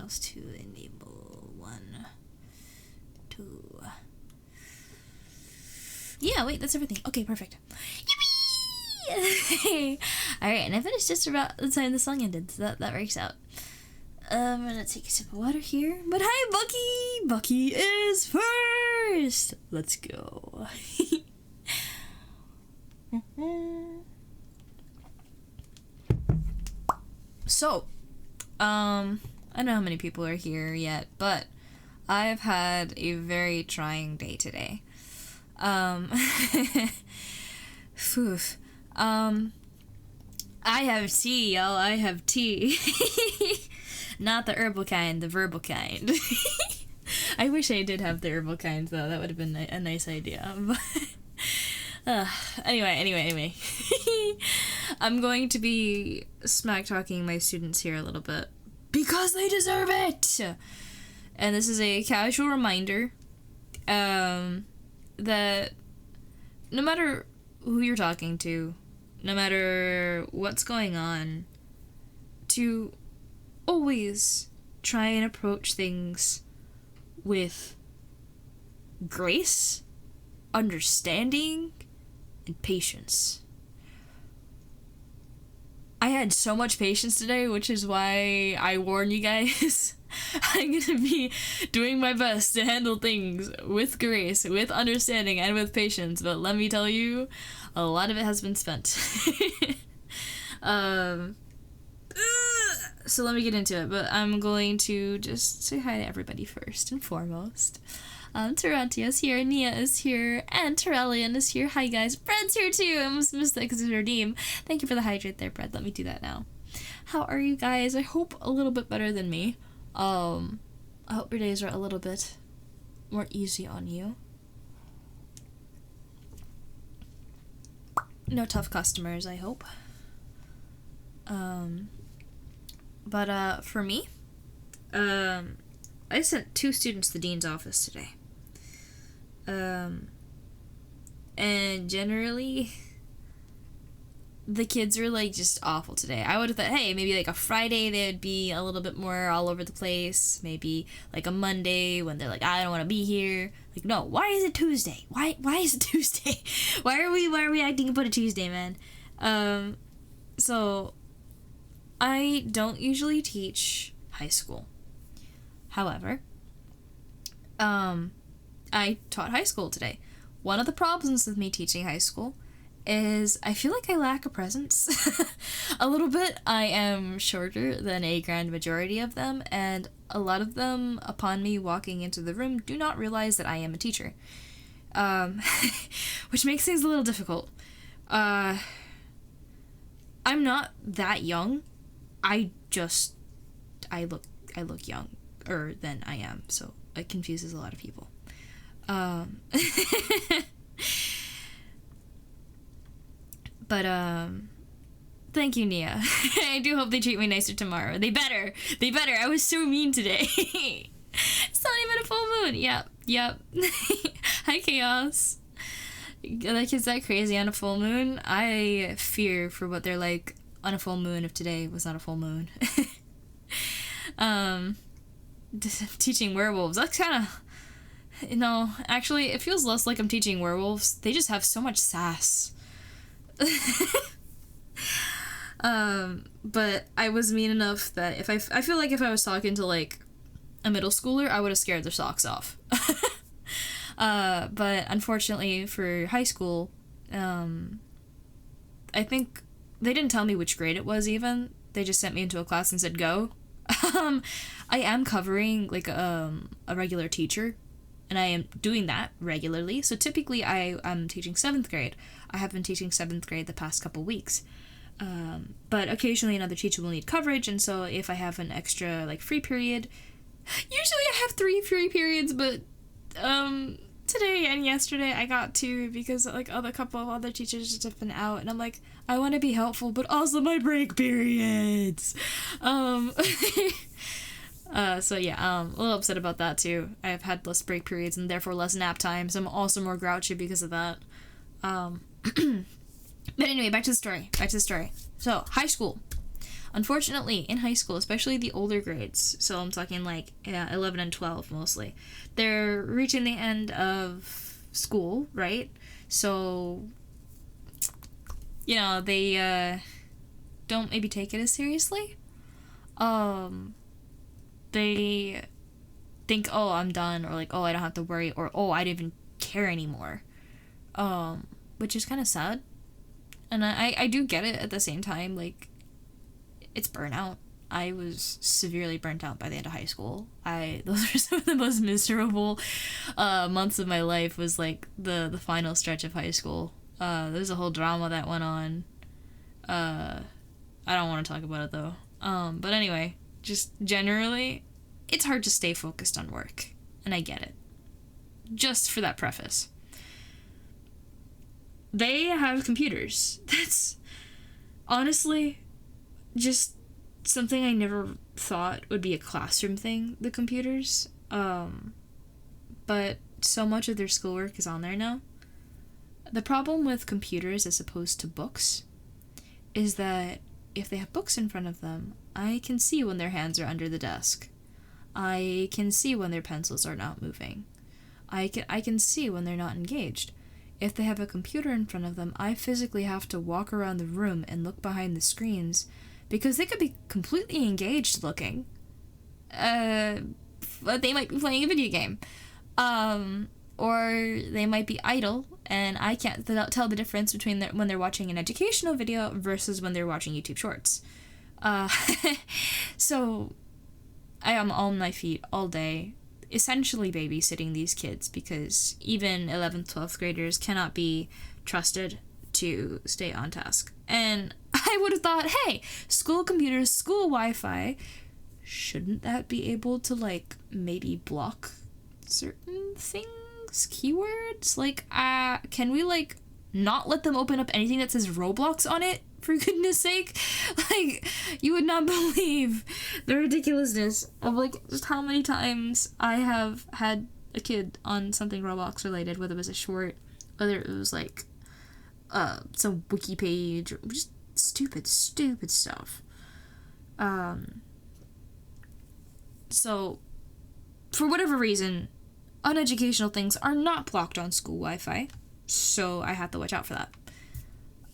else to enable? 1, 2. Yeah, wait, that's everything. Okay, perfect. Yippee! Alright, and I finished just about the time the song ended, so that works out. I'm gonna take a sip of water here. But hi, Bucky! Bucky is first! Let's go. So, I don't know how many people are here yet, but I've had a very trying day today. Oof. I have tea, y'all. I have tea. Not the herbal kind, the verbal kind. I wish I did have the herbal kind, though. That would have been a nice idea. But anyway. I'm going to be smack-talking my students here a little bit. Because they deserve it! And this is a casual reminder that no matter who you're talking to, no matter what's going on, to always try and approach things with grace, understanding, and patience. I had so much patience today, which is why I warn you guys. I'm gonna be doing my best to handle things with grace, with understanding, and with patience, but let me tell you, a lot of it has been spent. So let me get into it, but I'm going to just say hi to everybody first and foremost. Tarantia's here, Nia is here, and Terrellian is here. Hi guys, Bread's here too. I almost missed that because it's her name. Thank you for the hydrate there, Bread. Let me do that now. How are you guys? I hope a little bit better than me. I hope your days are a little bit more easy on you. No tough customers, I hope. But for me, I sent 2 students to the dean's office today. And generally, the kids are, like, just awful today. I would have thought, hey, maybe, like, a Friday they would be a little bit more all over the place. Maybe, like, a Monday when they're like, I don't want to be here. Like, no, why is it Tuesday? Why is it Tuesday? Why are we acting about a Tuesday, man? So, I don't usually teach high school. However, I taught high school today. One of the problems with me teaching high school is I feel like I lack a presence. A little bit. I am shorter than a grand majority of them, and a lot of them, upon me walking into the room, do not realize that I am a teacher. Which makes things a little difficult. I'm not that young. I look younger than I am, so it confuses a lot of people. But, thank you, Nia. I do hope they treat me nicer tomorrow. They better. I was so mean today. It's not even a full moon. Yep. Hi, Chaos. Like, is that crazy on a full moon? I fear for what they're like on a full moon if today was not a full moon. Teaching werewolves. That's kind of... actually, it feels less like I'm teaching werewolves. They just have so much sass. But I was mean enough that if I feel like if I was talking to, like, a middle schooler, I would have scared their socks off. But unfortunately for high school, I think they didn't tell me which grade it was even. They just sent me into a class and said, go. I am covering, like, a regular teacher, and I am doing that regularly. So typically I'm teaching 7th grade. I have been teaching 7th grade the past couple weeks. But occasionally another teacher will need coverage, and so if I have an extra, like, free period, usually I have 3 free periods, but, today and yesterday I got 2 because, like, a couple of other teachers just have been out, and I'm like, I want to be helpful, but also my break periods. So yeah, a little upset about that too. I've had less break periods and therefore less nap time, so I'm also more grouchy because of that. But anyway, back to the story. So, high school. Unfortunately, in high school, especially the older grades, so I'm talking like 11 and 12 mostly, they're reaching the end of school, right? So, you know, they don't maybe take it as seriously. They think, oh, I'm done, or like, oh, I don't have to worry, or oh, I don't even care anymore. Which is kind of sad. And I do get it at the same time, like, it's burnout. I was severely burnt out by the end of high school. Those are some of the most miserable months of my life, was like the final stretch of high school. There's a whole drama that went on. I don't want to talk about it though. But anyway, just generally, it's hard to stay focused on work, and I get it. Just for that preface. They have computers. That's honestly just something I never thought would be a classroom thing, the computers. But so much of their schoolwork is on there now. The problem with computers as opposed to books is that if they have books in front of them, I can see when their hands are under the desk. I can see when their pencils are not moving. I can see when they're not engaged. If they have a computer in front of them, I physically have to walk around the room and look behind the screens, because they could be completely engaged looking. But they might be playing a video game. Or they might be idle, and I can't tell the difference between when they're watching an educational video versus when they're watching YouTube Shorts. So I am on my feet all day, essentially babysitting these kids, because even 11th, 12th graders cannot be trusted to stay on task. And I would have thought, hey, school computers, school Wi-Fi, shouldn't that be able to, like, maybe block certain things? Keywords? Like, can we, like, not let them open up anything that says Roblox on it? For goodness sake. Like, you would not believe the ridiculousness of, like, just how many times I have had a kid on something Roblox related, whether it was a short, whether it was, like, some wiki page, or just stupid stuff. So, for whatever reason, uneducational things are not blocked on school Wi-Fi, so I have to watch out for that.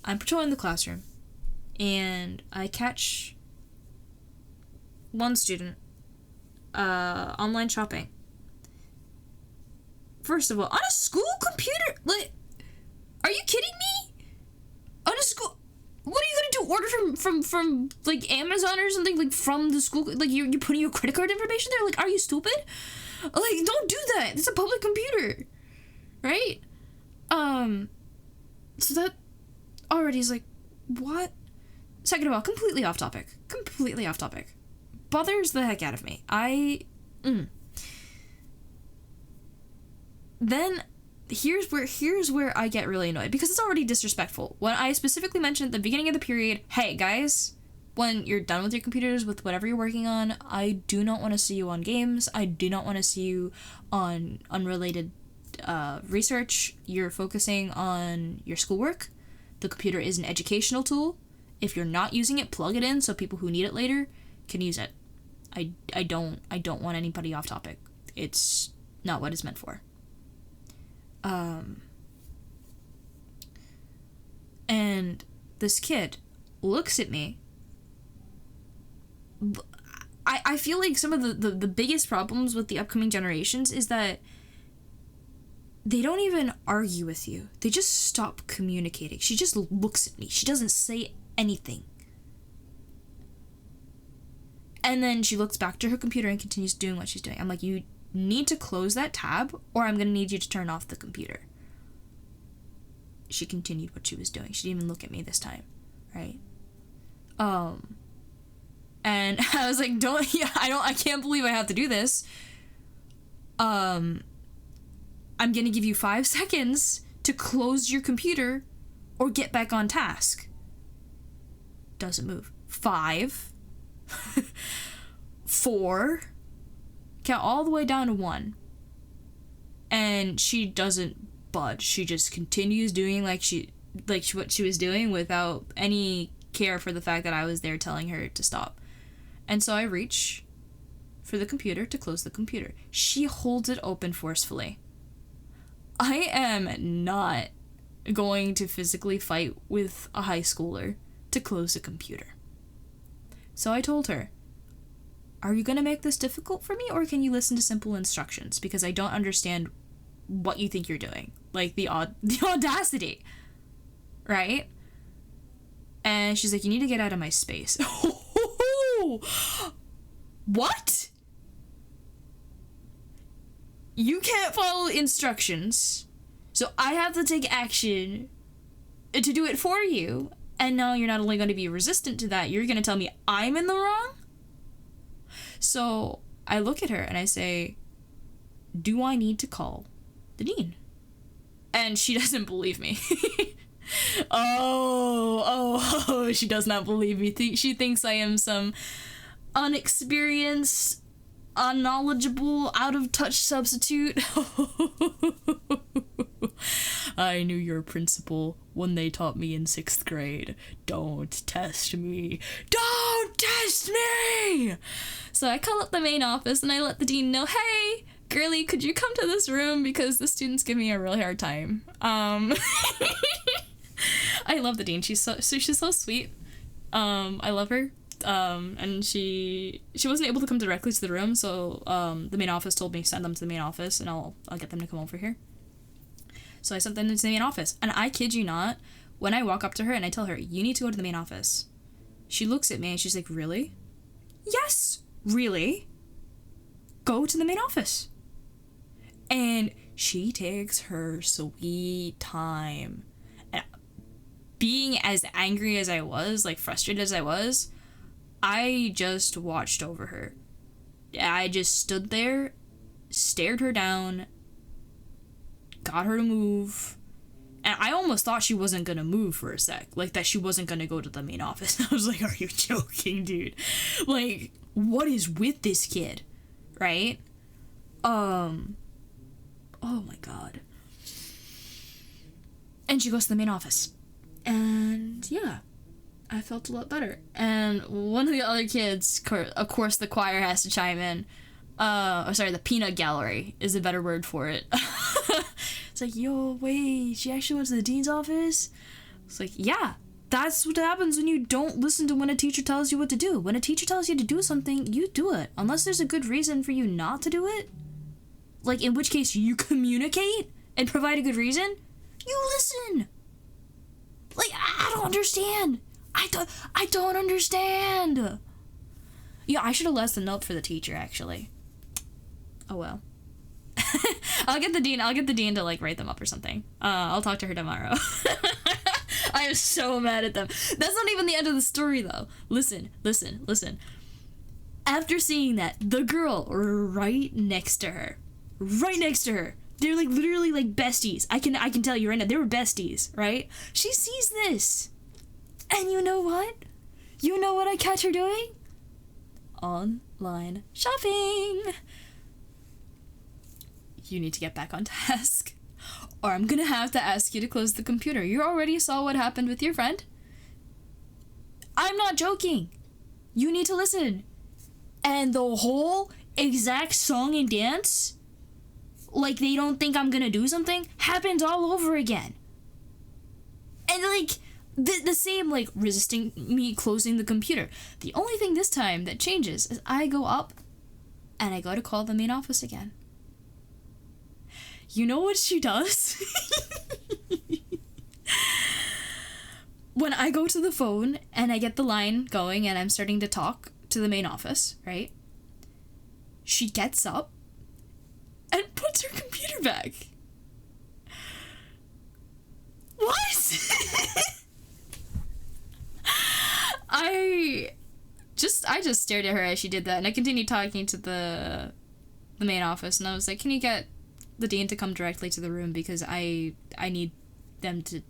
I'm patrolling the classroom, and I catch one student online shopping. First of all, on a school computer? Like, are you kidding me? On a school... What are you gonna do? Order from like Amazon or something, like from the school? Like you're putting your credit card information there? Like, are you stupid? Like, don't do that. It's a public computer, right? So that already is like, what? Second of all, completely off topic. Bothers the heck out of me. Then here's where I get really annoyed, because it's already disrespectful. When I specifically mentioned at the beginning of the period, hey guys, when you're done with your computers, with whatever you're working on, I do not want to see you on games. I do not want to see you on unrelated research. You're focusing on your schoolwork. The computer is an educational tool. If you're not using it, plug it in so people who need it later can use it. I don't want anybody off topic. It's not what it's meant for. And this kid looks at me. I feel like some of the biggest problems with the upcoming generations is that they don't even argue with you. They just stop communicating. She just looks at me. She doesn't say anything. And then she looks back to her computer and continues doing what she's doing. I'm like, you need to close that tab, or I'm going to need you to turn off the computer. She continued what she was doing. She didn't even look at me this time, right? And I was like, I can't believe I have to do this. I'm going to give you 5 seconds to close your computer or get back on task. Doesn't move. 5, 4, count all the way down to 1. And she doesn't budge. She just continues doing what she was doing without any care for the fact that I was there telling her to stop. And so I reach for the computer to close the computer. She holds it open forcefully. I am not going to physically fight with a high schooler to close a computer. So I told her, are you going to make this difficult for me, or can you listen to simple instructions? Because I don't understand what you think you're doing. Like, the audacity. Right? And she's like, you need to get out of my space. What? You can't follow instructions, so I have to take action to do it for you. And now you're not only going to be resistant to that, you're going to tell me I'm in the wrong? So I look at her and I say, do I need to call the dean? And she doesn't believe me. Oh, she does not believe me. She thinks I am some unexperienced, unknowledgeable, out-of-touch substitute. I knew your principal when they taught me in 6th grade. Don't test me. Don't test me! So I call up the main office and I let the dean know, hey, girly, could you come to this room because the students give me a really hard time. I love the dean. She's so sweet. I love her. And she wasn't able to come directly to the room, so the main office told me send them to the main office and I'll get them to come over here. So I sent them to the main office, and I kid you not, when I walk up to her and I tell her, you need to go to the main office, she looks at me and she's like, really? Yes, really? Go to the main office. And she takes her sweet time. And being as angry as I was, like frustrated as I was, I just watched over her. I just stood there, stared her down, got her to move, and I almost thought she wasn't gonna move for a sec, like that she wasn't gonna go to the main office. I was like, are you joking, dude? Like, what is with this kid? Right? Oh my god. And she goes to the main office, and yeah, I felt a lot better. And one of the other kids, of course the choir has to chime in. The peanut gallery is a better word for it. It's like, yo, wait, she actually went to the dean's office? It's like, yeah, that's what happens when you don't listen to when a teacher tells you what to do. When a teacher tells you to do something, you do it. Unless there's a good reason for you not to do it. Like, in which case you communicate and provide a good reason, you listen. Like, I don't understand. I don't understand. Yeah, I should have left a note for the teacher, actually. Oh well. I'll get the dean to like write them up or something. I'll talk to her tomorrow. I am so mad at them. That's not even the end of the story though. Listen. After seeing that, the girl right next to her, they're like literally like besties. I can tell you right now, they were besties, right? She sees this. And you know what? You know what I catch her doing? Online shopping. You need to get back on task, or I'm gonna have to ask you to close the computer. You already saw what happened with your friend. I'm not joking. You need to listen. And the whole exact song and dance, like they don't think I'm gonna do something, happens all over again. And like the same, like resisting me closing the computer. The only thing this time that changes is I go up and I go to call the main office again. You know what she does? When I go to the phone and I get the line going and I'm starting to talk to the main office, right? She gets up and puts her computer back. What? I just stared at her as she did that, and I continued talking to the main office, and I was like, can you get the dean to come directly to the room, because I need them to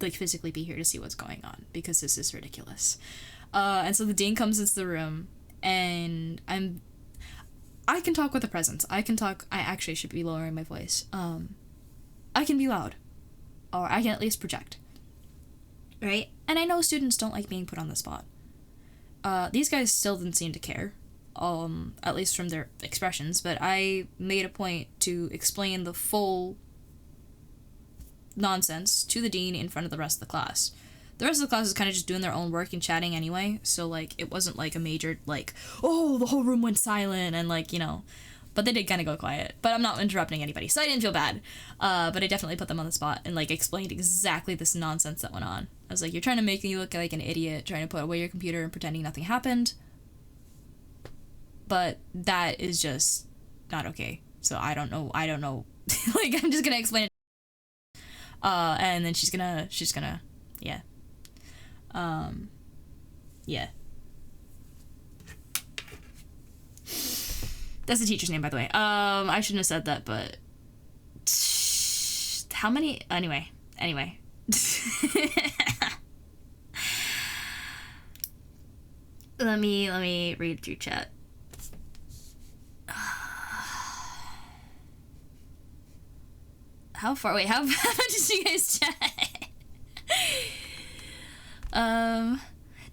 like physically be here to see what's going on, because this is ridiculous. And so the dean comes into the room, and I can talk with a presence. I actually should be lowering my voice. I can be loud, or I can at least project, right? And I know students don't like being put on the spot. These guys still didn't seem to care, at least from their expressions, but I made a point to explain the full nonsense to the dean in front of the rest of the class. The rest of the class is kind of just doing their own work and chatting anyway, so, like, it wasn't, like, a major, like, oh, the whole room went silent, and, like, you know, but they did kind of go quiet. But I'm not interrupting anybody, so I didn't feel bad. But I definitely put them on the spot and, like, explained exactly this nonsense that went on. I was like, you're trying to make me look like an idiot, trying to put away your computer and pretending nothing happened. But that is just not okay. So I don't know. Like, I'm just gonna explain it. And then she's gonna, yeah. Yeah. That's the teacher's name, by the way. I shouldn't have said that, but how many? Anyway. Let me read through chat. How much did you guys chat?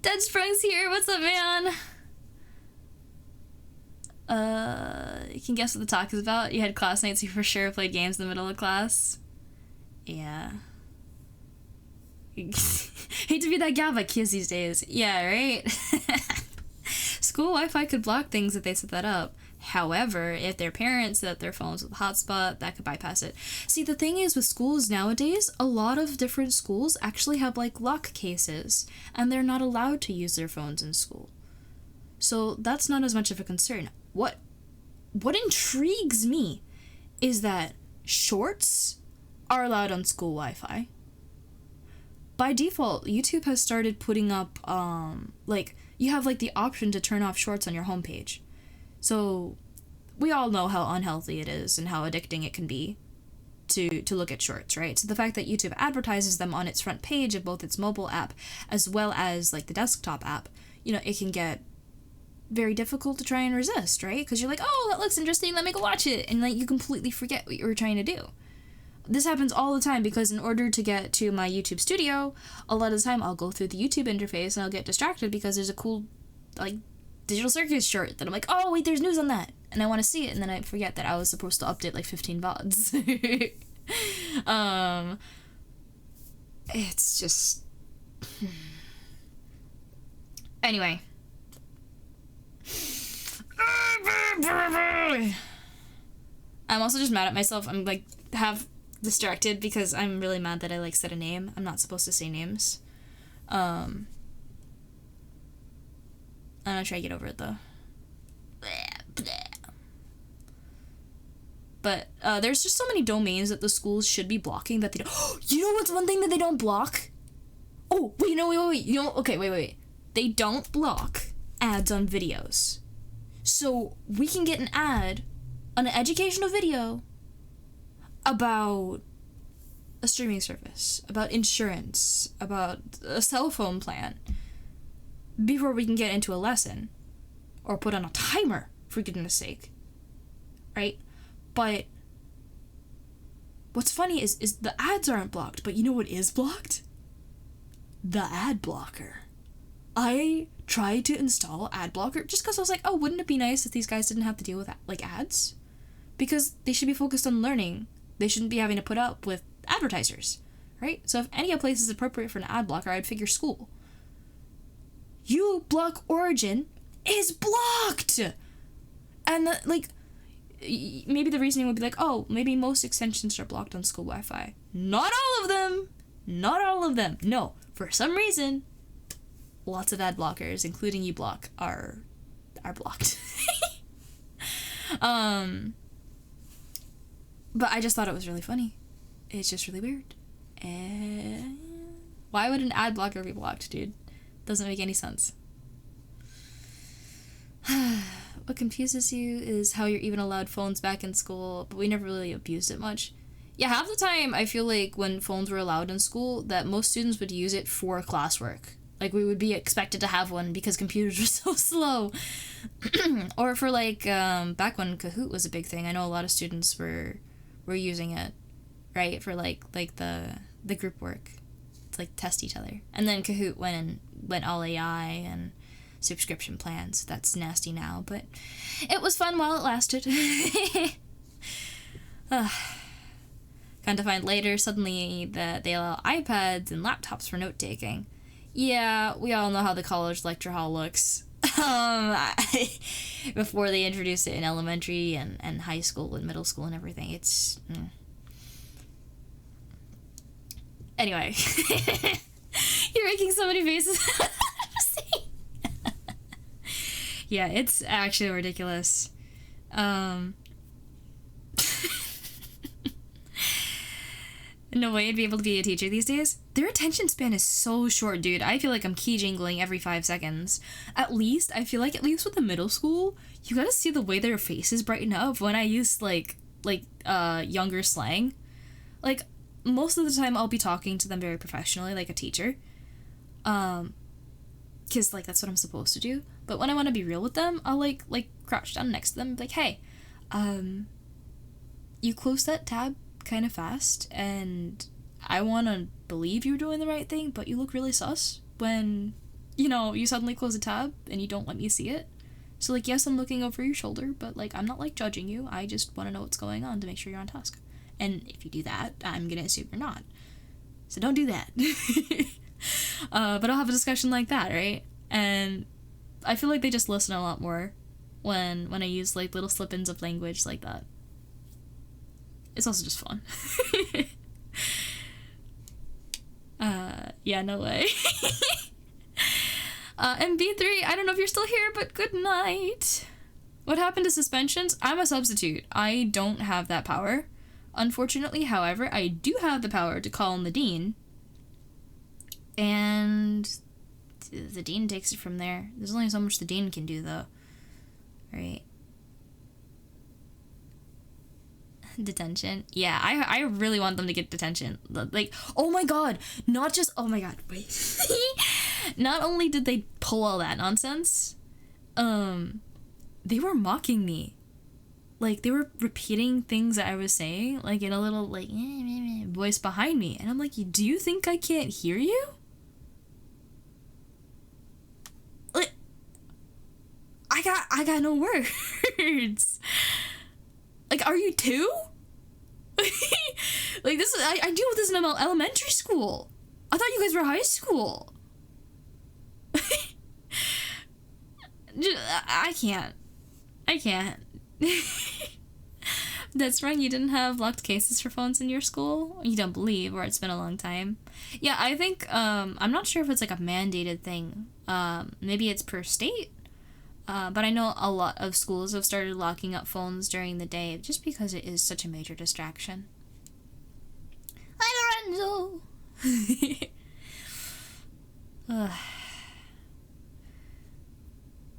Dead Sprung's here. What's up, man? You can guess what the talk is about. You had classmates who for sure played games in the middle of class. Yeah. Hate to be that gal by kids these days. Yeah, right? School Wi-Fi could block things if they set that up. However, if their parents set up their phones with a hotspot, that could bypass it. See, the thing is with schools nowadays, a lot of different schools actually have, like, lock cases, and they're not allowed to use their phones in school. So that's not as much of a concern. What intrigues me is that shorts are allowed on school Wi-Fi. By default, YouTube has started putting up, like, you have, like, the option to turn off shorts on your homepage. So we all know how unhealthy it is and how addicting it can be to look at shorts, right? So the fact that YouTube advertises them on its front page of both its mobile app as well as, like, the desktop app, you know, it can get very difficult to try and resist, right? Because you're like, oh, that looks interesting, let me go watch it, and, like, you completely forget what you were trying to do. This happens all the time because in order to get to my YouTube studio, a lot of the time I'll go through the YouTube interface and I'll get distracted because there's a cool, like, Digital Circus short that I'm like, oh, wait, there's news on that, and I want to see it, and then I forget that I was supposed to update, like, 15 VODs. It's just... Anyway. I'm also just mad at myself. I'm, like, half distracted because I'm really mad that I, like, said a name. I'm not supposed to say names. I'm gonna try to get over it, though. But there's just so many domains that the schools should be blocking that they don't... You know what's one thing that they don't block? Oh, wait, no, wait. You know, okay, wait. They don't block ads on videos. So we can get an ad on an educational video about a streaming service, about insurance, about a cell phone plan, before we can get into a lesson, or put on a timer, for goodness sake, right? But what's funny is the ads aren't blocked, but you know what is blocked? The ad blocker. I tried to install ad blocker just because I was like, oh, wouldn't it be nice if these guys didn't have to deal with, like, ads? Because they should be focused on learning. They shouldn't be having to put up with advertisers, right? So if any place is appropriate for an ad blocker, I'd figure school. uBlock Origin is blocked! And, like, maybe the reasoning would be like, oh, maybe most extensions are blocked on school Wi-Fi. Not all of them! Not all of them. No, for some reason, lots of ad blockers, including uBlock, are blocked. But I just thought it was really funny. It's just really weird. And why would an ad blocker be blocked, dude? Doesn't make any sense. What confuses you is how you're even allowed phones back in school, but we never really abused it much. Yeah, half the time I feel like when phones were allowed in school, that most students would use it for classwork. Like, we would be expected to have one because computers were so slow. Or for, like, back when Kahoot was a big thing, I know a lot of students were using it, right? For, like the group work. like test each other. And then Kahoot went all AI and subscription plans. That's nasty now, but it was fun while it lasted. Come to find later, suddenly they allow iPads and laptops for note-taking. Yeah, we all know how the college lecture hall looks. Before they introduced it in elementary and high school and middle school and everything. It's... Anyway. You're making so many faces. Yeah, it's actually ridiculous. No way I'd be able to be a teacher these days. Their attention span is so short, dude. I feel like I'm key jingling every 5 seconds. At least with the middle school, you gotta see the way their faces brighten up when I use, like, younger slang. Like, most of the time I'll be talking to them very professionally, like a teacher. 'Cause, like, that's what I'm supposed to do. But when I want to be real with them, I'll, like, crouch down next to them and be like, hey, you closed that tab kind of fast, and I want to believe you're doing the right thing, but you look really sus when, you suddenly close a tab and you don't let me see it. So, like, yes, I'm looking over your shoulder, but, like, I'm not, like, judging you. I just want to know what's going on to make sure you're on task. And if you do that, I'm gonna assume you're not. So don't do that. But I'll have a discussion like that, right? And I feel like they just listen a lot more when I use, like, little slip-ins of language like that. It's also just fun. Yeah, no way. And B3, I don't know if you're still here, but good night. What happened to suspensions? I'm a substitute. I don't have that power. Unfortunately, however, I do have the power to call in the dean. And the dean takes it from there. There's only so much the dean can do, though. Right? Detention. Yeah, I really want them to get detention. Like, oh my god, wait. Not only did they pull all that nonsense, they were mocking me. Like, they were repeating things that I was saying, like, in a little, like, voice behind me. And I'm like, do you think I can't hear you? Like, I got no words. Like, are you two? Like, this is, I deal with this in elementary school. I thought you guys were high school. I can't. That's right, you didn't have locked cases for phones in your school? You don't believe, or it's been a long time. Yeah, I think, I'm not sure if it's like a mandated thing. Maybe it's per state. But I know a lot of schools have started locking up phones during the day just because it is such a major distraction. Hi, Lorenzo!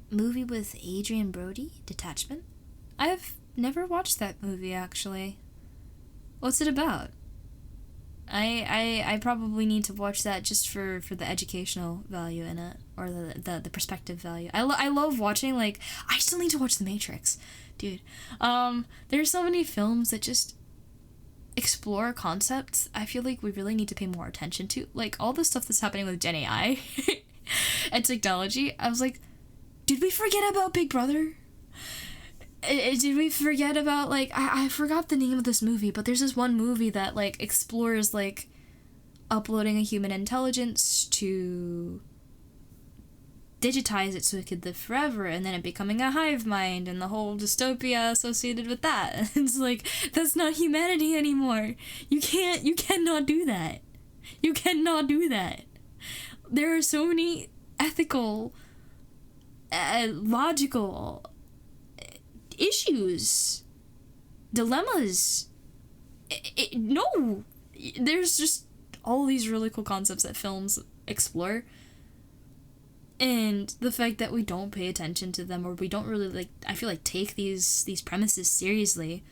Movie with Adrian Brody, Detachment? I've never watched that movie, actually. What's it about? I probably need to watch that just for the educational value in it, or the perspective value. I love watching, like, I still need to watch The Matrix, dude. There's so many films that just explore concepts I feel like we really need to pay more attention to. Like, all the stuff that's happening with Gen AI and technology, I was like, did we forget about Big Brother? Did we forget about, like, I forgot the name of this movie, but there's this one movie that, like, explores, like, uploading a human intelligence to digitize it so it could live forever, and then it becoming a hive mind, and the whole dystopia associated with that. It's like, that's not humanity anymore. You cannot do that. You cannot do that. There are so many ethical, logical issues, dilemmas. No, there's just all these really cool concepts that films explore, and the fact that we don't pay attention to them, or we don't really, like, I feel like, take these premises seriously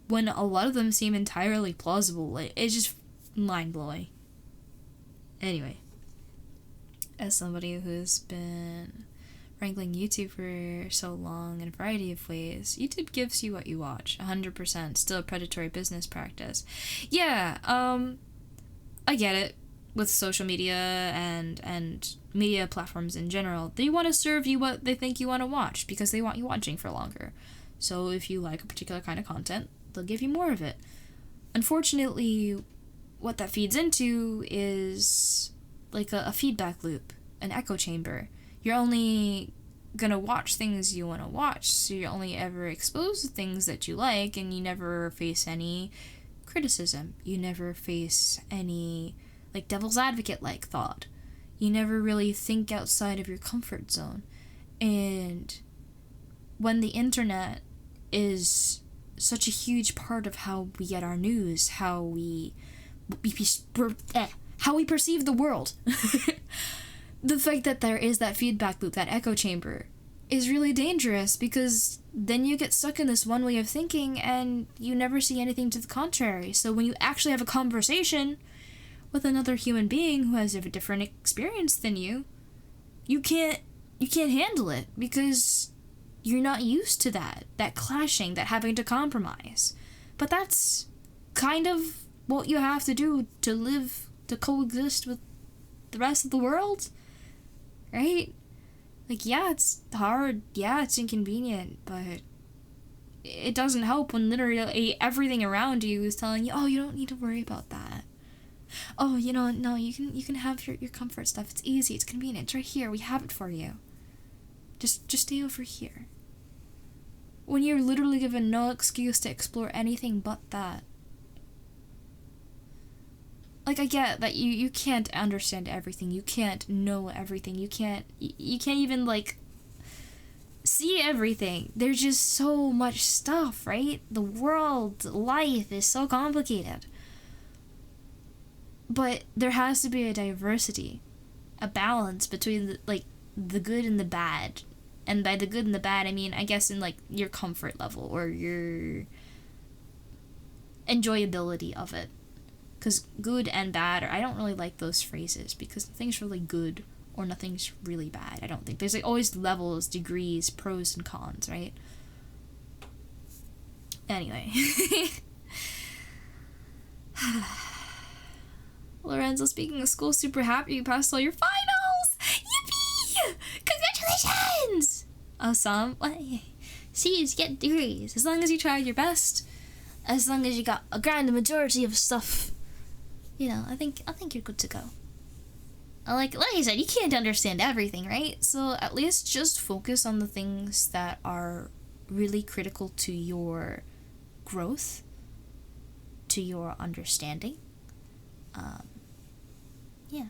when a lot of them seem entirely plausible. Like, it's just mind-blowing. Anyway, as somebody who's been wrangling YouTube for so long in a variety of ways, YouTube gives you what you watch, 100%, still a predatory business practice. Yeah, I get it. with social media and media platforms in general, they want to serve you what they think you want to watch because they want you watching for longer. So if you like a particular kind of content, they'll give you more of it. Unfortunately, what that feeds into is like a feedback loop, an echo chamber. You're only gonna watch things you want to watch, so you're only ever exposed to things that you like, and you never face any criticism. You never face any, like, devil's advocate like thought. You never really think outside of your comfort zone. And when the internet is such a huge part of how we get our news, how we perceive the world, the fact that there is that feedback loop, that echo chamber, is really dangerous, because then you get stuck in this one way of thinking and you never see anything to the contrary. So when you actually have a conversation with another human being who has a different experience than you can't handle it, because you're not used to that clashing, that having to compromise. But that's kind of what you have to do to live, to coexist with the rest of the world, right? Like, yeah, it's hard, yeah, it's inconvenient, but it doesn't help when literally everything around you is telling you, oh, you don't need to worry about that. Oh, no, you can have your comfort stuff. It's easy, it's convenient, it's right here, we have it for you. Just stay over here. When you're literally given no excuse to explore anything but that. Like, I get that you can't understand everything, you can't know everything, you can't even, like, see everything. There's just so much stuff, right? The world, life is so complicated. But there has to be a diversity, a balance between, the good and the bad. And by the good and the bad, I mean, I guess in, like, your comfort level or your enjoyability of it. Because good and bad, I don't really like those phrases, because nothing's really good or nothing's really bad, I don't think. There's, like, always levels, degrees, pros and cons, right? Anyway. Lorenzo, speaking of school, super happy you passed all your finals! Yippee! Congratulations! Awesome. Well, see, you get degrees. As long as you tried your best, as long as you got a grand majority of stuff, I think you're good to go. Like I said, you can't understand everything, right? So at least just focus on the things that are really critical to your growth, to your understanding. Yeah.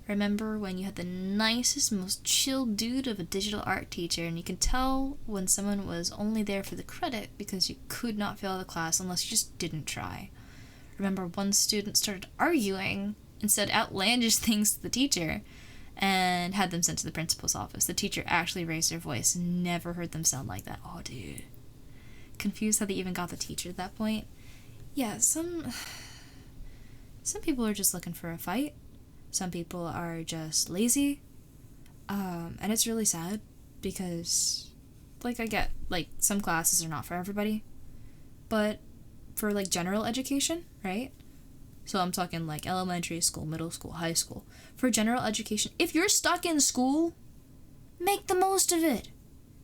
Remember when you had the nicest, most chill dude of a digital art teacher, and you can tell when someone was only there for the credit because you could not fail the class unless you just didn't try. Remember one student started arguing and said outlandish things to the teacher and had them sent to the principal's office. The teacher actually raised their voice. Never heard them sound like that. Oh, dude. Confused how they even got the teacher at that point. Yeah, some people are just looking for a fight. Some people are just lazy, and it's really sad, because, I get, some classes are not for everybody, but for, general education, right? So I'm talking, elementary school, middle school, high school. For general education, if you're stuck in school, make the most of it.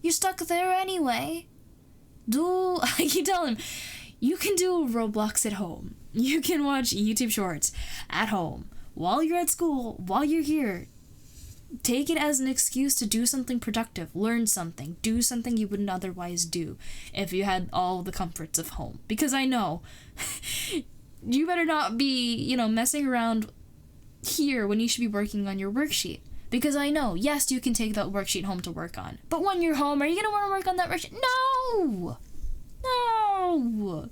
You're stuck there anyway. I keep telling him, you can do Roblox at home. You can watch YouTube Shorts at home. While you're at school, while you're here, take it as an excuse to do something productive, learn something, do something you wouldn't otherwise do if you had all the comforts of home. Because I know, you better not be, messing around here when you should be working on your worksheet. Because I know, yes, you can take that worksheet home to work on. But when you're home, are you going to want to work on that worksheet? No! No!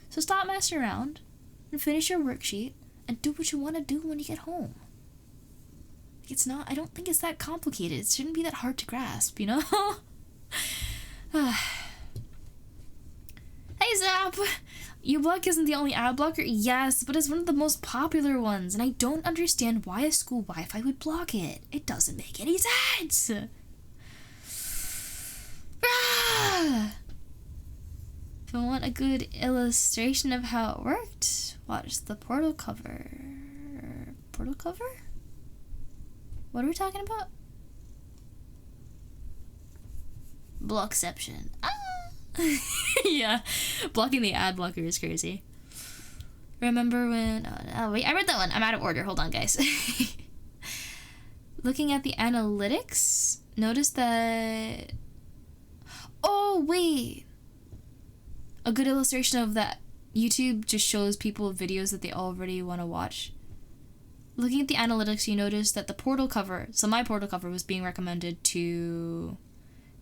So stop messing around and finish your worksheet. And do what you want to do when you get home. I don't think it's that complicated. It shouldn't be that hard to grasp, Hey, Zap! uBlock isn't the only ad blocker? Yes, but it's one of the most popular ones, and I don't understand why a school Wi-Fi would block it. It doesn't make any sense! Ah! If you want a good illustration of how it worked, watch the portal cover. Portal cover? What are we talking about? Blockception. Ah! Yeah, blocking the ad blocker is crazy. Remember when... Oh, wait, I read that one. I'm out of order. Hold on, guys. Looking at the analytics, notice that... Oh, wait. A good illustration of that. YouTube just shows people videos that they already want to watch. Looking at the analytics, you notice that the portal cover... So my portal cover was being recommended to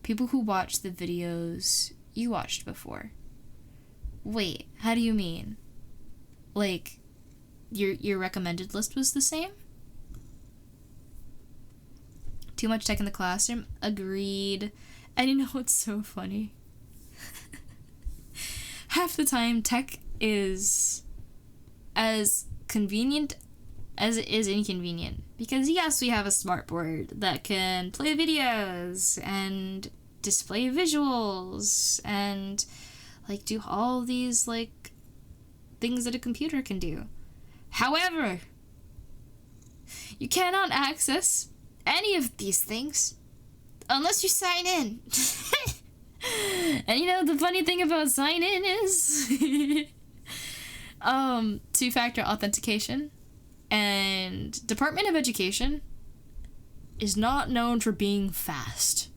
people who watched the videos you watched before. Wait, how do you mean? Like, your recommended list was the same? Too much tech in the classroom? Agreed. And you know what's so funny? Half the time, tech is as convenient as it is inconvenient. Because yes, we have a smartboard that can play videos and display visuals and like do all these like things that a computer can do. However, you cannot access any of these things unless you sign in. And you know the funny thing about sign in is two-factor authentication, and Department of Education is not known for being fast.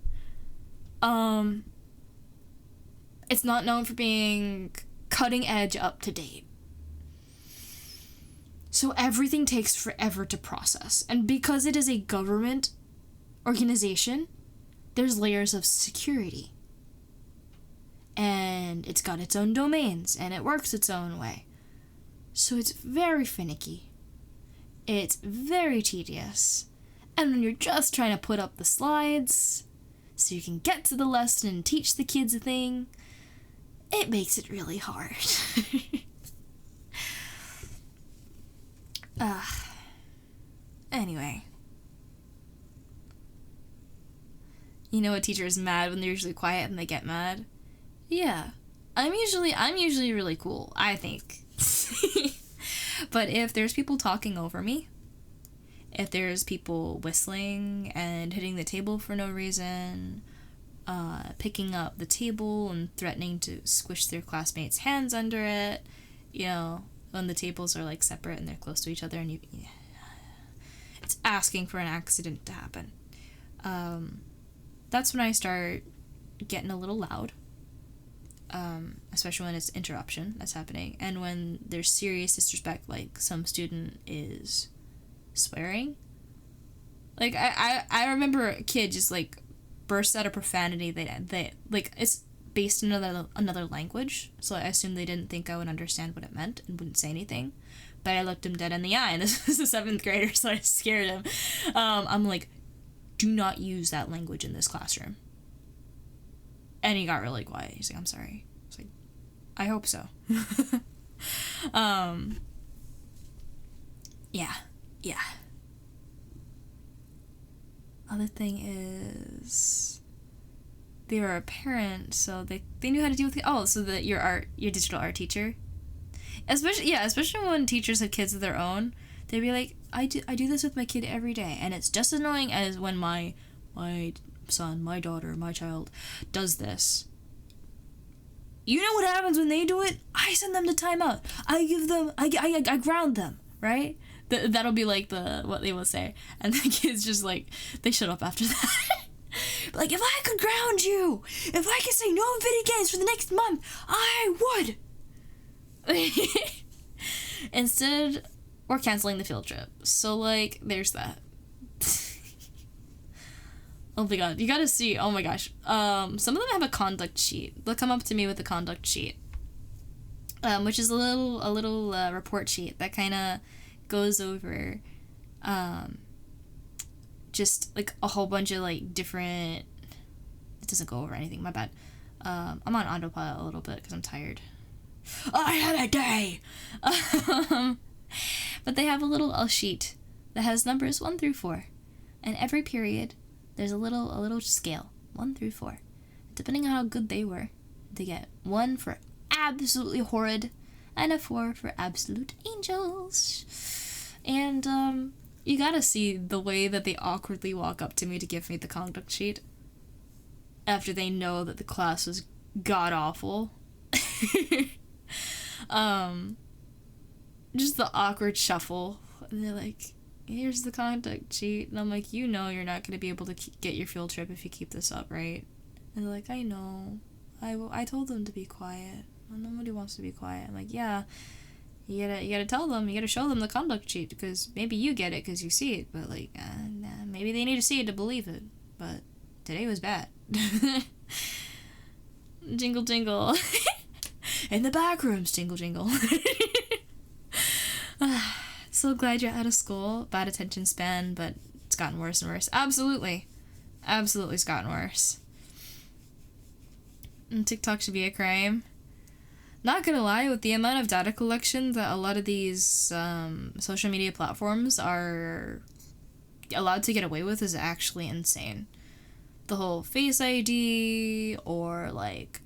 It's not known for being cutting edge, up to date. So everything takes forever to process. And because it is a government organization, there's layers of security. And it's got its own domains, and it works its own way. So it's very finicky. It's very tedious. And when you're just trying to put up the slides so you can get to the lesson and teach the kids a thing, it makes it really hard. Anyway. You know a teacher is mad when they're usually quiet and they get mad? Yeah. I'm usually really cool, I think. But if there's people talking over me, if there's people whistling and hitting the table for no reason, picking up the table and threatening to squish their classmates' hands under it, you know, when the tables are like separate and they're close to each other and it's asking for an accident to happen. That's when I start getting a little loud. Especially when it's interruption that's happening, and when there's serious disrespect, like some student is swearing. Like I remember a kid just like burst out of profanity. They like, it's based in another language, so I assumed they didn't think I would understand what it meant and wouldn't say anything. But I looked him dead in the eye, and this was a 7th grader, so I scared him. I'm like, do not use that language in this classroom. And he got really quiet. He's like, I'm sorry. I was like, I hope so. Yeah. Other thing is, they were a parent, so they knew how to deal with it. Oh, so that your digital art teacher, especially when teachers have kids of their own, they'd be like, I do this with my kid every day, and it's just as annoying as when my son, my daughter, my child does this. You know what happens when they do it? I send them to timeout. I ground them, right? That'll be like what they will say, and the kids just like, they shut up after that. Like, if I could ground you, if I could say no video games for the next month, I would. Instead, we're canceling the field trip. So like, there's that. Oh my god, you gotta see. Oh my gosh. Some of them have a conduct sheet. They'll come up to me with a conduct sheet, which is a little report sheet that kind of goes over just like a whole bunch of like different. It doesn't go over anything. My bad. I'm on autopilot a little bit because I'm tired. I had a day. But they have a little sheet that has numbers 1 through 4, and every period there's a little scale 1 through 4. Depending on how good they were, they get 1 for absolutely horrid, and a 4 for absolute angels. And you gotta see the way that they awkwardly walk up to me to give me the conduct sheet after they know that the class was god-awful. Just the awkward shuffle. And they're like, here's the conduct sheet. And I'm like, you know you're not going to be able to get your field trip if you keep this up, right? And they're like, I know. I told them to be quiet. Nobody wants to be quiet. I'm like, yeah. You gotta tell them. You gotta show them the conduct sheet, because maybe you get it because you see it. But, like, nah, maybe they need to see it to believe it. But today was bad. Jingle, jingle. In the back rooms, jingle, jingle. So glad you're out of school. Bad attention span, but it's gotten worse and worse. Absolutely. Absolutely, it's gotten worse. And TikTok should be a crime. Not gonna lie, with the amount of data collection that a lot of these social media platforms are allowed to get away with is actually insane. The whole Face ID, or like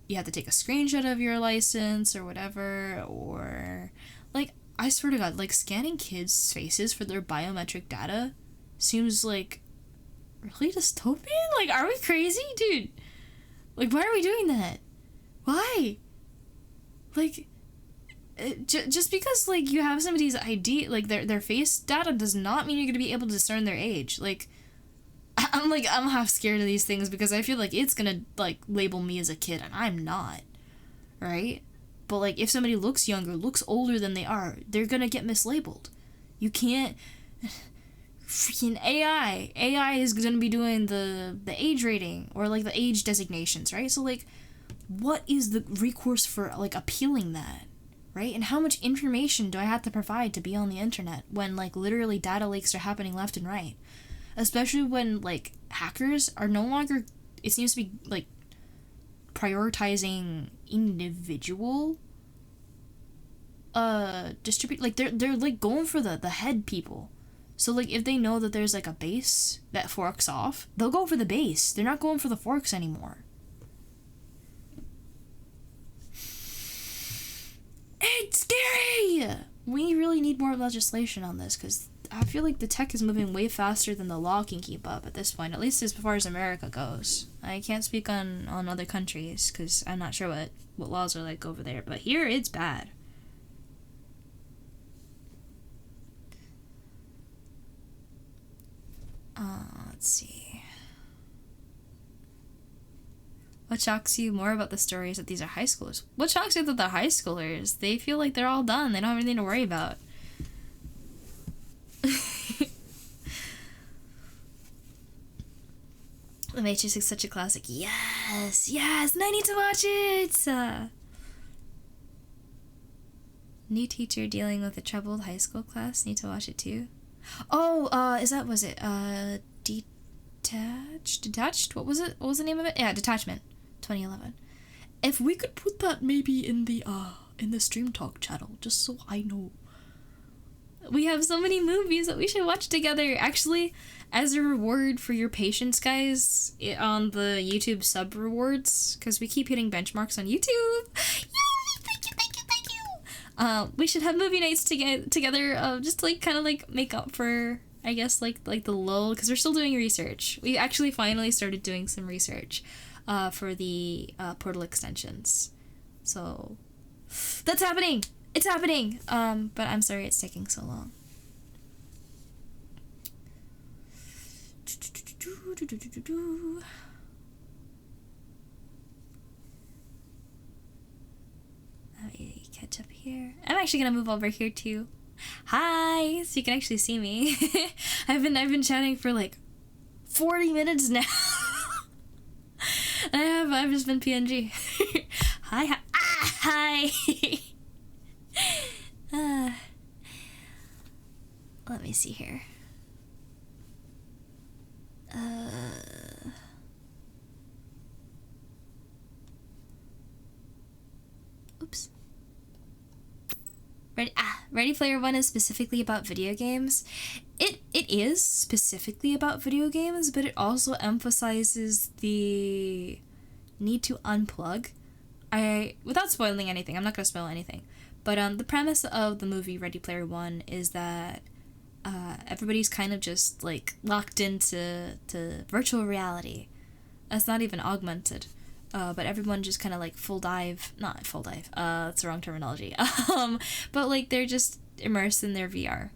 you have to take a screenshot of your license or whatever, or like, I swear to God, like, scanning kids' faces for their biometric data seems like really dystopian. Like, are we crazy, dude? Like, why are we doing that? Why? Like, just because, like, you have somebody's ID, like, their face data does not mean you're gonna be able to discern their age. Like, I'm half scared of these things because I feel like it's gonna, like, label me as a kid, and I'm not, right? But, like, if somebody looks younger, looks older than they are, they're gonna get mislabeled. You can't... Freaking AI. AI is gonna be doing the age rating, or, like, the age designations, right? So, like, what is the recourse for, like, appealing that, right? And how much information do I have to provide to be on the internet when, like, literally data leaks are happening left and right? Especially when, like, hackers are no longer... It seems to be, like, prioritizing individual distribute, like, they're like going for the head people. So, like, if they know that there's, like, a base that forks off, they'll go for the base. They're not going for the forks anymore. It's scary! We really need more legislation on this, because I feel like the tech is moving way faster than the law can keep up at this point, at least as far as America goes. I can't speak on other countries, because I'm not sure what laws are like over there, but here it's bad. Let's see. What shocks you more about the stories that these are high schoolers? What shocks you that they're high schoolers? They feel like they're all done. They don't have anything to worry about. The Matrix is such a classic. Yes! Yes! And I need to watch it! New teacher dealing with a troubled high school class. Need to watch it too. Oh, was it Detached? What was it? What was the name of it? Yeah, Detachment. 2011. If we could put that maybe in the Stream Talk channel, just so I know. We have so many movies that we should watch together. Actually, as a reward for your patience, guys, on the YouTube sub rewards, because we keep hitting benchmarks on YouTube. Yay! Thank you. We should have movie nights together, just to, like, kind of, like, make up for, I guess, like the lull, because we're still doing research. We actually finally started doing some research for the Portal extensions. So, that's happening! It's happening! But I'm sorry it's taking so long. Let me catch up here. I'm actually gonna move over here too. Hi! So you can actually see me. I've been chatting for like 40 minutes now. And I've just been PNG. Hi. Let me see here. Oops. Ready Player One is specifically about video games. It is specifically about video games, but it also emphasizes the need to unplug without spoiling anything, I'm not gonna spoil anything, but the premise of the movie Ready Player One is that everybody's kind of just like locked into virtual reality. That's not even augmented, but everyone just kind of like not full dive. That's the wrong terminology. But like they're just immersed in their VR.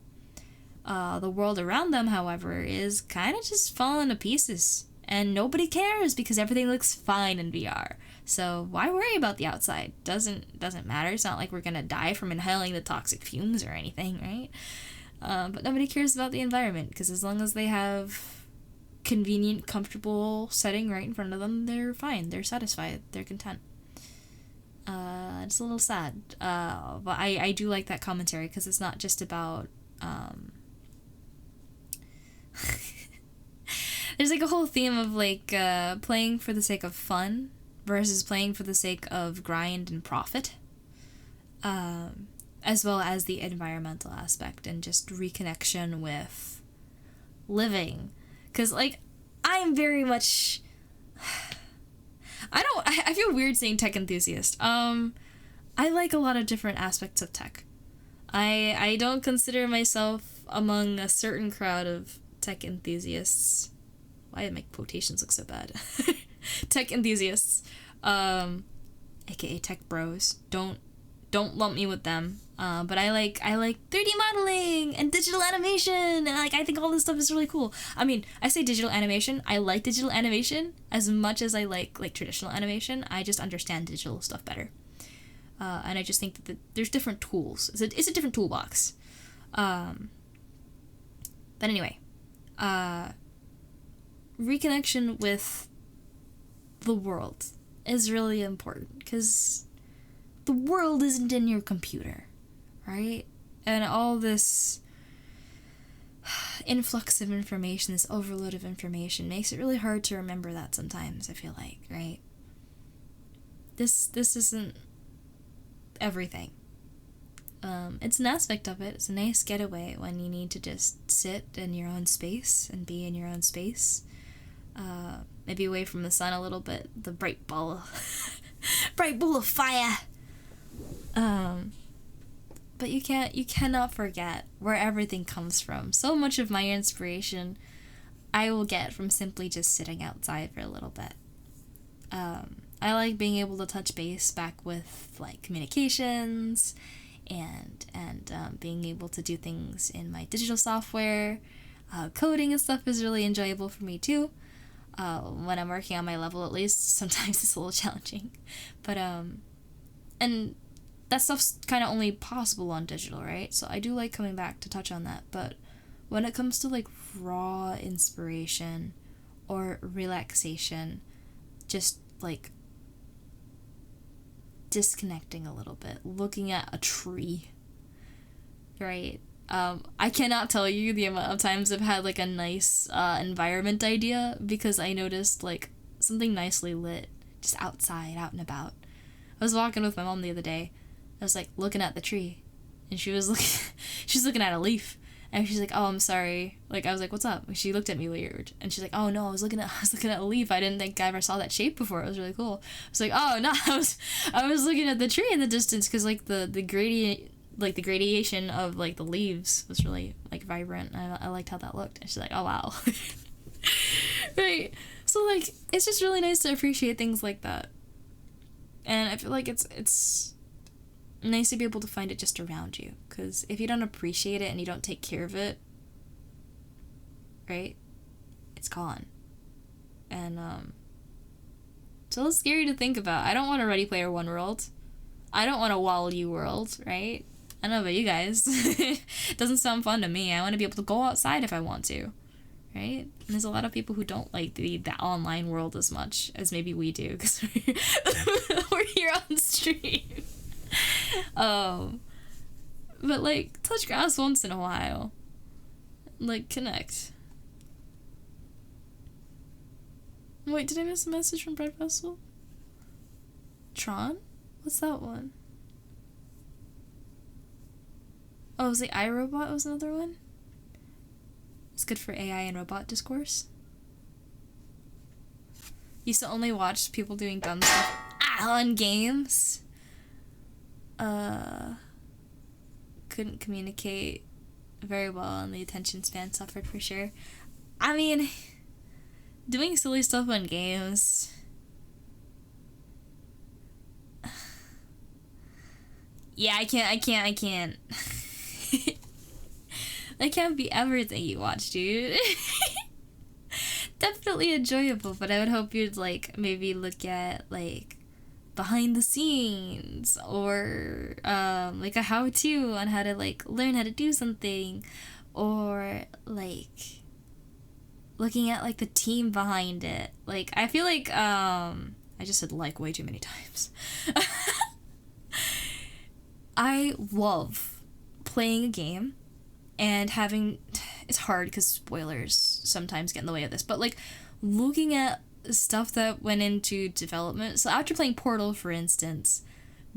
The world around them, however, is kind of just falling to pieces, and nobody cares because everything looks fine in VR. So why worry about the outside? Doesn't matter. It's not like we're gonna die from inhaling the toxic fumes or anything, right? But nobody cares about the environment because as long as they have convenient, comfortable setting right in front of them, they're fine. They're satisfied. They're content. It's a little sad, but I do like that commentary because it's not just about there's like a whole theme of like playing for the sake of fun versus playing for the sake of grind and profit, as well as the environmental aspect and just reconnection with living. Because like I'm very much I feel weird saying tech enthusiast. I like a lot of different aspects of tech. I don't consider myself among a certain crowd of tech enthusiasts. Why did my quotations look so bad? Tech enthusiasts, aka tech bros. Don't lump me with them. But I like 3D modeling and digital animation, and like I think all this stuff is really cool. I mean, I say digital animation. I like digital animation as much as I like traditional animation. I just understand digital stuff better. And I just think that there's different tools. It's a different toolbox. But anyway, reconnection with the world is really important because the world isn't in your computer, right? And all this influx of information, this overload of information makes it really hard to remember that sometimes, I feel like, right? This isn't everything. It's an aspect of it. It's a nice getaway when you need to just sit in your own space and be in your own space. Maybe away from the sun a little bit, the bright ball of fire. But you cannot forget where everything comes from. So much of my inspiration I will get from simply just sitting outside for a little bit. I like being able to touch base back with like communications and being able to do things in my digital software. Coding and stuff is really enjoyable for me too. When I'm working on my level, at least, sometimes it's a little challenging. But and that stuff's kind of only possible on digital, right? So I do like coming back to touch on that. But when it comes to like raw inspiration or relaxation, just like disconnecting a little bit, looking at a tree, right? I cannot tell you the amount of times I've had like a nice environment idea because I noticed like something nicely lit just outside, out and about. I was walking with my mom the other day. I was like looking at the tree, and she was looking at a leaf, and she's like, "Oh, I'm sorry." Like I was like, "What's up?" And she looked at me weird, and she's like, "Oh no, I was looking at a leaf. I didn't think I ever saw that shape before. It was really cool." I was like, "Oh no, I was looking at the tree in the distance because like the gradient." Like the gradation of like the leaves was really like vibrant. I liked how that looked. And she's like, "Oh wow." Right. So like it's just really nice to appreciate things like that. And I feel like it's nice to be able to find it just around you, because if you don't appreciate it and you don't take care of it, right, it's gone. And it's a little scary to think about. I don't want a Ready Player One world. I don't want a Wall-E world, right? I don't know about you guys. It doesn't sound fun to me. I want to be able to go outside if I want to, right? And there's a lot of people who don't like the online world as much as maybe we do, because we're here on stream. But like touch grass once in a while, like connect. Wait, did I miss a message from Bread Vessel? Tron? What's that one? Oh, was the iRobot was another one? It's good for AI and robot discourse. Used to only watch people doing dumb stuff. on games. Couldn't communicate very well, and the attention span suffered for sure. I mean, doing silly stuff on games. Yeah, I can't. That can't be everything you watch, dude. Definitely enjoyable, but I would hope you'd, like, maybe look at, like, behind the scenes, or, like, a how-to on how to, like, learn how to do something, or, like, looking at, like, the team behind it. Like, I feel like, I just said like way too many times. I love playing a game and having, it's hard because spoilers sometimes get in the way of this, but, like, looking at stuff that went into development. So after playing Portal, for instance,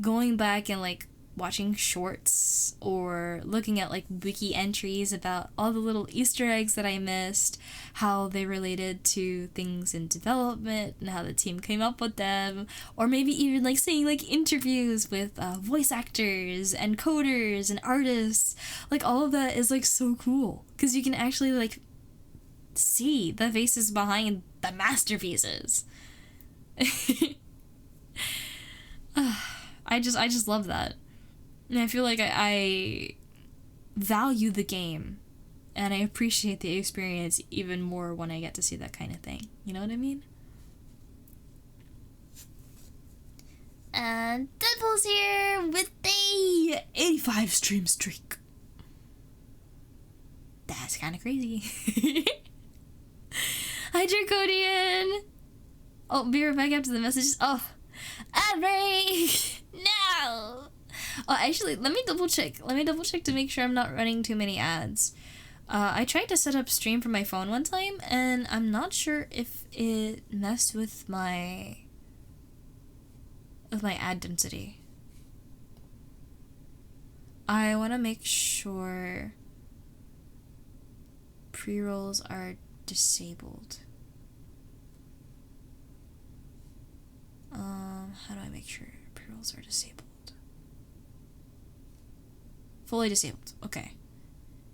going back and, like, watching shorts or looking at, like, wiki entries about all the little Easter eggs that I missed, how they related to things in development and how the team came up with them, or maybe even, like, seeing, like, interviews with voice actors and coders and artists. Like, all of that is, like, so cool because you can actually, like, see the faces behind the masterpieces. I just love that. And I feel like I value the game, and I appreciate the experience even more when I get to see that kind of thing. You know what I mean? And Deadpool's here with a 85 stream streak. That's kind of crazy. Hi, Draconian! Oh, be right back after the messages. Oh, ad break! No! Oh, actually, let me double check to make sure I'm not running too many ads. I tried to set up stream from my phone one time, and I'm not sure if it messed with my ad density. I want to make sure pre-rolls are disabled. How do I make sure pre-rolls are disabled? Fully disabled. Okay.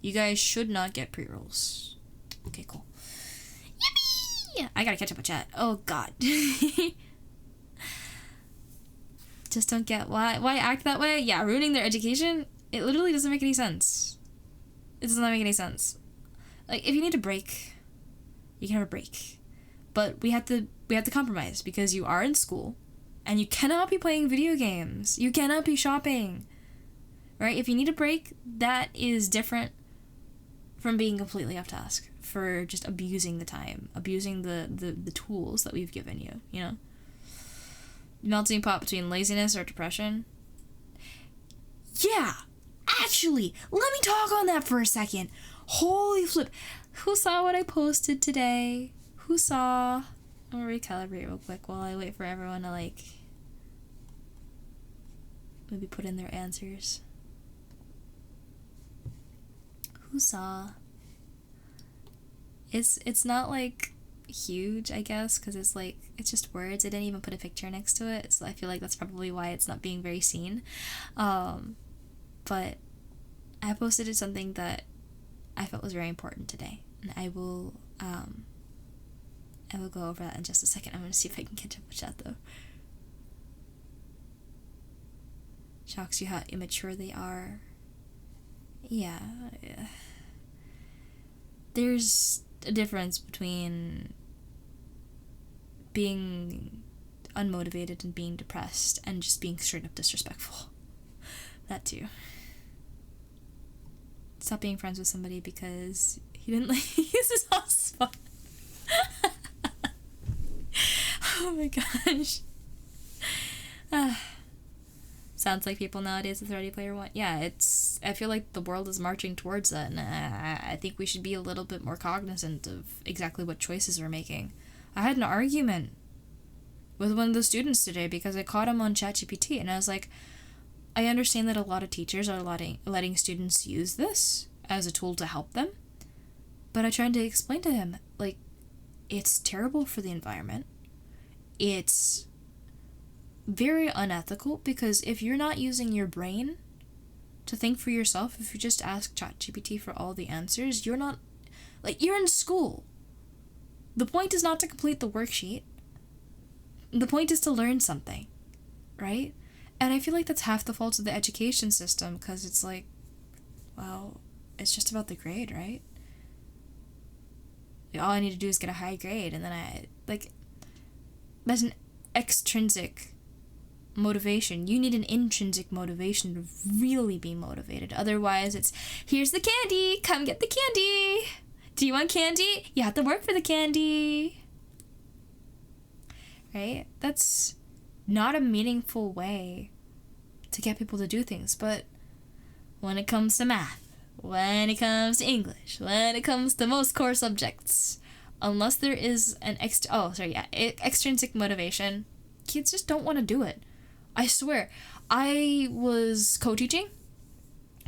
You guys should not get pre-rolls. Okay, cool. Yippee! I gotta catch up with chat. Oh, God. Just don't get why act that way? Yeah, ruining their education? It literally doesn't make any sense. It does not make any sense. Like, if you need a break, you can have a break. But we have to compromise because you are in school and you cannot be playing video games. You cannot be shopping. Right? If you need a break, that is different from being completely off task for just abusing the time, abusing the tools that we've given you, you know? Melting pot between laziness or depression. Yeah! Actually, let me talk on that for a second. Holy flip. Who saw what I posted today? Who saw? I'm gonna recalibrate real quick while I wait for everyone to, like, maybe put in their answers. Who saw? It's not, like, huge, I guess, because it's, like, it's just words. I didn't even put a picture next to it, so I feel like that's probably why it's not being very seen. But I posted something that I felt was very important today, and I will go over that in just a second. I'm gonna see if I can catch up with chat, though. Shocks you how immature they are. Yeah. There's a difference between being unmotivated and being depressed and just being straight up disrespectful. That too. Stop being friends with somebody because he didn't like use his hotspot. Oh my gosh. Sounds like people nowadays with Ready Player One. Yeah, I feel like the world is marching towards that, and I think we should be a little bit more cognizant of exactly what choices we're making. I had an argument with one of the students today because I caught him on ChatGPT, and I was like, I understand that a lot of teachers are letting students use this as a tool to help them, but I tried to explain to him, like, it's terrible for the environment. It's very unethical, because if you're not using your brain to think for yourself, if you just ask ChatGPT for all the answers, you're not, like, you're in school. The point is not to complete the worksheet. The point is to learn something, right? And I feel like that's half the fault of the education system, because it's like, well, it's just about the grade, right? All I need to do is get a high grade, and then that's an extrinsic motivation. You need an intrinsic motivation to really be motivated. Otherwise, it's, here's the candy, come get the candy. Do you want candy? You have to work for the candy. Right? That's not a meaningful way to get people to do things. But when it comes to math, when it comes to English, when it comes to most core subjects, unless there is an extrinsic motivation, kids just don't want to do it. I swear. I was co-teaching,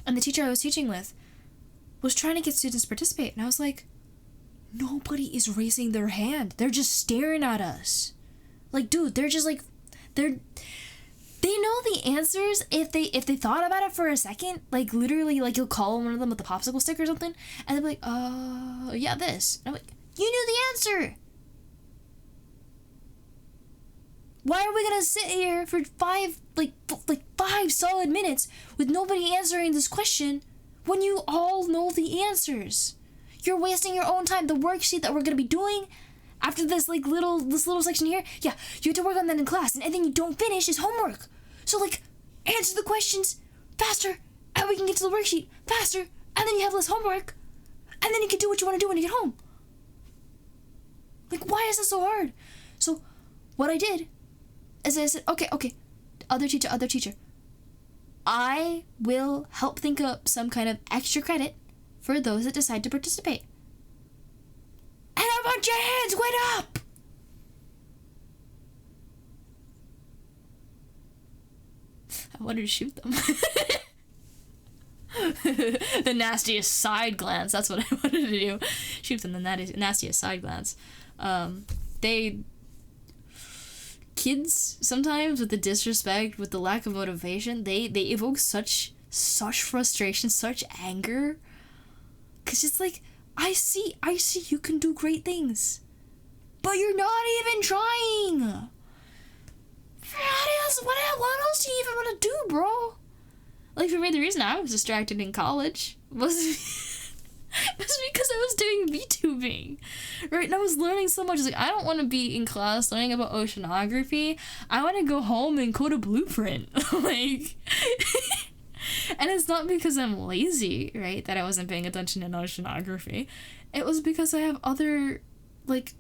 and the teacher I was teaching with was trying to get students to participate, and I was like, nobody is raising their hand. They're just staring at us. Like, dude, they're just like, they know the answers if they thought about it for a second. Like, literally, like, you'll call one of them with a popsicle stick or something, and they'll be like, yeah, this. And I'm like, you knew the answer. Why are we gonna sit here for five solid minutes with nobody answering this question when you all know the answers? You're wasting your own time. The worksheet that we're gonna be doing after this little section here, yeah, you have to work on that in class, and anything you don't finish is homework. So, like, answer the questions faster, and we can get to the worksheet faster, and then you have less homework, and then you can do what you want to do when you get home. Like, why is this so hard? So, what I did is I said, okay, other teacher, I will help think up some kind of extra credit for those that decide to participate. And a bunch of hands went up! I wanted to shoot them. The nastiest side glance, that's what I wanted to do. Shoot them the nastiest side glance. Kids, sometimes, with the disrespect, with the lack of motivation, they evoke such frustration, such anger. Cause it's like, I see you can do great things, but you're not even trying. What else do you even want to do, bro? Like, for me, the reason I was distracted in college was because I was doing VTubing, right? And I was learning so much. Like, I don't want to be in class learning about oceanography. I want to go home and code a blueprint. Like, and it's not because I'm lazy, right, that I wasn't paying attention in oceanography. It was because I have other, like,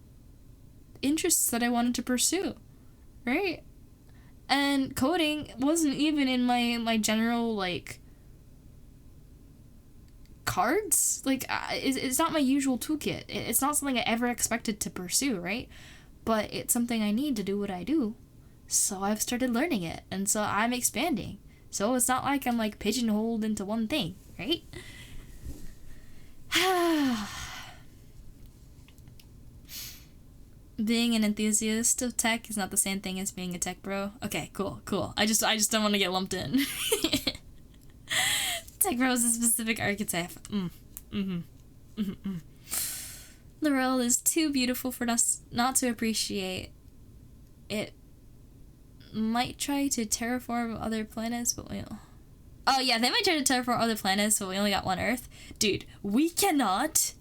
interests that I wanted to pursue, right? And coding wasn't even in my general, like, cards. Like, it's not my usual toolkit. It's not something I ever expected to pursue, right? But it's something I need to do what I do. So I've started learning it, and so I'm expanding. So it's not like I'm, like, pigeonholed into one thing, right? Being an enthusiast of tech is not the same thing as being a tech bro. Okay, cool. I just don't want to get lumped in. Tech bro is a specific archetype. The world is too beautiful for us not to appreciate. It might try to terraform other planets, but we... Oh yeah, they might try to terraform other planets, but we only got one Earth. Dude, we cannot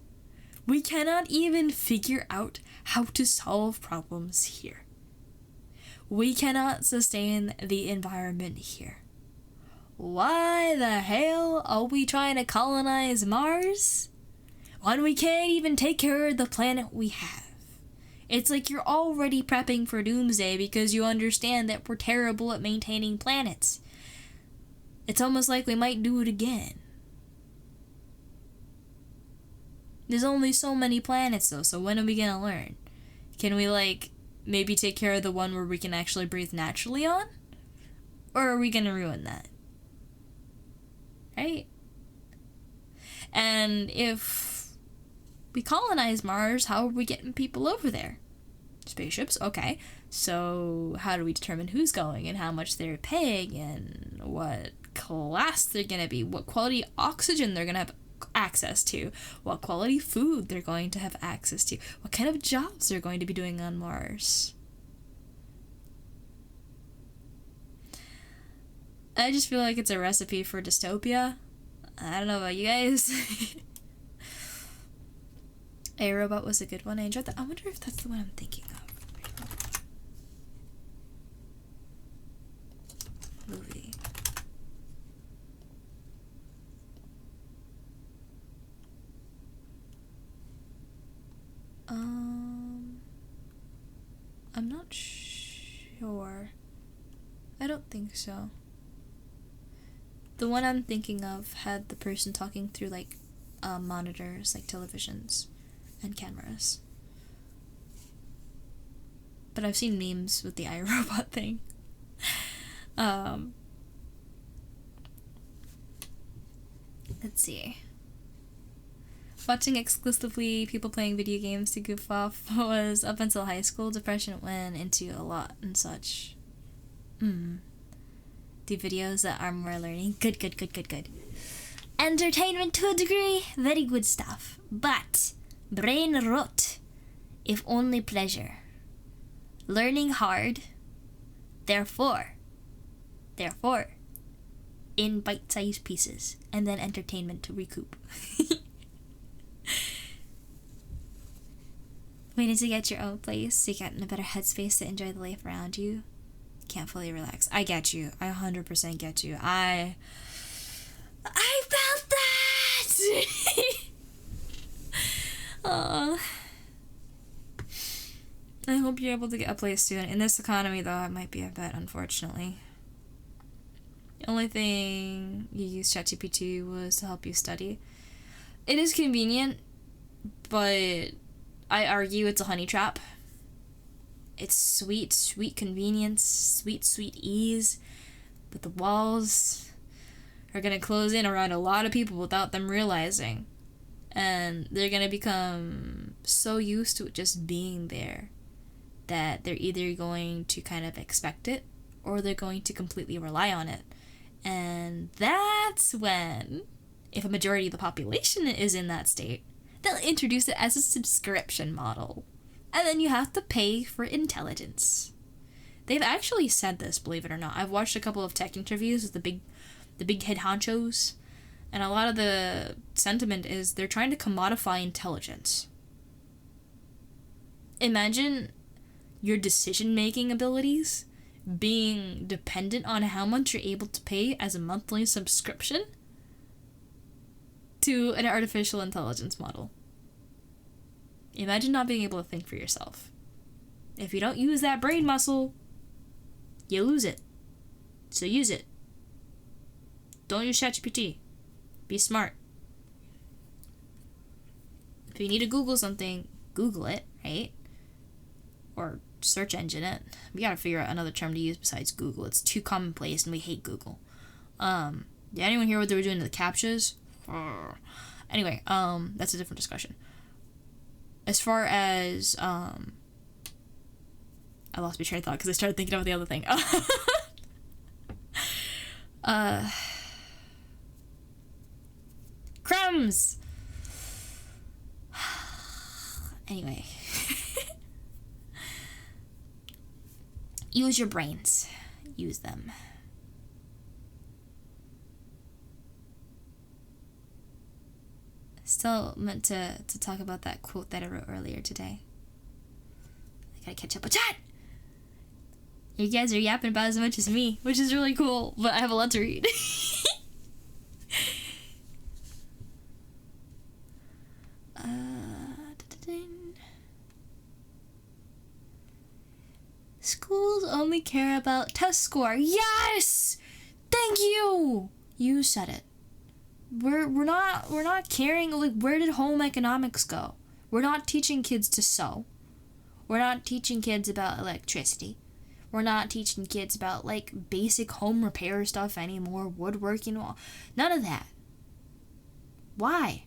even figure out how to solve problems here. We cannot sustain the environment here. Why the hell are we trying to colonize Mars when we can't even take care of the planet we have? It's like you're already prepping for doomsday because you understand that we're terrible at maintaining planets. It's almost like we might do it again. There's only so many planets though, so when are we gonna learn? Can we, like, maybe take care of the one where we can actually breathe naturally on? Or are we gonna ruin that? Right? And if we colonize Mars, how are we getting people over there? Spaceships, okay. So how do we determine who's going and how much they're paying and what class they're gonna be, what quality oxygen they're gonna have access to, what quality food they're going to have access to, what kind of jobs they're going to be doing on Mars. I just feel like it's a recipe for dystopia. I don't know about you guys. A Robot was a good one. I enjoyed that. I wonder if that's the one I'm thinking of. Movie. I'm not sure. I don't think so. The one I'm thinking of had the person talking through like monitors, like televisions and cameras. But I've seen memes with the iRobot thing. Let's see. Watching exclusively people playing video games to goof off was up until high school. Depression went into a lot and such. Do videos that are more learning. Good. Entertainment to a degree. Very good stuff. But brain rot, if only pleasure. Learning hard. Therefore, in bite-sized pieces, and then entertainment to recoup. Waiting to get your own place, so you get in a better headspace to enjoy the life around you. Can't fully relax. I get you. I 100% get you. I felt that! I hope you're able to get a place soon. In this economy, though, it might be a bit, unfortunately. The only thing you use ChatGPT was to help you study. It is convenient, but I argue it's a honey trap. It's sweet convenience, sweet ease, but the walls are gonna close in around a lot of people without them realizing. And they're gonna become so used to it just being there that they're either going to kind of expect it or they're going to completely rely on it. And that's when, if a majority of the population is in that state, they'll introduce it as a subscription model. And then you have to pay for intelligence. They've actually said this, believe it or not. I've watched a couple of tech interviews with the big head honchos, and a lot of the sentiment is they're trying to commodify intelligence. Imagine your decision-making abilities being dependent on how much you're able to pay as a monthly subscription to an artificial intelligence model. Imagine not being able to think for yourself. If you don't use that brain muscle, you lose it. So use it. Don't use ChatGPT. Be smart. If you need to Google something, Google it, right? Or search engine it. We gotta figure out another term to use besides Google. It's too commonplace and we hate Google. Did anyone hear what they were doing to the CAPTCHAs? Anyway, that's a different discussion. As far as, I lost my train of thought because I started thinking about the other thing. Crumbs! Anyway. Use your brains. Use them. Still meant to talk about that quote that I wrote earlier today. I gotta catch up with chat! You guys are yapping about as much as me, which is really cool, but I have a lot to read. Schools only care about test score. Yes! Thank you! You said it. We're not caring, like, where did home economics go? We're not teaching kids to sew. We're not teaching kids about electricity. We're not teaching kids about, like, basic home repair stuff anymore, woodworking, none of that. Why?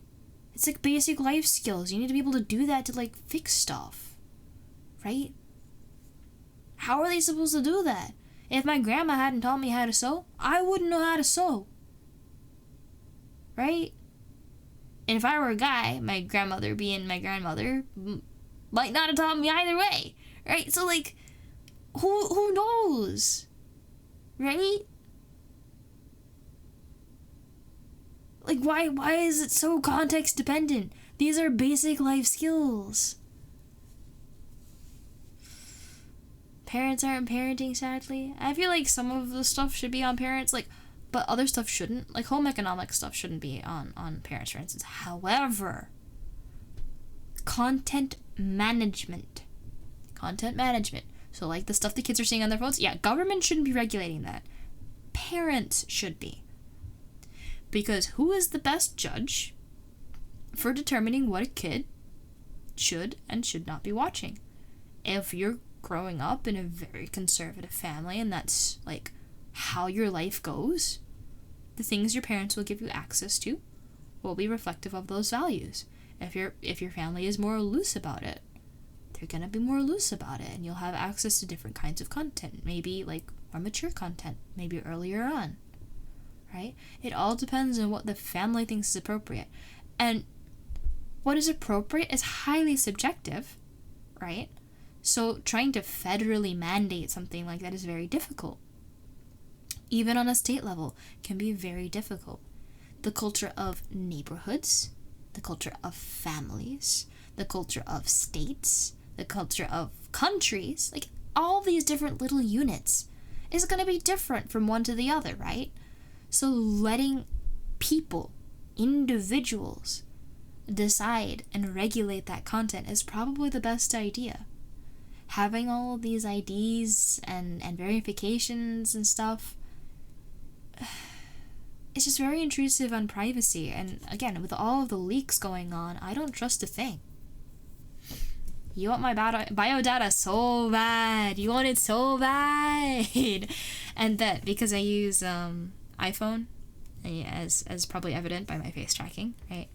It's like basic life skills. You need to be able to do that to, like, fix stuff. Right? How are they supposed to do that? If my grandma hadn't taught me how to sew, I wouldn't know how to sew. Right? And if I were a guy, my grandmother being my grandmother might not have taught me either way. Right? So, like, who knows? Right? Like, why is it so context dependent? These are basic life skills. Parents aren't parenting, sadly. I feel like some of the stuff should be on parents, like, but other stuff shouldn't. Like, home economics stuff shouldn't be on parents, for instance. However, content management. So, like, the stuff the kids are seeing on their phones, yeah, government shouldn't be regulating that. Parents should be. Because who is the best judge for determining what a kid should and should not be watching? If you're growing up in a very conservative family and that's like how your life goes, the things your parents will give you access to will be reflective of those values. If your family is more loose about it, they're gonna be more loose about it, and you'll have access to different kinds of content, maybe like more mature content, maybe earlier on, right? It all depends on what the family thinks is appropriate, and what is appropriate is highly subjective, right? So trying to federally mandate something like that is very difficult. Even on a state level, can be very difficult. The culture of neighborhoods, the culture of families, the culture of states, the culture of countries, like all these different little units is going to be different from one to the other, right? So letting people, individuals, decide and regulate that content is probably the best idea. Having all of these IDs and verifications and stuff, it's just very intrusive on privacy. And again, with all of the leaks going on, I don't trust a thing. You want my bio data so bad. You want it so bad. And that because I use iPhone, as probably evident by my face tracking, right?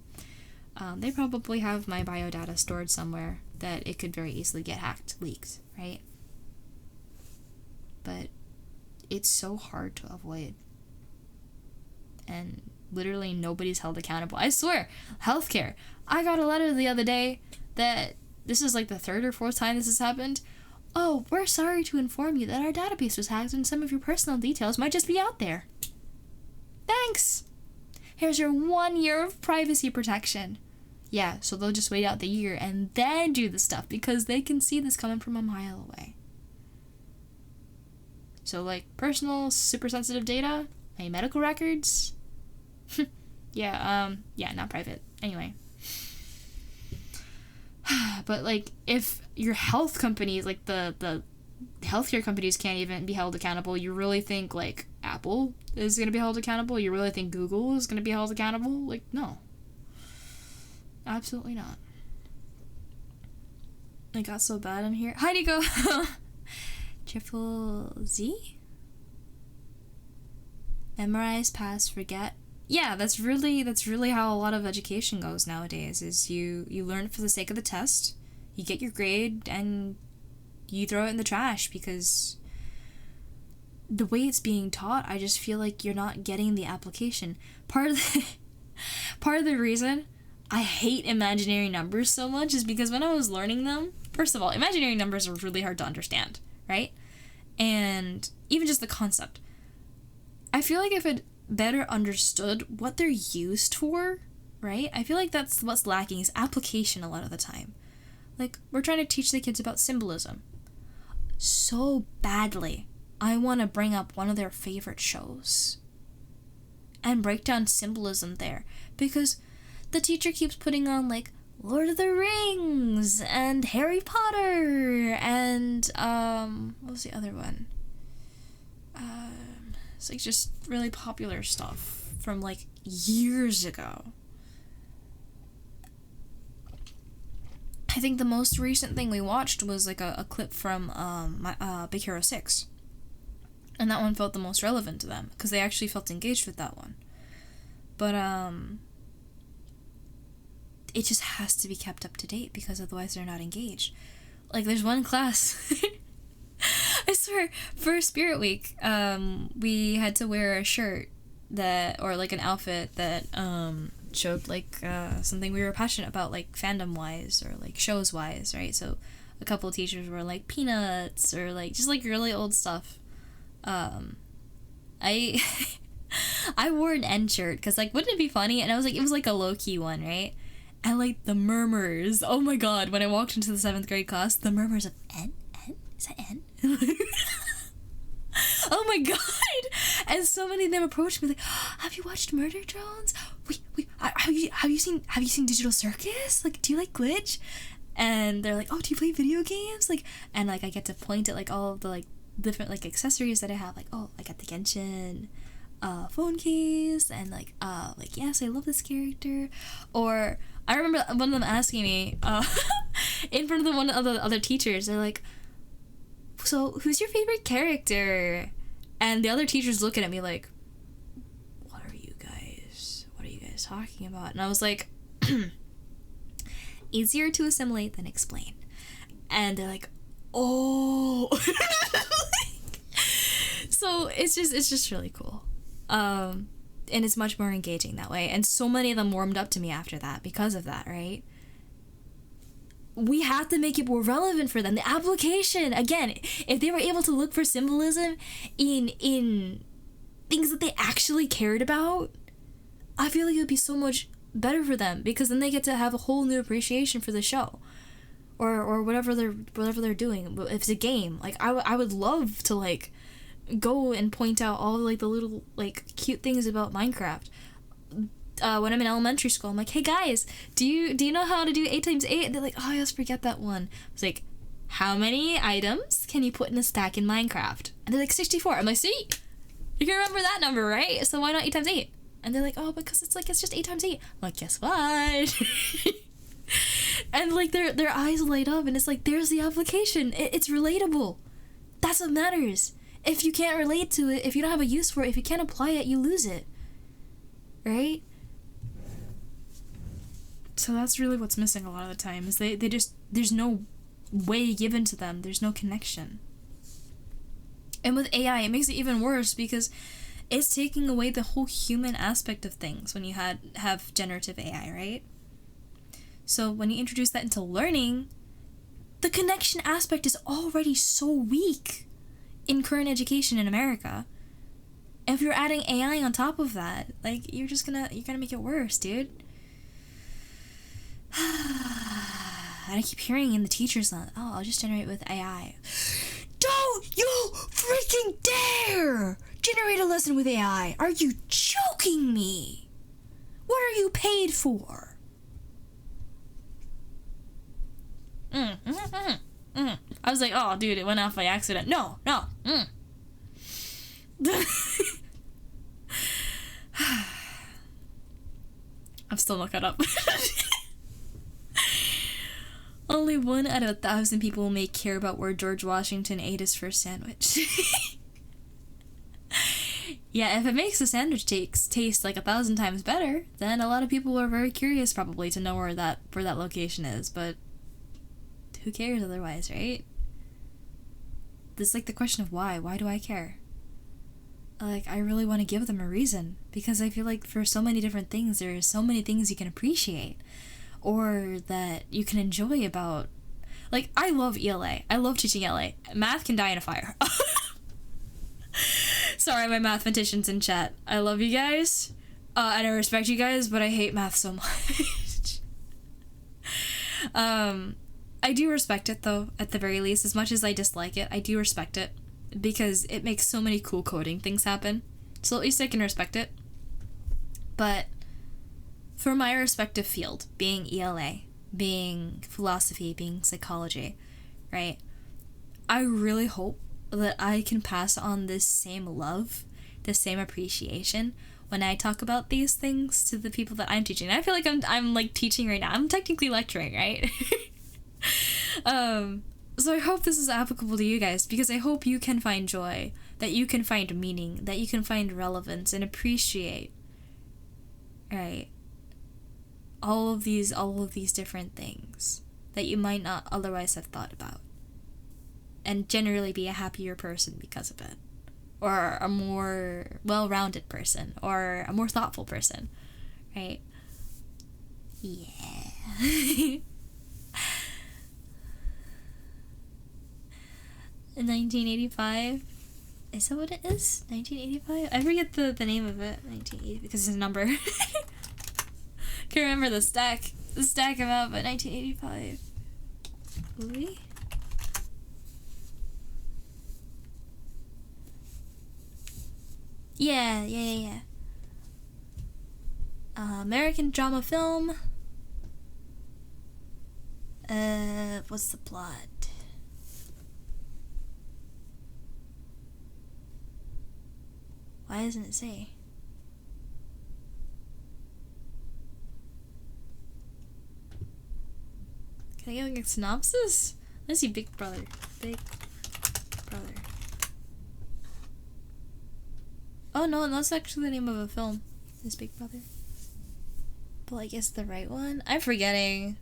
They probably have my bio data stored somewhere that it could very easily get hacked, leaked, right? But it's so hard to avoid. And literally nobody's held accountable. I swear, healthcare. I got a letter the other day that this is like the third or fourth time this has happened. Oh, we're sorry to inform you that our database was hacked and some of your personal details might just be out there. Thanks! Here's your 1 year of privacy protection. Yeah, so they'll just wait out the year and then do the stuff because they can see this coming from a mile away. So, like, personal, super sensitive data, my medical records. Yeah, not private. Anyway. But, like, if your health companies, like, the healthcare companies can't even be held accountable, you really think, like, Apple is going to be held accountable? You really think Google is going to be held accountable? Like, no. Absolutely not. I got so bad in here. Hi, Nico! Triple Z? Memorize, pass, forget. Yeah, that's really how a lot of education goes nowadays, is you learn for the sake of the test, you get your grade, and you throw it in the trash because the way it's being taught, I just feel like you're not getting the application. Part of the reason I hate imaginary numbers so much is because when I was learning them, first of all, imaginary numbers are really hard to understand, right? And even just the concept. I feel like if it better understood what they're used for, right? I feel like that's what's lacking is application a lot of the time. Like, we're trying to teach the kids about symbolism. So badly, I want to bring up one of their favorite shows and break down symbolism there, because the teacher keeps putting on, like, Lord of the Rings and Harry Potter and what was the other one? It's like just really popular stuff from like years ago. I think the most recent thing we watched was like a clip from Big Hero 6. And that one felt the most relevant to them because they actually felt engaged with that one. But it just has to be kept up to date because otherwise they're not engaged. Like, there's one class I swear, for Spirit Week, we had to wear a shirt or like an outfit that showed like something we were passionate about, like fandom wise or like shows wise, right? So a couple of teachers were like Peanuts or like just like really old stuff. I I wore an N shirt because like wouldn't it be funny? And I was like, it was like a low key one, right? And like the murmurs. Oh my god! When I walked into the 7th grade class, the murmurs of N. Is that N? Oh my god! And so many of them approached me like, oh, "Have you watched Murder Drones? Wait, have you seen Digital Circus? Like, do you like Glitch?" And they're like, "Oh, do you play video games?" Like, and like I get to point at like all of the like different like accessories that I have. Like, oh, I got the Genshin phone case, and like yes, I love this character. Or I remember one of them asking me in front of one of the other teachers. They're like, "So, who's your favorite character?" And the other teachers looking at me like, what are you guys talking about? And I was like, easier to assimilate than explain. And they're like, oh. So it's just really cool. And it's much more engaging that way. And so many of them warmed up to me after that because of that, right? We have to make it more relevant for them. The application, again, if they were able to look for symbolism in things that they actually cared about, I feel like it would be so much better for them, because then they get to have a whole new appreciation for the show or whatever they're doing. If it's a game, like I would love to like go and point out all like the little like cute things about Minecraft. When I'm in elementary school, I'm like, "Hey guys, do you know how to do 8 times 8? And they're like, "Oh, I always forget that one." It's like, "How many items can you put in a stack in Minecraft?" And they're like, 64. I'm like, "See, you can remember that number, right? So why not 8 times 8? And they're like, "Oh, because it's just 8 times 8. I'm like, "Guess what?" And like their eyes light up, and it's like, there's the application. It's relatable. That's what matters. If you can't relate to it, if you don't have a use for it, if you can't apply it, you lose it, right? So that's really what's missing a lot of the time, is they just, there's no way given to them. There's no connection. And with AI, it makes it even worse, because it's taking away the whole human aspect of things when you have generative AI, right? So when you introduce that into learning, the connection aspect is already so weak in current education in America. And if you're adding AI on top of that, like, you're gonna make it worse, dude. And I keep hearing in the teachers that, "Oh, I'll just generate with AI." Don't you freaking dare generate a lesson with AI! Are you joking me? What are you paid for? I was like, "Oh, dude, it went off by accident." No. I'm still not caught up. Only 1 out of 1,000 people may care about where George Washington ate his first sandwich. Yeah, if it makes the sandwich taste like 1,000 times better, then a lot of people are very curious probably to know where that location is, but who cares otherwise, right? This is like the question of why. Why do I care? Like, I really want to give them a reason, because I feel like for so many different things, there are so many things you can appreciate or that you can enjoy about. Like, I love ELA. I love teaching ELA. Math can die in a fire. Sorry, my mathematicians in chat. I love you guys, and I respect you guys, but I hate math so much. I do respect it, though, at the very least. As much as I dislike it, I do respect it, because it makes so many cool coding things happen. So at least I can respect it. But for my respective field, being ELA, being philosophy, being psychology, right? I really hope that I can pass on this same love, the same appreciation when I talk about these things to the people that I'm teaching. I feel like I'm like teaching right now. I'm technically lecturing, right? So I hope this is applicable to you guys, because I hope you can find joy, that you can find meaning, that you can find relevance and appreciate, right? All of these different things that you might not otherwise have thought about. and generally be a happier person because of it, or a more well-rounded person, or a more thoughtful person, right? Yeah. In 1985, is that what it is? 1985? I forget the name of it. 1980 because it's a number. Can't remember the stack amount, but 1985. Movie? Yeah. American drama film. What's the plot? Why doesn't it say? Can I get like a synopsis? Let's see. Big Brother. Oh no, that's actually the name of a film. Is Big Brother. But like, is the right one? I'm forgetting.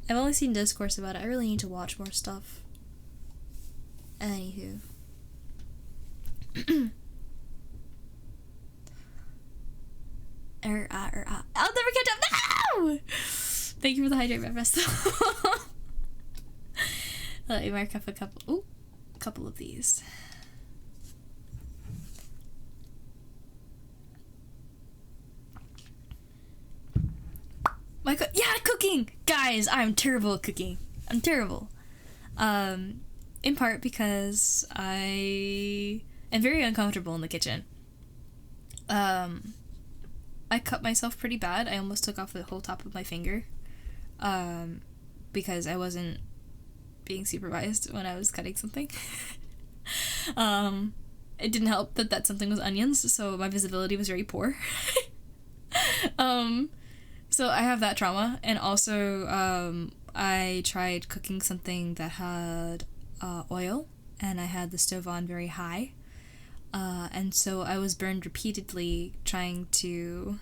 I've only seen discourse about it. I really need to watch more stuff. Anywho. I'll never catch up. No! Thank you for the hydrate, my best. Let me mark up a couple of these. Cooking! Guys, I'm terrible at cooking. I'm terrible. In part because I am very uncomfortable in the kitchen. I cut myself pretty bad. I almost took off the whole top of my finger. Because I wasn't being supervised when I was cutting something. It didn't help that something was onions, so my visibility was very poor. So I have that trauma, and also I tried cooking something that had oil, and I had the stove on very high, and so I was burned repeatedly trying to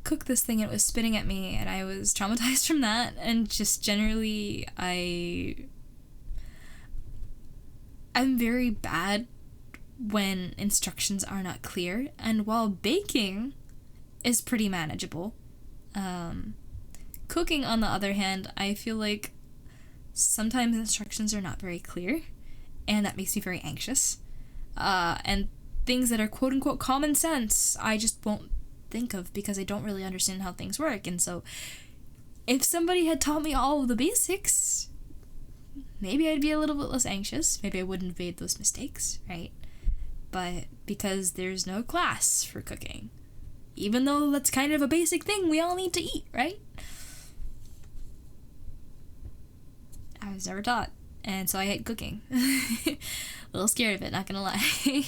cook this thing, and it was spitting at me, and I was traumatized from that, and just generally I'm very bad when instructions are not clear, and while baking is pretty manageable, cooking, on the other hand, I feel like sometimes instructions are not very clear, and that makes me very anxious, and things that are quote-unquote common sense I just won't think of because I don't really understand how things work. And so if somebody had taught me all of the basics, maybe I'd be a little bit less anxious. Maybe I wouldn't have made those mistakes, right? But because there's no class for cooking, even though that's kind of a basic thing we all need to eat, right? I was never taught, and so I hate cooking. A little scared of it, not gonna lie.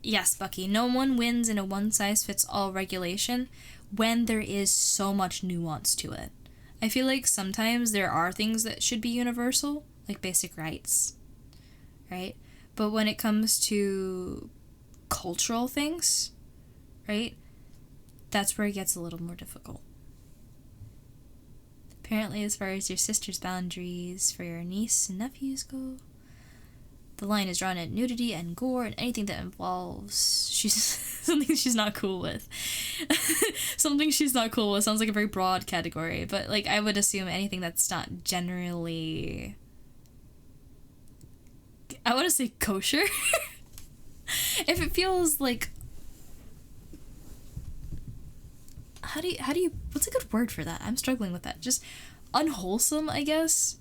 Yes, Bucky, no one wins in a one-size-fits-all regulation when there is so much nuance to it. I feel like sometimes there are things that should be universal, like basic rights, right? But when it comes to cultural things, right, that's where it gets a little more difficult. Apparently, as far as your sister's boundaries for your niece and nephews go, the line is drawn at nudity and gore and anything that involves something she's not cool with. Something she's not cool with sounds like a very broad category, but like I would assume anything that's not generally, I want to say kosher. If it feels like, how do you what's a good word for that? I'm struggling with that. Just unwholesome, I guess.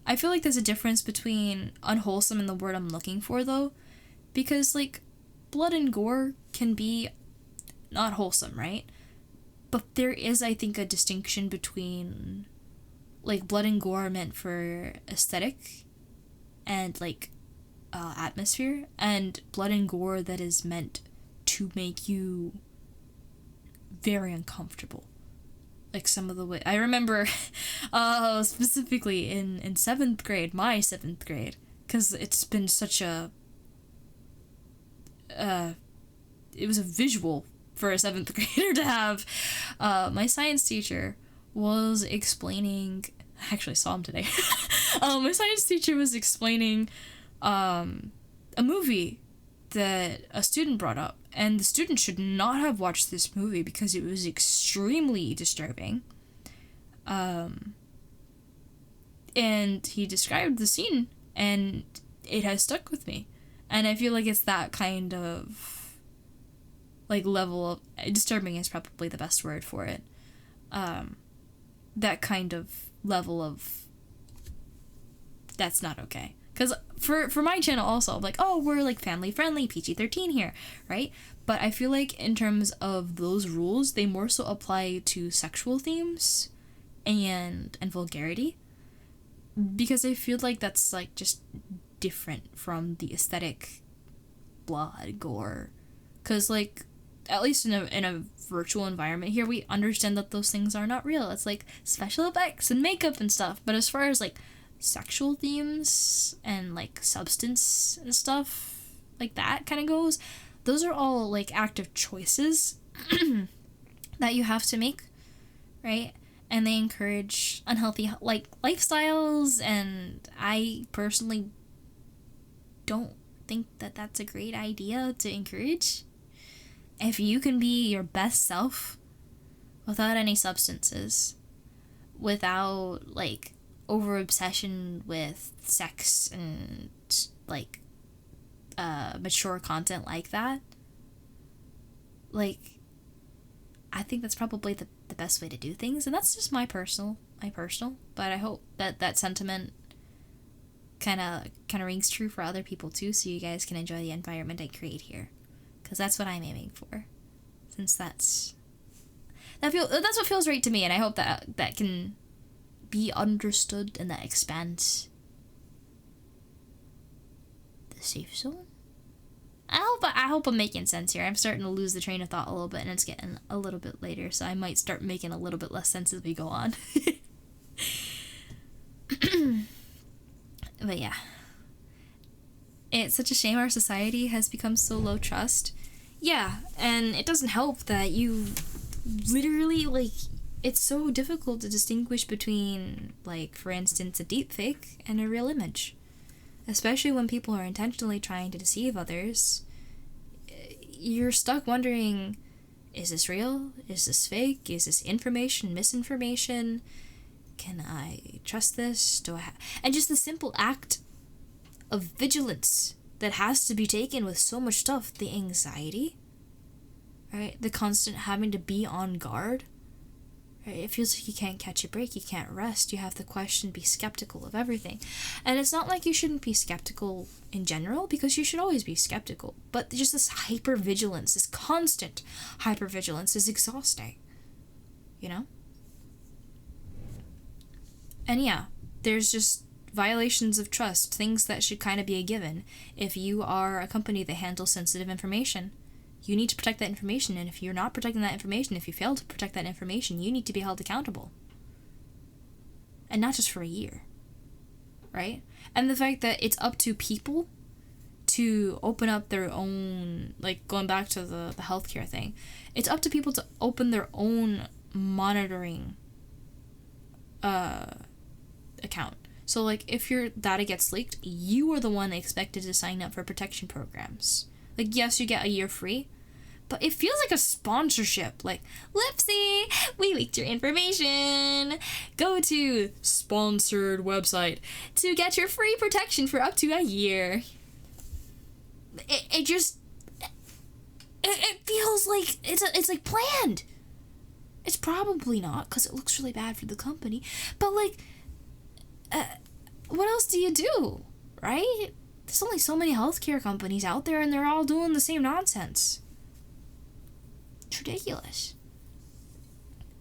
I feel like there's a difference between unwholesome and the word I'm looking for, though, because, like, blood and gore can be not wholesome, right? But there is, I think, a distinction between, like, blood and gore meant for aesthetic and, like, atmosphere, and blood and gore that is meant to make you very uncomfortable. Like some of the way I remember specifically in 7th grade, my 7th grade, because it's been such a it was a visual for a 7th grader to have. My science teacher was explaining, I actually saw him today. My science teacher was explaining a movie that a student brought up, and the student should not have watched this movie because it was extremely disturbing. And he described the scene, and it has stuck with me. And I feel like it's that kind of, like, level of, disturbing is probably the best word for it. That kind of level of, that's not okay. Because for my channel also, I'm like, oh, we're, like, family-friendly, PG-13 here, right? But I feel like in terms of those rules, they more so apply to sexual themes and vulgarity. Because I feel like that's, like, just different from the aesthetic blood, gore. Because, like, at least in a virtual environment here, we understand that those things are not real. It's, like, special effects and makeup and stuff. But as far as, like, sexual themes and, like, substance and stuff like that kind of goes, those are all, like, active choices that you have to make, right? And they encourage unhealthy, like, lifestyles, and I personally don't think that that's a great idea to encourage. If you can be your best self without any substances, without, like, over-obsession with sex and, like, mature content like that, like, I think that's probably the best way to do things, and that's just my personal, but I hope that sentiment kind of rings true for other people too, so you guys can enjoy the environment I create here, because that's what I'm aiming for, since that's what feels right to me, and I hope that can be understood and that expands the safe zone. I hope I'm making sense here. I'm starting to lose the train of thought a little bit, and it's getting a little bit later, so I might start making a little bit less sense as we go on. But yeah. It's such a shame our society has become so low trust. Yeah, and it doesn't help that you literally, like, it's so difficult to distinguish between, like, for instance, a deepfake and a real image. Especially when people are intentionally trying to deceive others. You're stuck wondering, is this real? Is this fake? Is this information, misinformation? Can I trust this? And just the simple act of vigilance that has to be taken with so much stuff. The anxiety, right? The constant having to be on guard. Right? It feels like you can't catch a break, you can't rest, you have to question, be skeptical of everything. And it's not like you shouldn't be skeptical in general, because you should always be skeptical. But just this hypervigilance, this constant hypervigilance is exhausting. You know? And yeah, there's just violations of trust, things that should kind of be a given. If you are a company that handles sensitive information, you need to protect that information, and if you're not protecting that information, if you fail to protect that information, you need to be held accountable. And not just for a year, right? And the fact that it's up to people to open up their own, like, going back to the healthcare thing, it's up to people to open their own monitoring account. So, like, if your data gets leaked, you are the one expected to sign up for protection programs. Like, yes, you get a year free, but it feels like a sponsorship. Like, whoopsie, we leaked your information. Go to sponsored website to get your free protection for up to a year. It feels like it's like planned. It's probably not, because it looks really bad for the company. But, like, what else do you do, right? There's only so many healthcare companies out there, and they're all doing the same nonsense. It's ridiculous.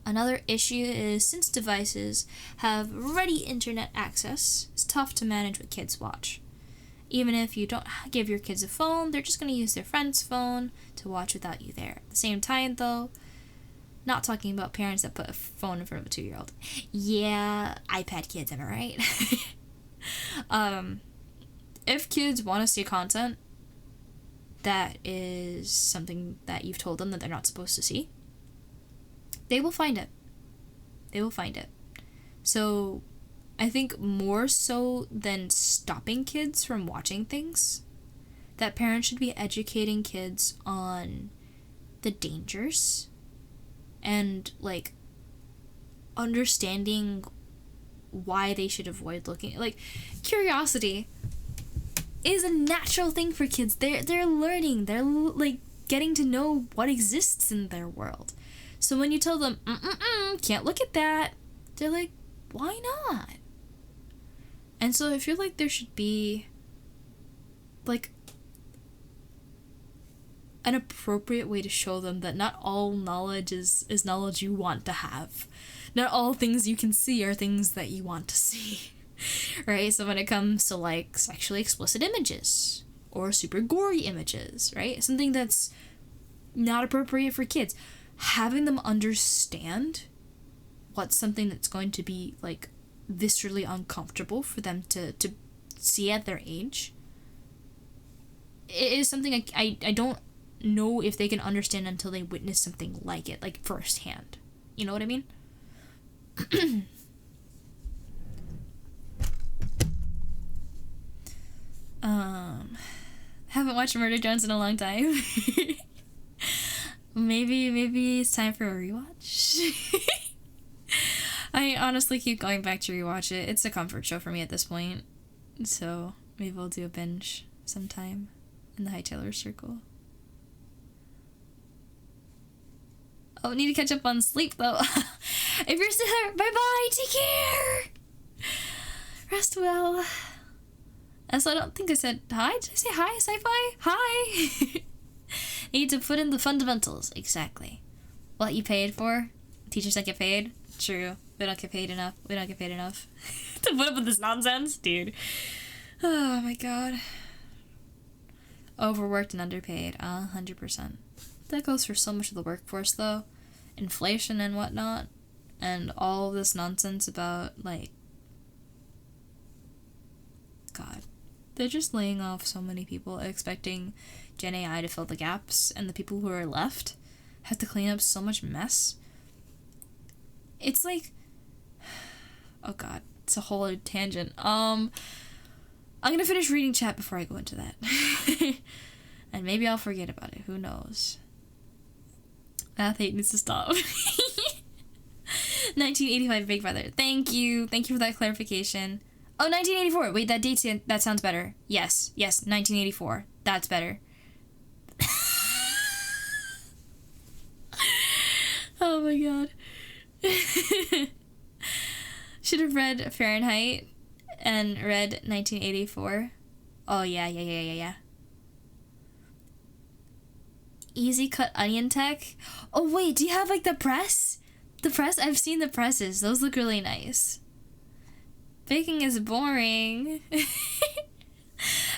Another issue is, since devices have ready internet access, it's tough to manage what kids watch. Even if you don't give your kids a phone, they're just going to use their friend's phone to watch without you there. At the same time, though, not talking about parents that put a phone in front of a 2-year-old. Yeah, iPad kids, am I right? If kids want to see content that is something that you've told them that they're not supposed to see, they will find it. They will find it. So I think more so than stopping kids from watching things, that parents should be educating kids on the dangers and like understanding why they should avoid looking. Like, curiosity is a natural thing for kids. They're learning. They're like getting to know what exists in their world. So when you tell them, can't look at that, they're like, why not? And so I feel like there should be like an appropriate way to show them that not all knowledge is knowledge you want to have. Not all things you can see are things that you want to see. Right? So when it comes to like sexually explicit images or super gory images, right? Something that's not appropriate for kids, having them understand what's something that's going to be like viscerally uncomfortable for them to see at their age, it is something I don't know if they can understand until they witness something like it, like firsthand. You know what I mean? Haven't watched Murder Jones in a long time. maybe it's time for a rewatch. I honestly keep going back to rewatch it. It's a comfort show for me at this point. So maybe we'll do a binge sometime in the Hightailers circle. Oh, need to catch up on sleep though. If you're still there, bye-bye, take care! Rest well. Also, I don't think I said hi. Did I say hi, sci-fi? Hi! Need to put in the fundamentals. Exactly. What you paid for? Teachers don't get paid? True. We don't get paid enough. We don't get paid enough to put up with this nonsense? Dude. Oh my god. Overworked and underpaid. 100%. That goes for so much of the workforce though. Inflation and whatnot. And all this nonsense about, like... God. They're just laying off so many people, expecting Gen AI to fill the gaps, and the people who are left have to clean up so much mess. It's like... Oh god. It's a whole tangent. I'm gonna finish reading chat before I go into that. And maybe I'll forget about it. Who knows? Math hate needs to stop. 1985 Big Brother. Thank you. Thank you for that clarification. Oh, 1984. Wait, that sounds better. Yes, 1984. That's better. Oh my god. Should have read Fahrenheit and read 1984. Oh, yeah. Easy cut onion tech. Oh, wait, do you have, like, the press? The press? I've seen the presses. Those look really nice. Baking is boring.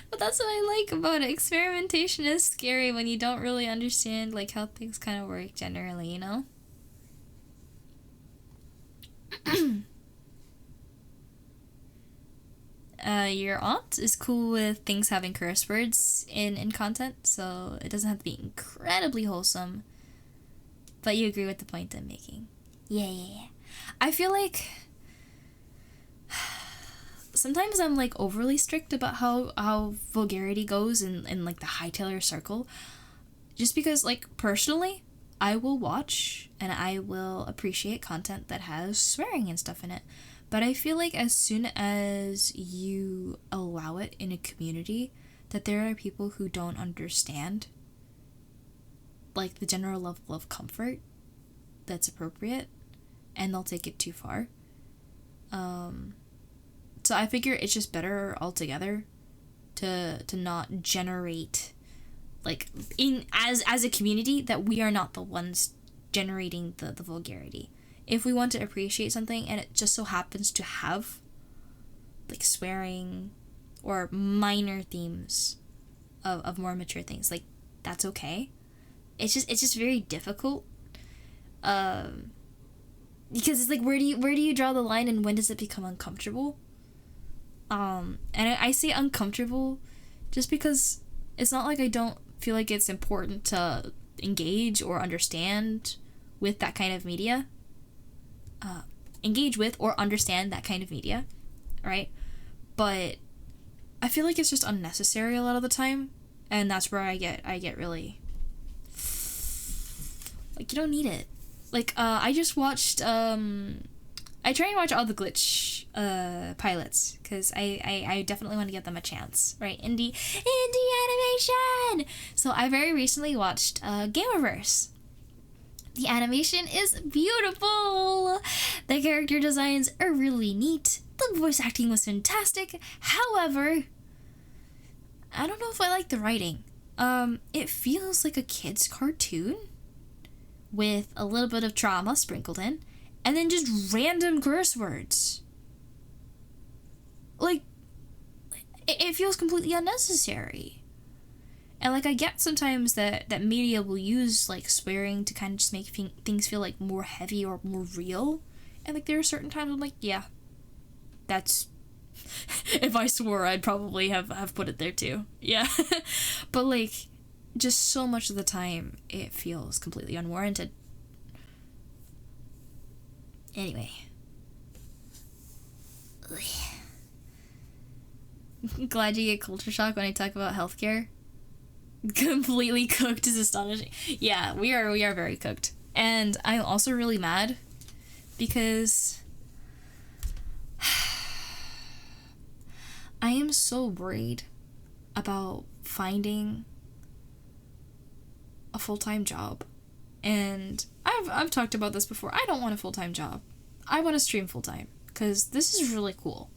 But that's what I like about it. Experimentation is scary when you don't really understand, like, how things kind of work generally, you know? Your aunt is cool with things having curse words in content, so it doesn't have to be incredibly wholesome. But you agree with the point I'm making. Yeah. I feel like sometimes I'm like overly strict about how vulgarity goes in like the Hightailer circle. Just because, like, personally, I will watch and I will appreciate content that has swearing and stuff in it. But I feel like as soon as you allow it in a community, that there are people who don't understand, like, the general level of comfort that's appropriate, and they'll take it too far. So I figure it's just better altogether to not generate, like, as a community, that we are not the ones generating the vulgarity. If we want to appreciate something and it just so happens to have, like, swearing or minor themes of more mature things, like, that's okay. It's just very difficult, because it's like, where do you draw the line, and when does it become uncomfortable? And I say uncomfortable just because it's not like I don't feel like it's important to engage or understand with that kind of media. engage with or understand that kind of media, right? But I feel like it's just unnecessary a lot of the time, and that's where I get really, like, you don't need it. Like, I just watched, I try and watch all the Glitch pilots, because I definitely want to give them a chance, right? Indie animation! So I very recently watched Gamerverse. The animation is beautiful! The character designs are really neat. The voice acting was fantastic. However, I don't know if I like the writing. It feels like a kid's cartoon with a little bit of trauma sprinkled in, and then just random curse words. Like, it feels completely unnecessary. And, like, I get sometimes that media will use, like, swearing to kind of just make things feel, like, more heavy or more real. And, like, there are certain times I'm like, yeah, that's... if I swore, I'd probably have put it there, too. Yeah. But, like, just so much of the time, it feels completely unwarranted. Anyway. Glad you get culture shock when I talk about healthcare. Completely cooked is astonishing. Yeah, we are very cooked. And I'm also really mad because I am so worried about finding a full-time job. And I've talked about this before. I don't want a full-time job. I want to stream full-time because this is really cool.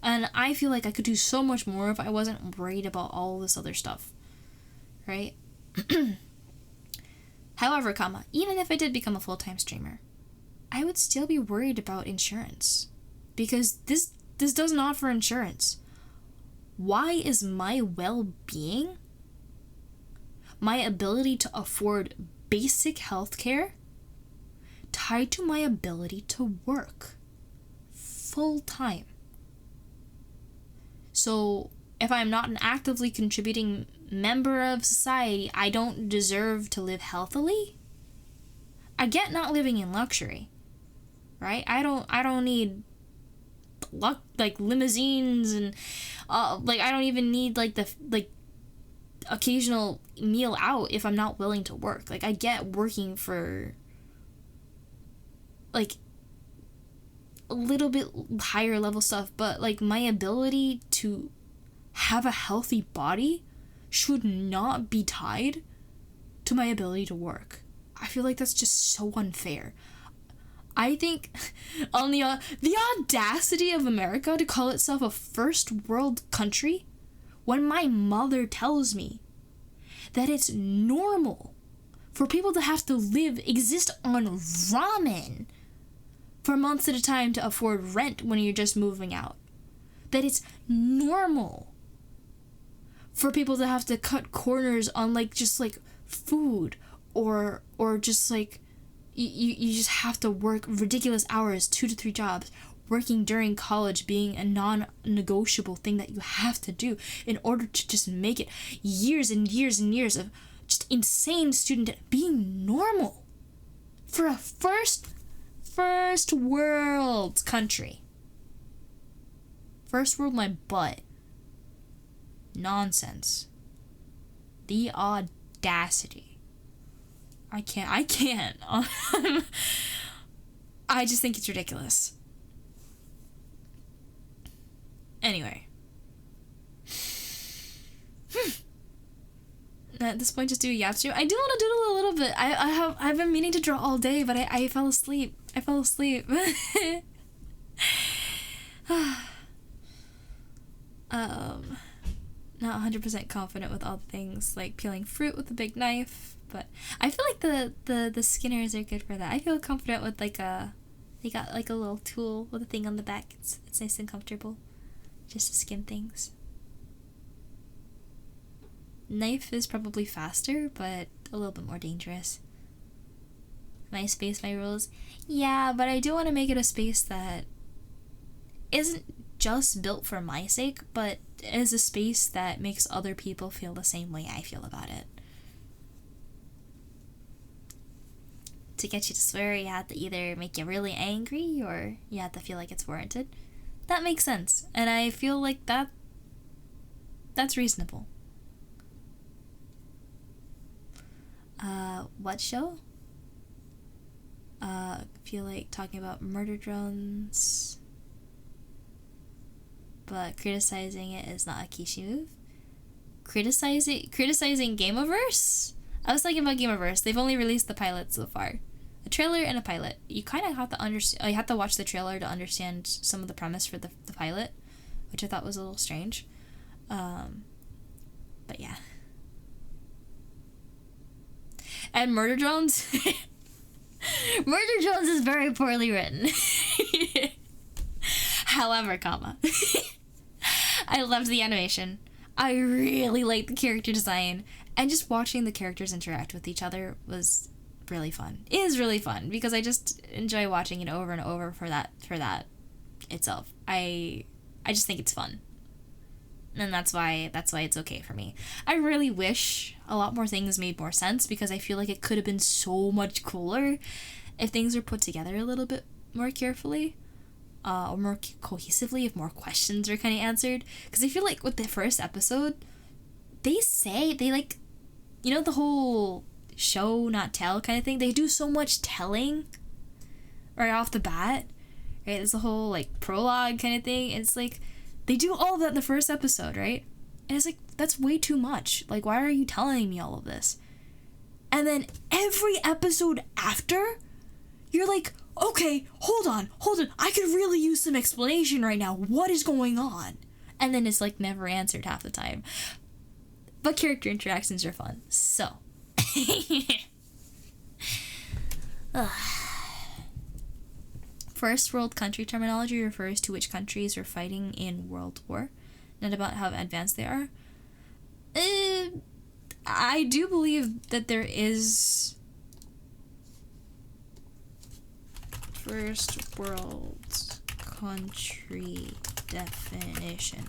And I feel like I could do so much more if I wasn't worried about all this other stuff. Right? However, even if I did become a full-time streamer, I would still be worried about insurance. Because this doesn't offer insurance. Why is my well-being, my ability to afford basic healthcare, tied to my ability to work full-time? So, if I'm not an actively contributing member of society, I don't deserve to live healthily? I get not living in luxury, right? I don't need like limousines and like I don't even need like the occasional meal out if I'm not willing to work. Like I get working for like a little bit higher level stuff, but like my ability to have a healthy body should not be tied to my ability to work. I feel like that's just so unfair. I think on the audacity of America to call itself a first world country when my mother tells me that it's normal for people to have to exist on ramen for months at a time to afford rent when you're just moving out. That it's normal for people to have to cut corners on like just like food or just like you just have to work ridiculous hours, 2 to 3 jobs, working during college being a non-negotiable thing that you have to do in order to just make it, years and years and years of just insane student debt being normal for a first world country. First world my butt. Nonsense. The audacity. I can't. I just think it's ridiculous. Anyway. At this point, just do a yap stream. I do want to doodle a little bit. I've been meaning to draw all day, but I fell asleep. Not 100% confident with all the things like peeling fruit with a big knife, but I feel like the Skinners are good for that. I feel confident with they got like a little tool with a thing on the back. It's nice and comfortable just to skin things. Knife is probably faster, but a little bit more dangerous. My space, my rules. Yeah, but I do want to make it a space that isn't just built for my sake, but is a space that makes other people feel the same way I feel about it. to get you to swear, you have to either make you really angry or you have to feel like it's warranted. That makes sense. And I feel like that's reasonable. What show? Feel like talking about murder drones, but criticizing it is not a Kishi move. Criticizing Gameoverse? I was talking about Gameoverse. They've only released the pilot so far. A trailer and a pilot. You kind of have to understand. You have to watch the trailer to understand some of the premise for the pilot, which I thought was a little strange. But yeah. And Murder Drones. Murder Drones is very poorly written. However, I loved the animation. I really liked the character design, and just watching the characters interact with each other was really fun. It is really fun because I just enjoy watching it over and over for that itself. I just think it's fun. And that's why it's okay for me. I really wish a lot more things made more sense because I feel like it could have been so much cooler if things were put together a little bit more carefully, or more cohesively, if more questions were kind of answered. Because I feel like with the first episode, they like, you know, the whole show not tell kind of thing. They do so much telling right off the bat, right? There's the whole like prologue kind of thing. And it's like they do all of that in the first episode, right? And it's like, that's way too much. Like, why are you telling me all of this? And then every episode after, you're like, okay, hold on, I could really use some explanation right now. What is going on? And then it's like never answered half the time. But character interactions are fun, so. First world country terminology refers to which countries are fighting in World War, not about how advanced they are. I do believe that there is first world country definition.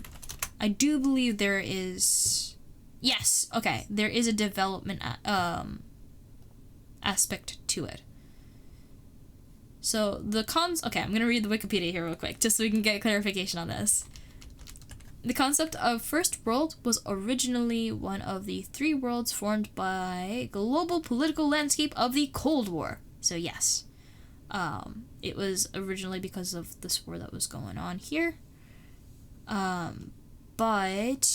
I do believe there is. Yes, okay, there is a development aspect to it. So okay, I'm gonna read the Wikipedia here real quick, just so we can get clarification on this. The concept of First World was originally one of the three worlds formed by global political landscape of the Cold War. So yes, it was originally because of this war that was going on here. But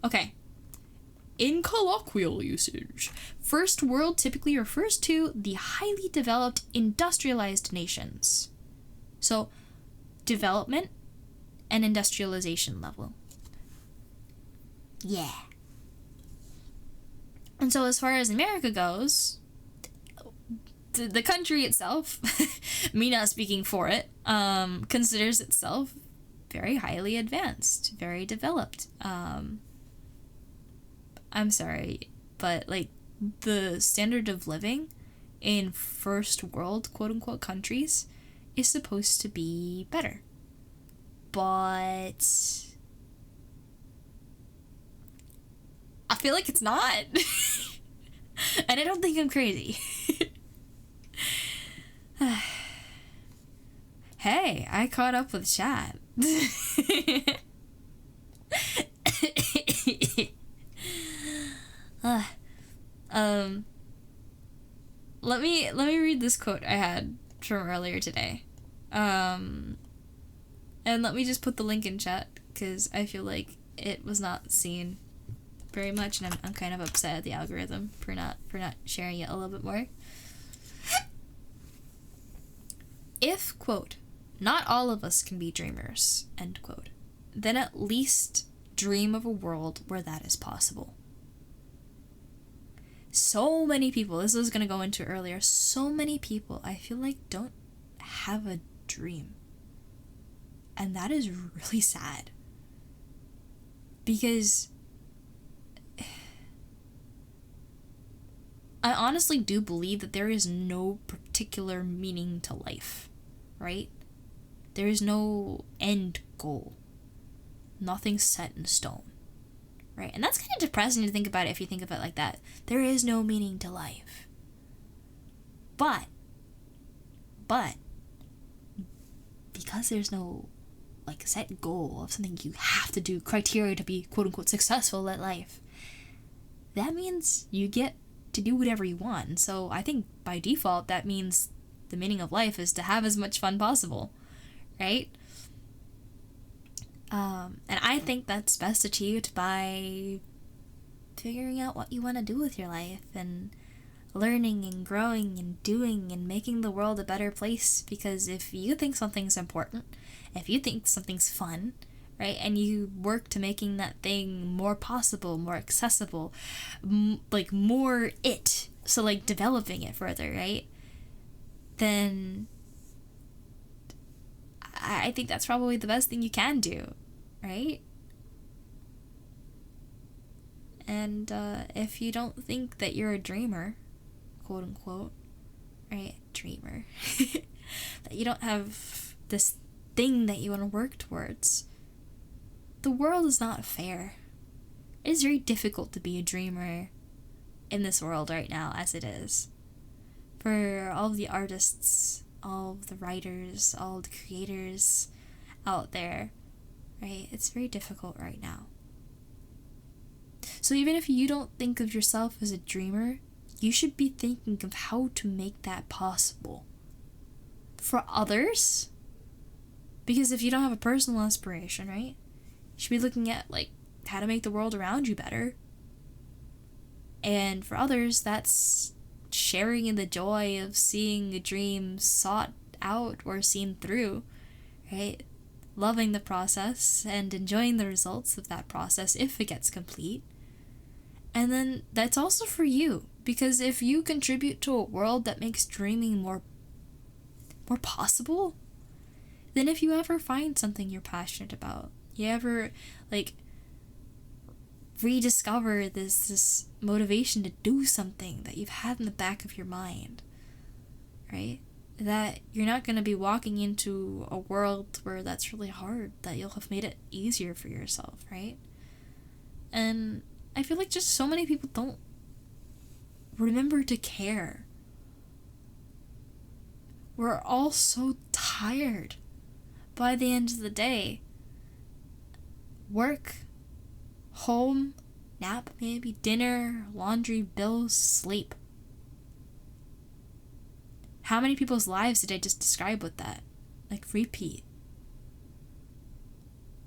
okay. In colloquial usage, First World typically refers to the highly developed industrialized nations. So, development and industrialization level. Yeah. And so as far as America goes, the country itself, me not speaking for it, considers itself very highly advanced, very developed. I'm sorry, but like the standard of living in first world quote unquote countries is supposed to be better. But I feel like it's not. And I don't think I'm crazy. Hey, I caught up with chat. Let me read this quote I had from earlier today. And let me just put the link in chat because I feel like it was not seen very much, and I'm kind of upset at the algorithm for not sharing it a little bit more. If, quote, not all of us can be dreamers, end quote, then at least dream of a world where that is possible. So many people, this was going to go into earlier, so many people I feel like don't have a dream. And that is really sad. Because I honestly do believe that there is no particular meaning to life, right? There is no end goal. Nothing set in stone, right? And that's kind of depressing to think about it if you think of it like that. There is no meaning to life. But, because there's no, like, set goal of something you have to do, criteria to be quote-unquote successful at life, that means you get to do whatever you want. So I think by default that means the meaning of life is to have as much fun possible, right? And I think that's best achieved by figuring out what you want to do with your life and learning and growing and doing and making the world a better place. Because if you think something's important, if you think something's fun, right, and you work to making that thing more possible, more accessible, like more it, so like developing it further, right, then I think that's probably the best thing you can do, right? And if you don't think that you're a dreamer, quote unquote, right, dreamer, that you don't have this thing that you want to work towards, the world is not fair. It is very difficult to be a dreamer in this world right now as it is. For all of the artists, all of the writers, all of the creators out there, right? It's very difficult right now. So even if you don't think of yourself as a dreamer, you should be thinking of how to make that possible. For others, because if you don't have a personal aspiration, right, you should be looking at, like, how to make the world around you better. And for others, that's sharing in the joy of seeing a dream sought out or seen through, right? Loving the process and enjoying the results of that process if it gets complete. And then that's also for you, because if you contribute to a world that makes dreaming more possible, then if you ever find something you're passionate about, you ever, like, rediscover this motivation to do something that you've had in the back of your mind, right? That you're not going to be walking into a world where that's really hard, that you'll have made it easier for yourself, right? And I feel like just so many people don't remember to care. We're all so tired by the end of the day. Work, home, nap maybe, dinner, laundry, bills, sleep. How many people's lives did I just describe with that? Like, repeat.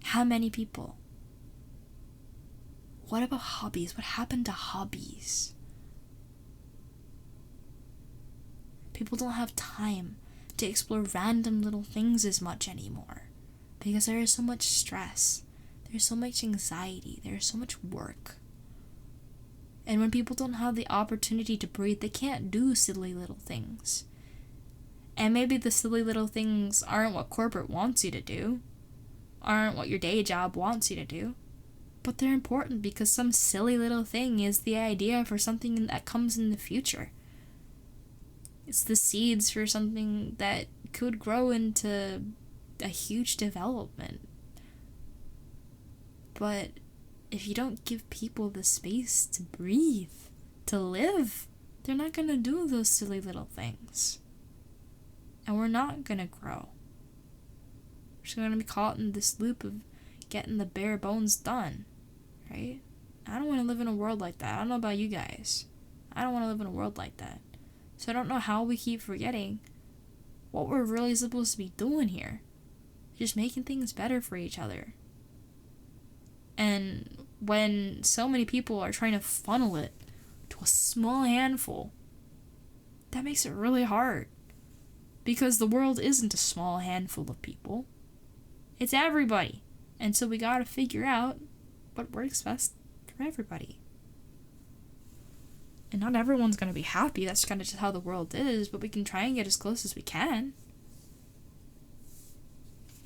How many people? What about hobbies? What happened to hobbies? People don't have time to explore random little things as much anymore because there is so much stress. There's so much anxiety. There's so much work. And when people don't have the opportunity to breathe, they can't do silly little things. And maybe the silly little things aren't what corporate wants you to do, aren't what your day job wants you to do, but they're important because some silly little thing is the idea for something that comes in the future. It's the seeds for something that could grow into a huge development. But if you don't give people the space to breathe, to live, they're not going to do those silly little things. And we're not going to grow. We're just going to be caught in this loop of getting the bare bones done, right? I don't want to live in a world like that. I don't know about you guys. I don't want to live in a world like that. So I don't know how we keep forgetting what we're really supposed to be doing here. Just making things better for each other. And when so many people are trying to funnel it to a small handful, that makes it really hard. Because the world isn't a small handful of people. It's everybody. And so we gotta figure out what works best for everybody. And not everyone's gonna be happy. That's kind of just how the world is. But we can try and get as close as we can.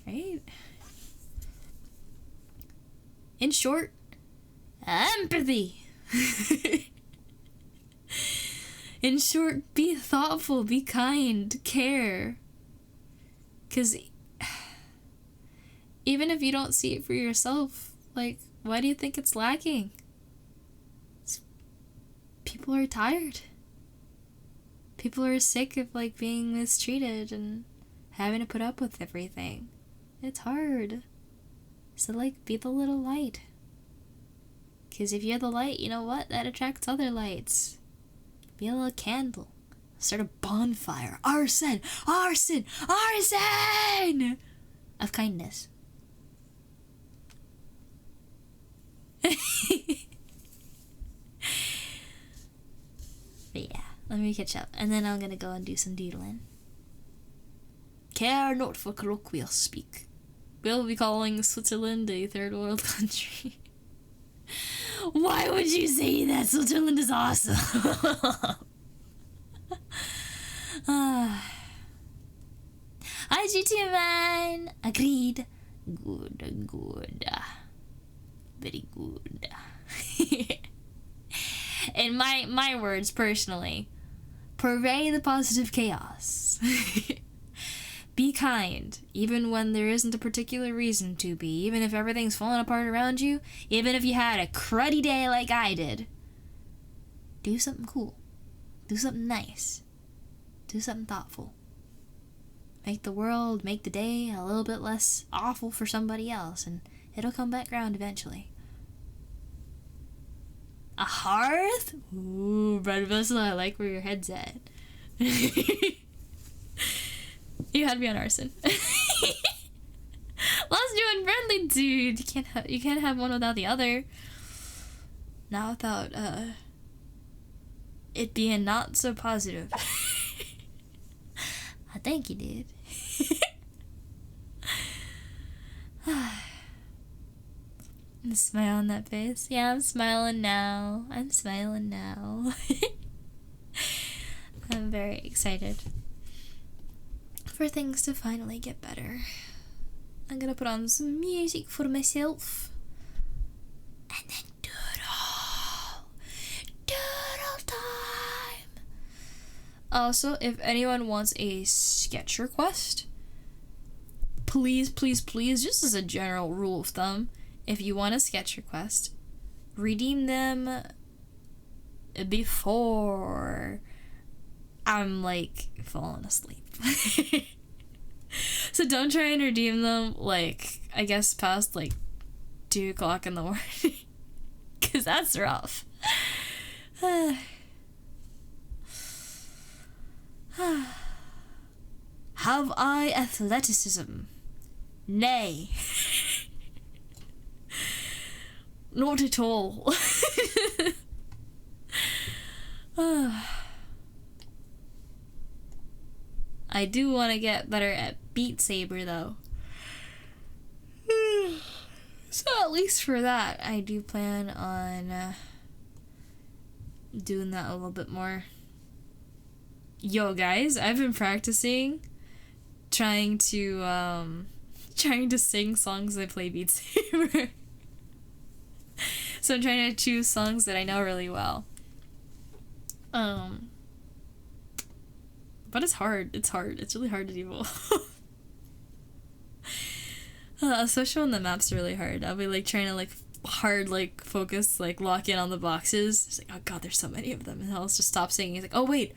Right? In short, empathy. In short, be thoughtful, be kind, care. Because even if you don't see it for yourself, like, Why do you think it's lacking? People are tired. People are sick of, like, being mistreated and having to put up with everything. It's hard. So, like, be the little light. Because if you're the light, you know what? That attracts other lights. Be a little candle. Start a bonfire. Arson! Arson! Arson! Of kindness. But yeah, let me catch up. And then I'm gonna go and do some doodling. Care not for colloquial speak. We'll be calling Switzerland a third world country. Why would you say that? Switzerland is awesome. Hi, GT man. Agreed. Good, good. Very good. In my words, personally, purvey the positive chaos. Be kind, even when there isn't a particular reason to be, even if everything's falling apart around you, even if you had a cruddy day like I did. Do something cool. Do something nice. Do something thoughtful. Make the world, make the day a little bit less awful for somebody else, and it'll come back around eventually. A hearth? Ooh, bread vessel, I like where your head's at. You had me on arson. Let's do unfriendly, dude. You can't have one without the other. Not without it being not so positive. I think you did. And a smile on that face. Yeah, I'm smiling now. I'm smiling now. I'm very excited for things to finally get better. I'm gonna put on some music for myself. And then doodle time. Also, if anyone wants a sketch request, please, please, please, just as a general rule of thumb, if you want a sketch request, redeem them before I'm, like, falling asleep. So don't try and redeem them, like, I guess past, like, 2 o'clock in the morning. Because that's rough. Have I athleticism? Nay. Not at all. I do want to get better at Beat Saber, though. So at least for that, I do plan on doing that a little bit more. Yo, guys, I've been practicing trying to sing songs that play Beat Saber. So I'm trying to choose songs that I know really well. But it's hard. It's hard. It's really hard to do. Especially when the map's really hard. I'll be like trying to like hard like focus, like lock in on the boxes. It's like, oh god, there's so many of them, and I'll just stop singing. He's like, oh wait.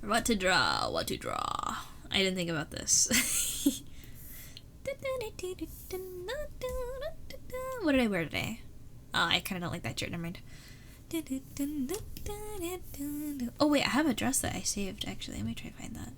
What to draw? What to draw? I didn't think about this. What did I wear today? Oh, I kind of don't like that shirt. Never mind. Oh wait, I have a dress that I saved. Actually, let me try to find that.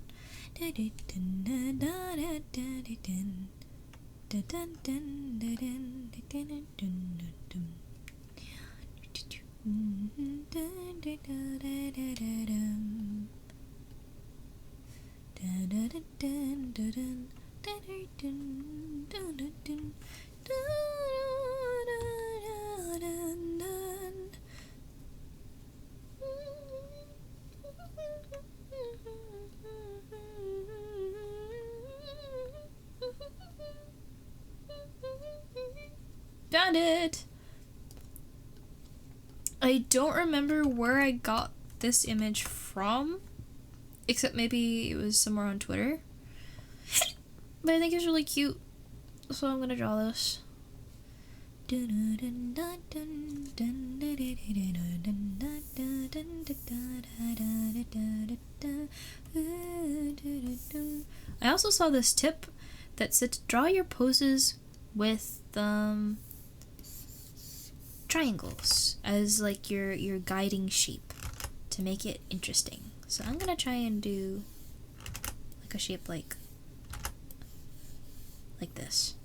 I don't remember where I got this image from, except maybe it was somewhere on Twitter. But I think it's really cute, so I'm gonna draw this. I also saw this tip that said draw your poses with triangles as like your guiding shape to make it interesting. So I'm gonna try and do like a shape like this.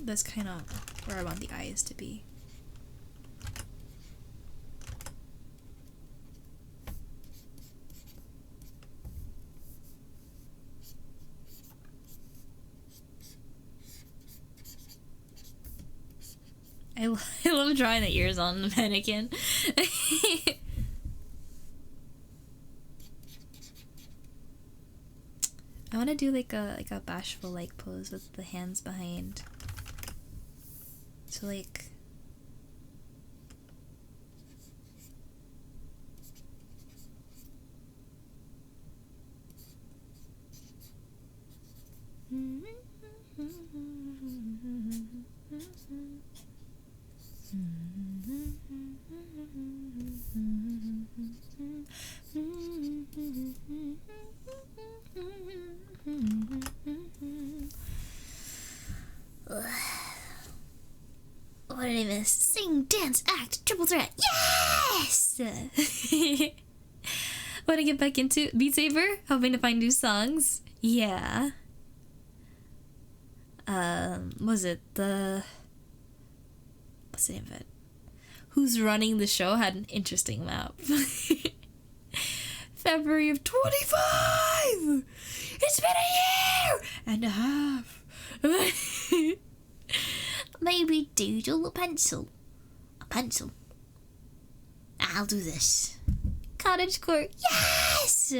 That's kind of where I want the eyes to be. I love drawing the ears on the mannequin. I want to do like a bashful like pose with the hands behind. So like what did I miss? Sing, dance, act, triple threat. Yes! Want to get back into Beat Saber? Hoping to find new songs? Yeah. Was it the... What's the name of it? Who's Running the Show had an interesting map. February of 25! It's been a year and a half. Maybe doodle a pencil. A pencil. I'll do this. Cottage court. Yes!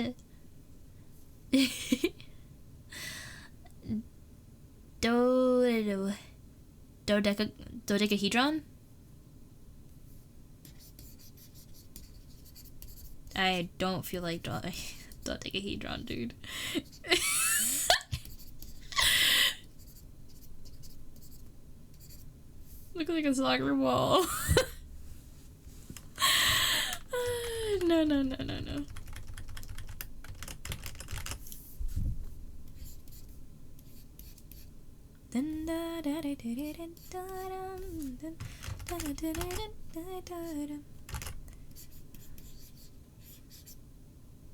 Dodecahedron? I don't feel like dodecahedron, dude. Look like a soccer ball.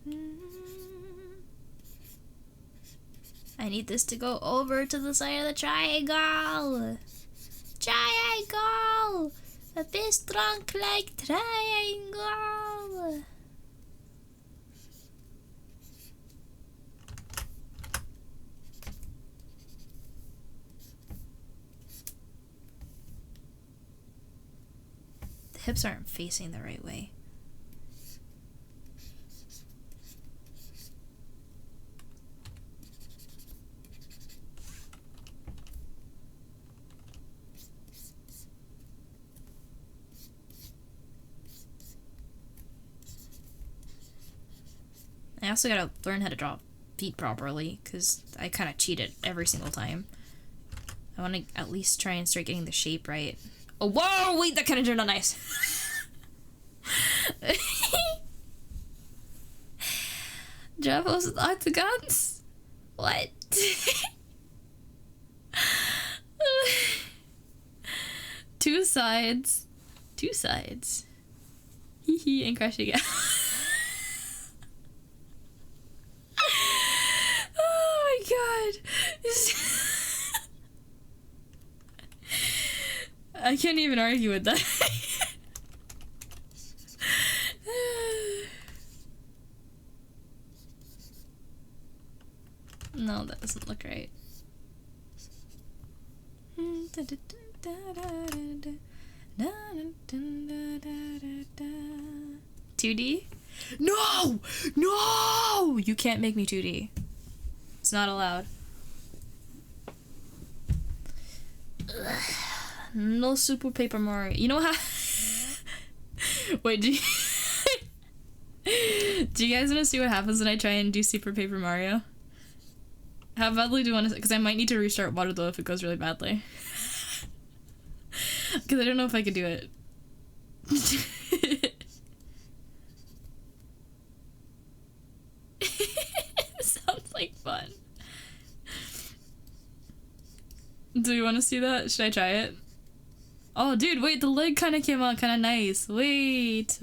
No. I need this to go over to the side of the triangle. Triangle! A big trunk like triangle. The hips aren't facing the right way. I also gotta learn how to draw feet properly, because I kind of cheat it every single time. I want to at least try and start getting the shape right. Oh, whoa! Wait, that kind of turned out nice. Javos with octagons? What? Two sides. Two sides. Hee hee, and crashing out. Oh my god. I can't even argue with that. No, that doesn't look right. 2D? No! No! You can't make me 2D. It's not allowed. Ugh. No Super Paper Mario. You know how... Wait, do you... do you guys want to see what happens when I try and do Super Paper Mario? How badly do you want to... Because I might need to restart Water though if it goes really badly. Because I don't know if I could do it. Sounds like fun. Do you want to see that? Should I try it? Oh, dude, wait, the leg kind of came out kind of nice. Wait.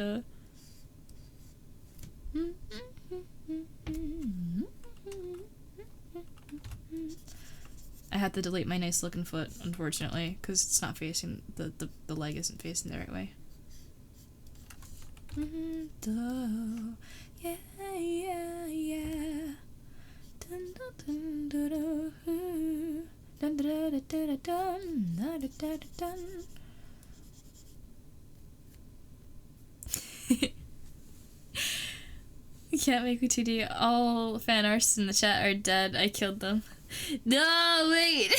I had to delete my nice looking foot, unfortunately, because it's not facing, the leg isn't facing the right way. Yeah, yeah, yeah. Dun, dun, dun, dun, dun, dun, dun, dun, dun, dun, dun, dun, dun. You can't make me 2D. All fan artists in the chat are dead. I killed them. No, wait!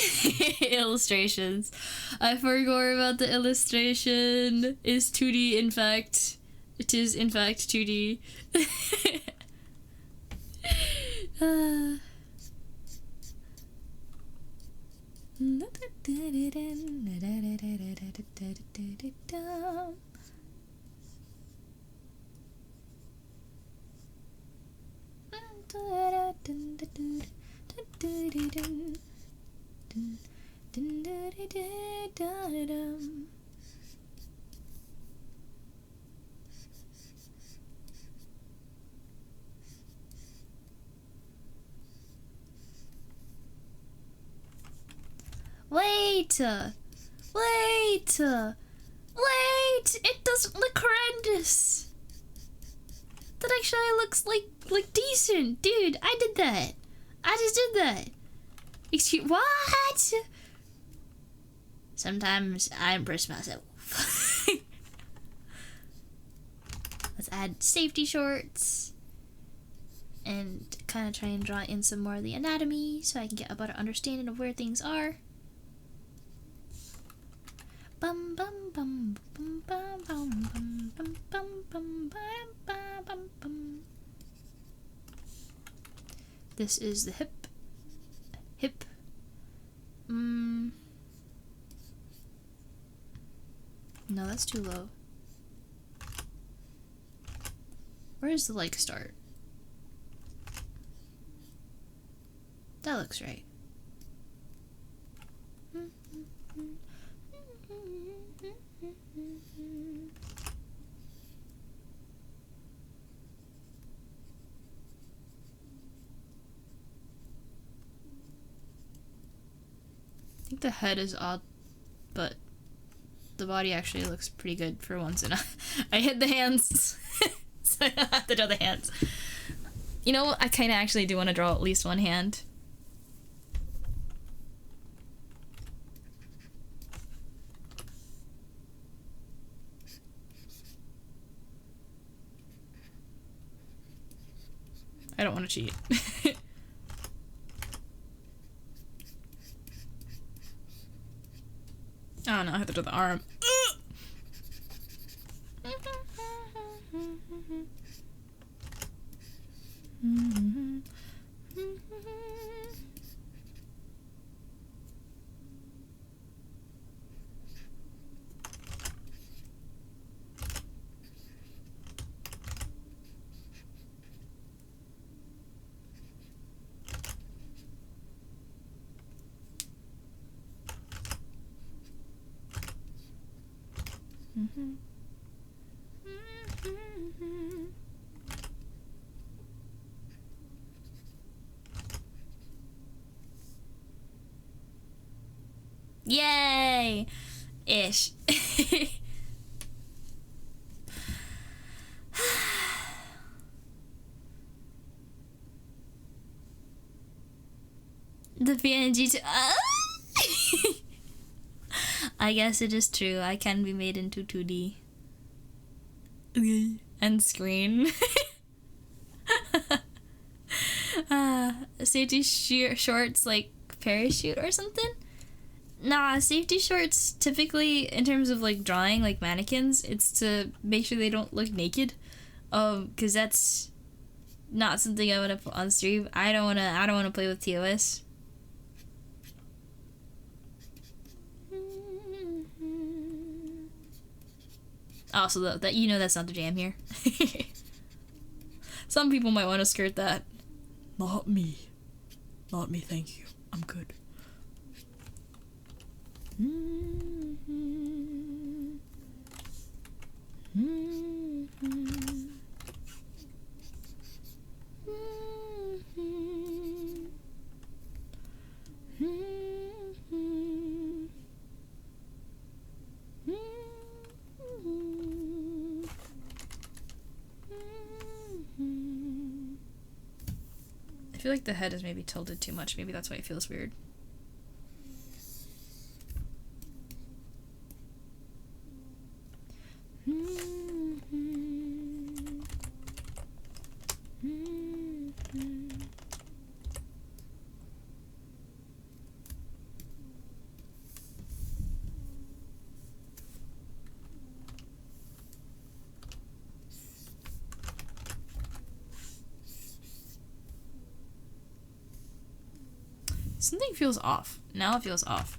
Illustrations. I forgot about the illustration. Is 2D in fact... It is in fact 2D. Wait! Wait! Wait! It doesn't look horrendous! That actually looks like decent! Dude, I did that! I just did that! Excuse- what?! Sometimes I impress myself. Let's add safety shorts. And kind of try and draw in some more of the anatomy so I can get a better understanding of where things are. Bum bum bum bum bum bum bum bum bum bum bum bum bum. This is the hip. No, that's too low. Where does the leg start? That looks right. I think the head is odd, but the body actually looks pretty good for once. And I hit the hands, so I don't have to draw the hands. You know, I kind of actually do want to draw at least one hand. I don't want to cheat. Oh no, I have to do the arm. Yay! Ish. The PNG. I guess it is true. I can be made into 2D. Okay. And screen. Safety shorts like parachute or something? Nah, safety shorts typically in terms of like drawing like mannequins, it's to make sure they don't look naked. Cause that's not something I wanna put on stream. I don't wanna play with TOS. Also, that you know that's not the jam here. Some people might want to skirt that. Not me. Not me, thank you. I'm good. I feel like the head is maybe tilted too much. Maybe that's why it feels weird. Something feels off. Now it feels off.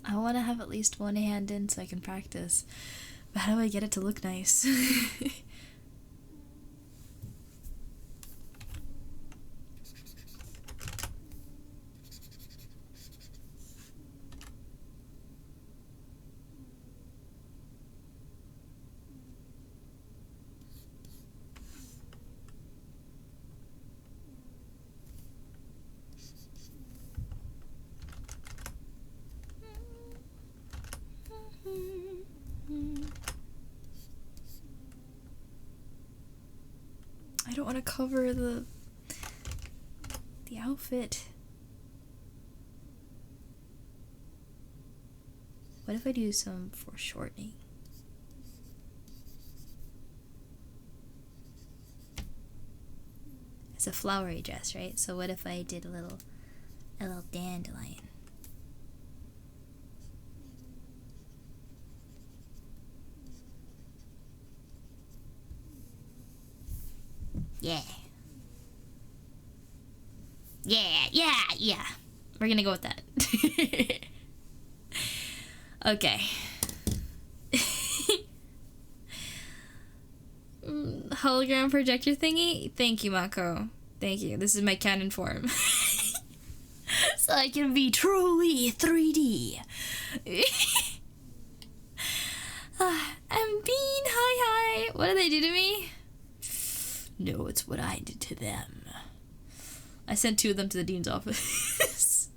I want to have at least one hand in so I can practice. But how do I get it to look nice? I don't want to cover the outfit. What if I do some foreshortening? It's a flowery dress, right? So what if I did a little dandelion? Yeah. Yeah. We're gonna go with that. Okay. Hologram projector thingy? Thank you, Motco. Thank you. This is my canon form. So I can be truly 3D. I'm being hi. What did they do to me? No, it's what I did to them. I sent 2 of them to the dean's office.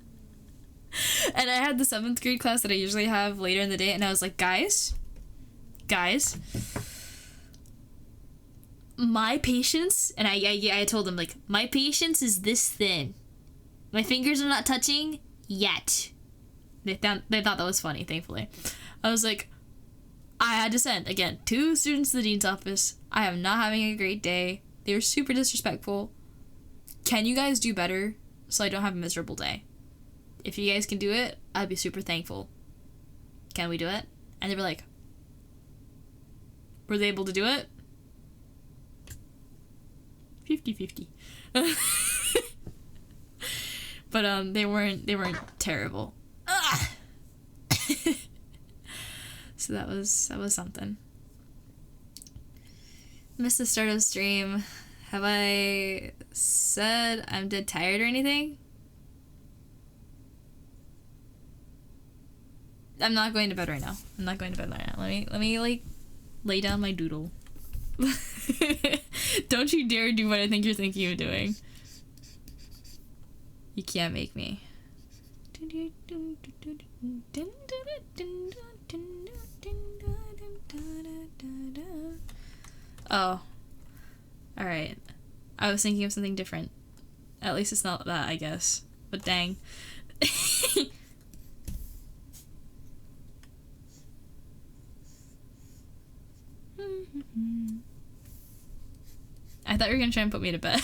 And I had the 7th grade class that I usually have later in the day, and I was like, guys, my patience, and I told them, like, my patience is this thin. My fingers are not touching yet. They thought that was funny, thankfully. I was like, I had to send, again, 2 students to the dean's office. I am not having a great day. They were super disrespectful. Can you guys do better so I don't have a miserable day? If you guys can do it, I'd be super thankful. Can we do it? And they were like, were they able to do it? 50-50. But they weren't terrible. So that was something. Missed the start of stream. Have I said I'm dead tired or anything? I'm not going to bed right now. Let me like lay down my doodle. Don't you dare do what I think you're thinking of doing. You can't make me. Oh. Alright. I was thinking of something different. At least it's not that, I guess. But dang. I thought you were gonna try and put me to bed.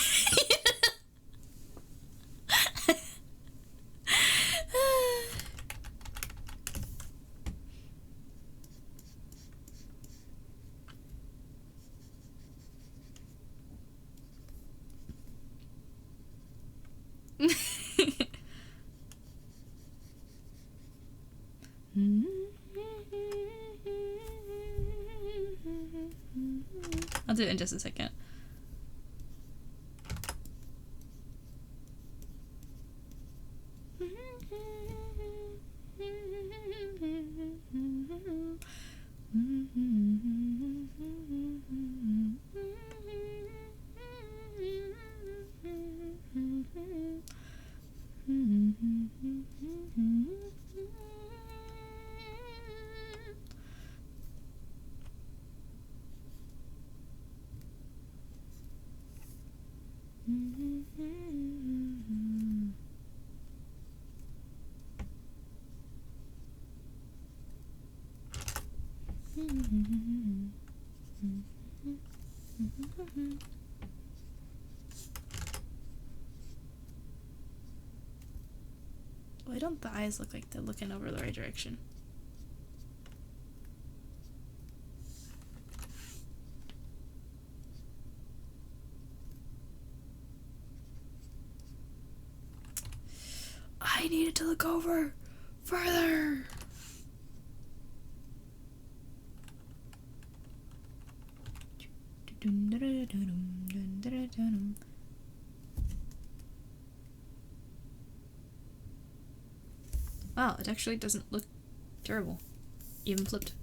I'll do it in just a second. Why don't the eyes look like they're looking over the right direction? I needed to look over further. Wow, it actually doesn't look terrible, even flipped.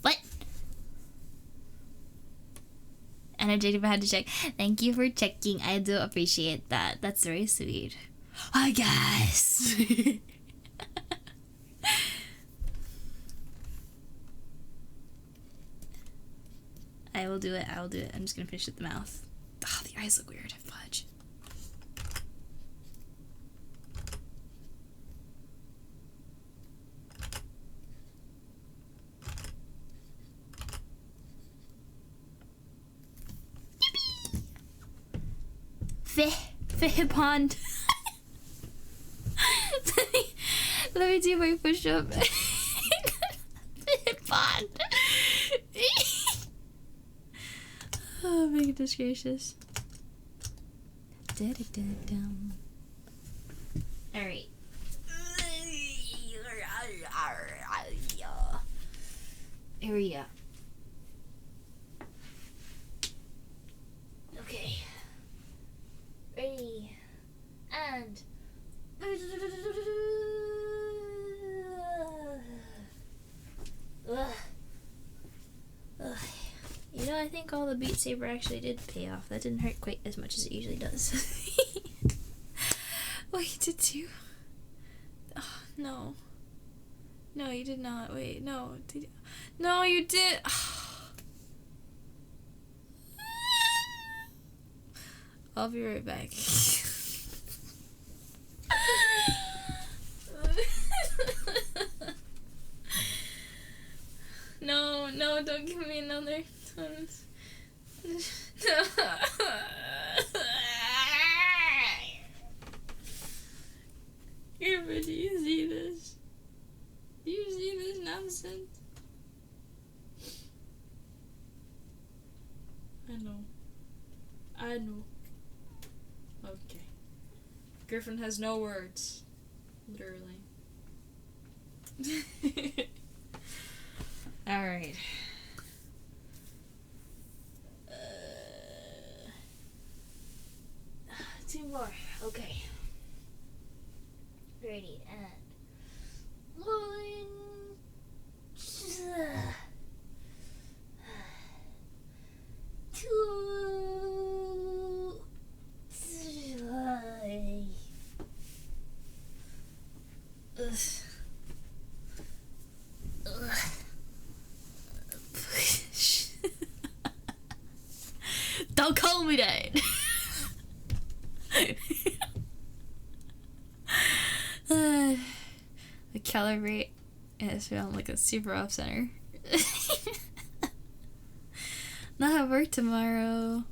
What? Energetic, I had to check. Thank you for checking. I do appreciate that. That's very sweet. I guess. I will do it. I will do it. I'm just gonna finish with the mouth. Oh, the eyes look weird. Fudge. Pond. let me do my push-up. Pond. Oh my goodness gracious. Alright. Here we go. Okay. Ready. And you know, I think all the Beat Saber actually did pay off. That didn't hurt quite as much as it usually does. Wait, you did too? Oh, no. No, you did not. Wait, no. No, you did. I'll be right back. No, don't give me another. Irva, do you see this? Do you see this nonsense? I know. Okay. Griffin has no words. Literally. Alright. Two more. Okay. Ready and rolling. Two, three. Don't call me that. The calibrate is feeling like a super off center. Not have work tomorrow.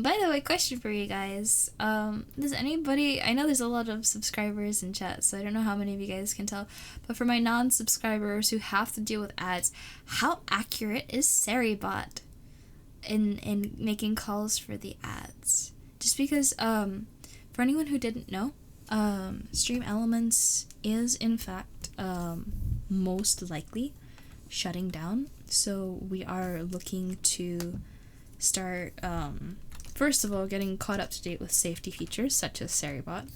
By the way, question for you guys. Does anybody, I know there's a lot of subscribers in chat, so I don't know how many of you guys can tell, but for my non-subscribers who have to deal with ads, how accurate is Seribot in making calls for the ads? Just because, for anyone who didn't know, Stream Elements is in fact, most likely shutting down, so we are looking to start, first of all, getting caught up to date with safety features such as Seribot.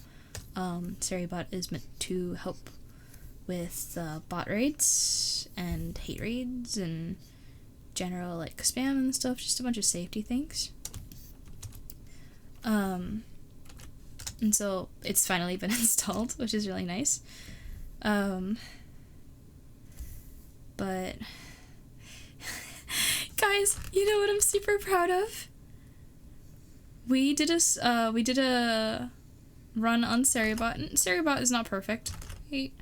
Seribot is meant to help with bot raids and hate raids and general like spam and stuff, just a bunch of safety things. And so it's finally been installed, which is really nice. But guys, you know what I'm super proud of? We did a run on Seribot, and Seribot is not perfect, right?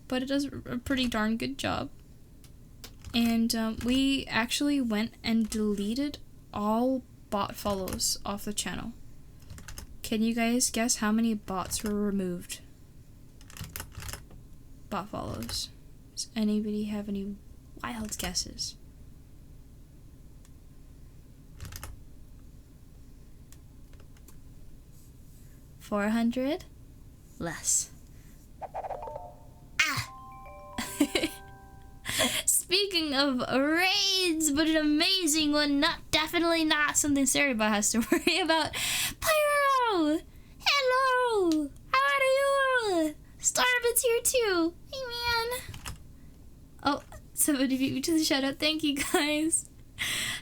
But it does a pretty darn good job. And we actually went and deleted all bot follows off the channel. Can you guys guess how many bots were removed? Bot follows. Does anybody have any wild guesses? 400? Less. Ah! Speaking of raids, but an amazing one, definitely not something Seribot has to worry about. Pyro! Hello! How are you? Starbit's here too. Hey man. Oh, somebody beat me to the shout out. Thank you guys.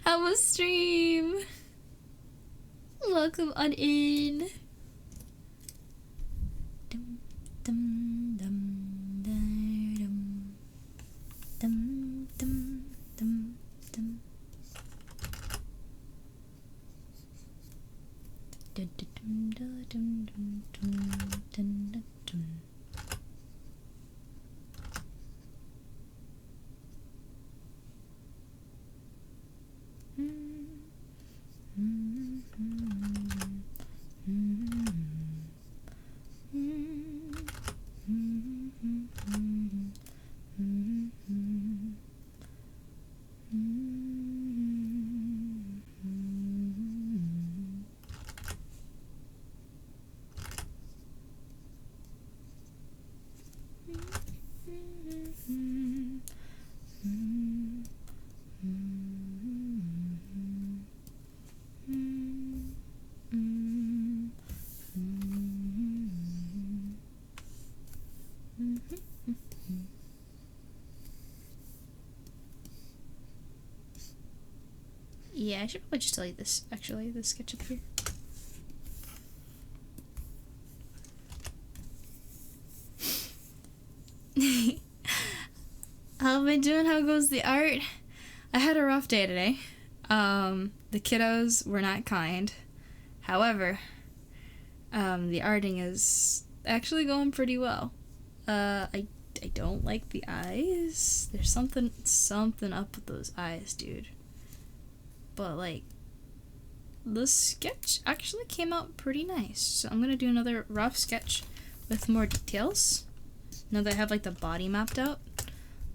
How was stream? Welcome on in. Dum dum dum dum dum dum dum. Dum dum dum dum dum dum dum. Yeah, I should probably just tell you this, actually, this sketch up here. How have I been doing? How goes the art? I had a rough day today. The kiddos were not kind. However, the arting is actually going pretty well. I don't like the eyes. There's something up with those eyes, dude. But, like, the sketch actually came out pretty nice. So I'm gonna do another rough sketch with more details. Now that I have, like, the body mapped out,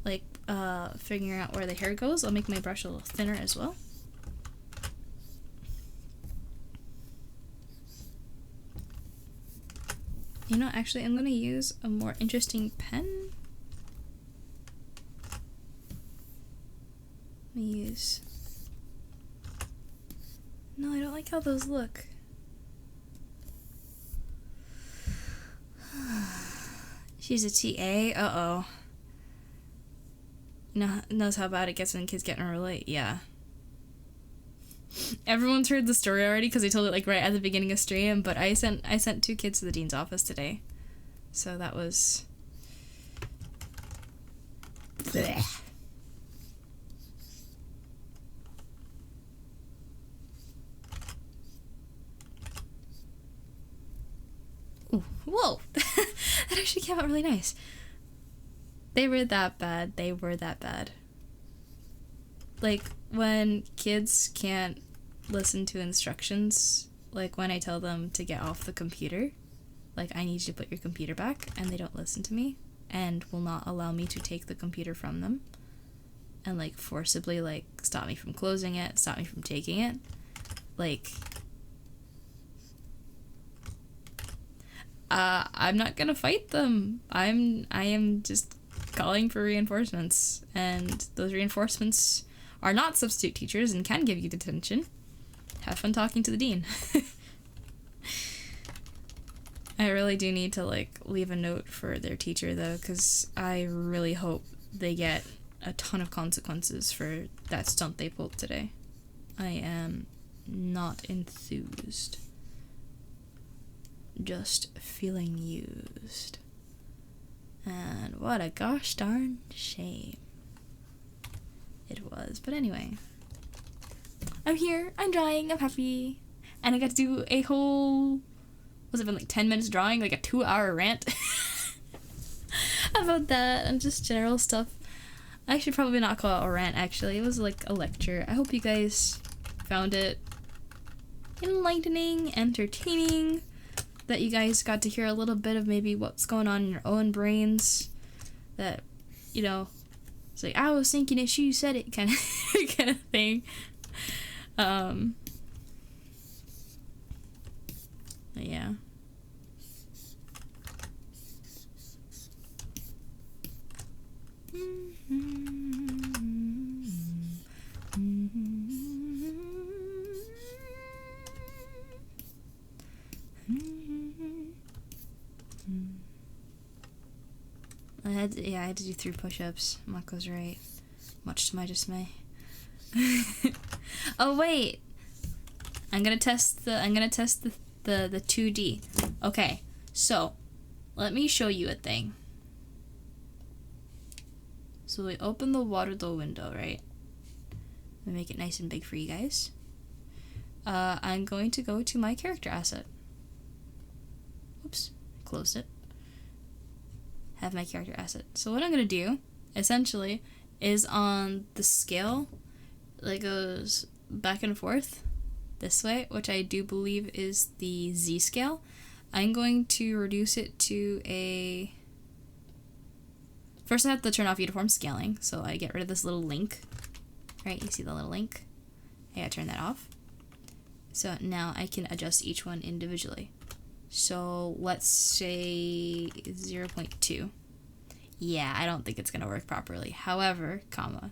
like, figuring out where the hair goes, I'll make my brush a little thinner as well. You know, actually, I'm gonna use a more interesting pen. Let me use... No, I don't like how those look. She's a TA? Uh-oh. Knows how bad it gets when kids get in early? Yeah. Everyone's heard the story already because I told it like right at the beginning of stream, but I sent 2 kids to the dean's office today. So that was... Blech. Ooh, whoa! That actually came out really nice. They were that bad. They were that bad. Like, when kids can't listen to instructions, like when I tell them to get off the computer, like, I need you to put your computer back, and they don't listen to me, and will not allow me to take the computer from them, and, like, forcibly, like, stop me from closing it, stop me from taking it, like... I'm not gonna fight them. I am just calling for reinforcements, and those reinforcements are not substitute teachers and can give you detention. Have fun talking to the dean. I really do need to, like, leave a note for their teacher, though, because I really hope they get a ton of consequences for that stunt they pulled today. I am not enthused. Just feeling used. And what a gosh darn shame it was. But anyway, I'm here, I'm drawing, I'm happy, and I got to do a whole, was it been like 10 minutes drawing, like a 2-hour rant about that and just general stuff. I should probably not call it a rant, actually. It was like a lecture. I hope you guys found it enlightening, entertaining, that you guys got to hear a little bit of maybe what's going on in your own brains, that, you know, it's like, I was thinking it, you said it, kind of thing. Yeah. I had to do 3 push-ups. Motco's right. Much to my dismay. Oh wait! I'm gonna test the 2D. Okay, so let me show you a thing. So we open the water door window, right? Let me make it nice and big for you guys. I'm going to go to my character asset. Oops, closed it. Have my character asset. So what I'm gonna do, essentially, is on the scale that goes back and forth this way, which I do believe is the Z scale, I'm going to reduce it to a... First I have to turn off uniform scaling, so I get rid of this little link. Right, you see the little link? I gotta turn that off. So now I can adjust each one individually. So let's say 0.2. Yeah, I don't think it's gonna work properly. However, comma.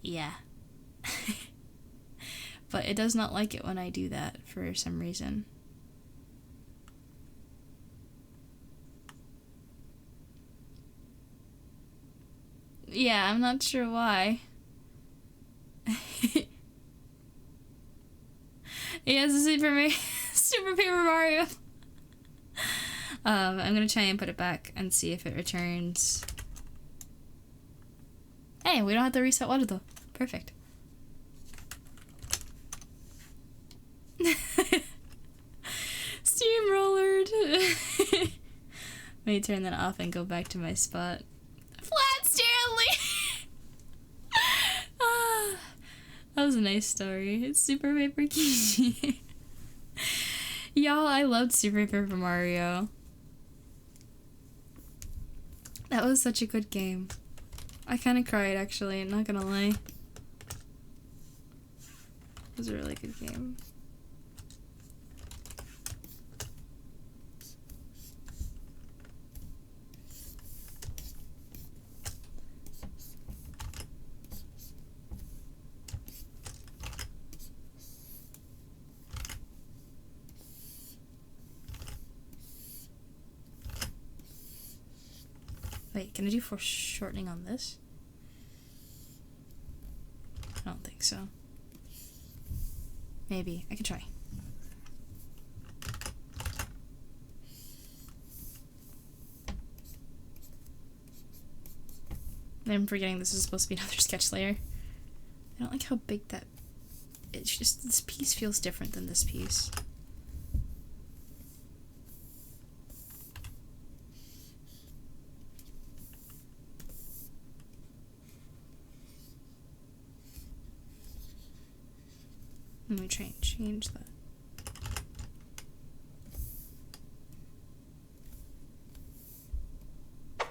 Yeah. But it does not like it when I do that for some reason. Yeah, I'm not sure why. Yeah, it's a Super Paper Mario. I'm gonna try and put it back and see if it returns. Hey, we don't have to reset water though. Perfect. Steamrollered. Let me turn that off and go back to my spot. Flat Stanley! Ah, that was a nice story. It's Super Paper Kishi. Y'all, I loved Super Paper Mario. That was such a good game. I kind of cried, actually, I'm not gonna lie. It was a really good game. Wait, can I do foreshortening on this? I don't think so. Maybe. I can try. I'm forgetting this is supposed to be another sketch layer. I don't like how big that... It's just, this piece feels different than this piece. Let me try and change that.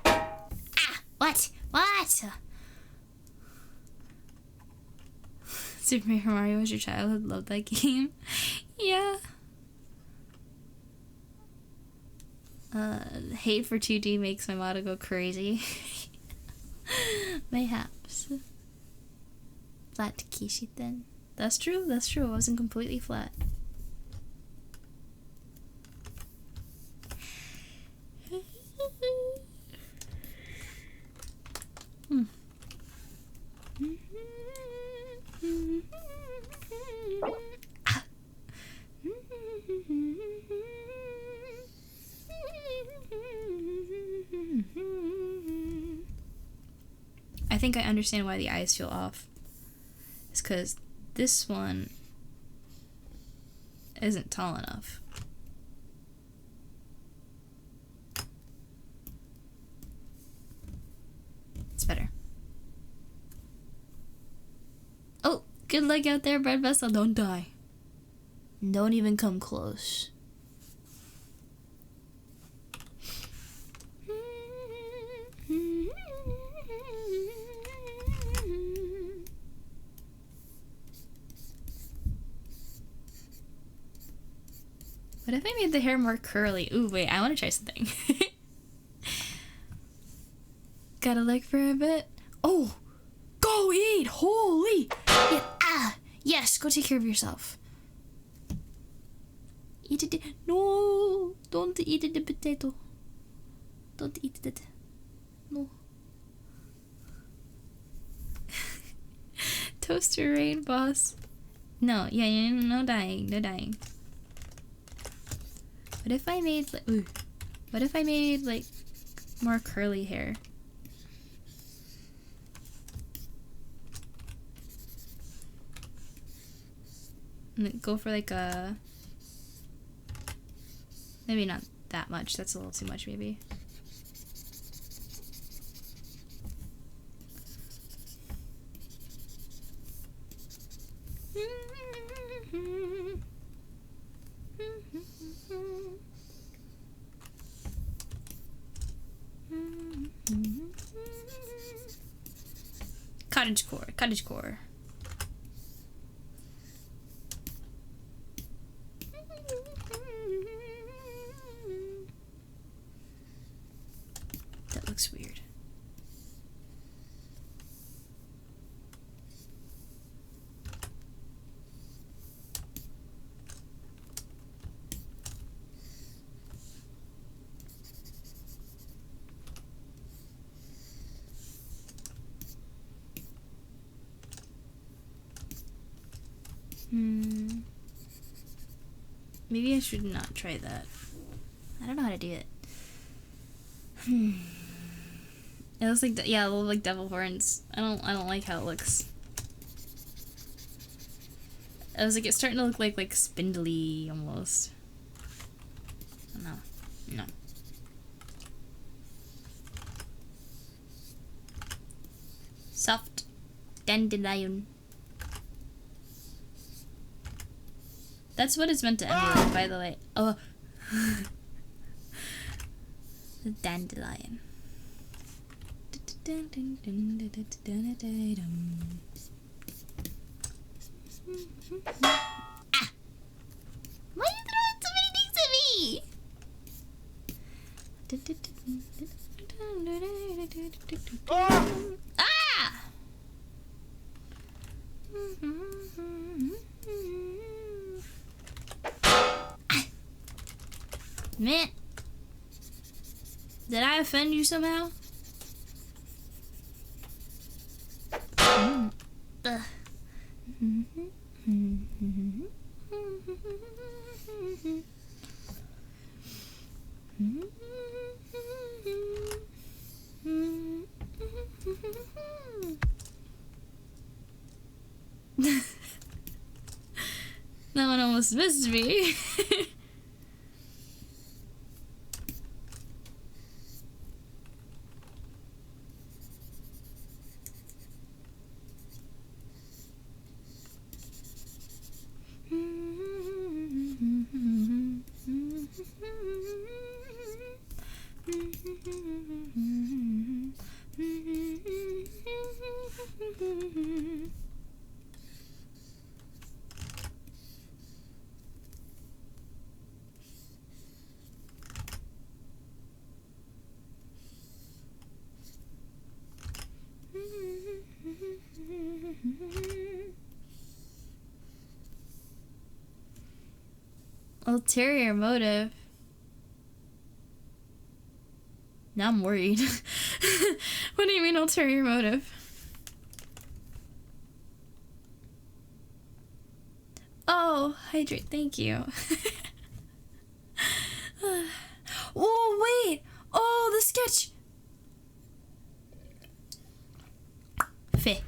Ah! What? What? Super Mario was your childhood? Loved that game. Yeah. Hate for 2D makes my Motco go crazy. Mayhaps. Flat Kishi then. That's true, that's true. It wasn't completely flat. I think I understand why the eyes feel off. It's because this one isn't tall enough. It's better. Oh, good luck out there, Bread Vessel. Don't die. Don't even come close. What if I made the hair more curly? Ooh, wait, I want to try something. Gotta look for a bit. Oh! Go eat! Holy! Yeah, ah! Yes, go take care of yourself. Eat it. No! Don't eat the potato. Don't eat it. No. Toaster rain, boss. No, yeah, no dying, no dying. What if I made like, ooh, what if I made like more curly hair? And go for like a, maybe not that much, that's a little too much maybe. Cottagecore, cottagecore. That looks weird. Maybe I should not try that. I don't know how to do it. It looks like, yeah, it looks like devil horns. I don't like how it looks. I was like, it's starting to look like spindly almost. No, no. Soft dandelion. That's what it's meant to emulate, by the way. Oh. The dandelion. Ah! Why are you throwing so many things at me? Ah! Man, did I offend you somehow? That one almost missed me. Ulterior motive. Now I'm worried. What do you mean ulterior motive? Oh, hydrate, thank you. Oh, wait! Oh, the sketch! Feh.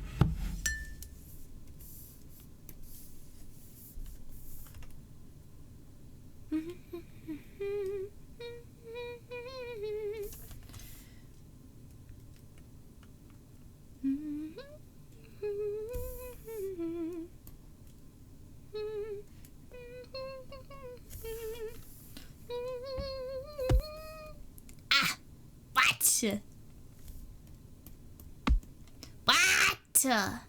Ah! What? What?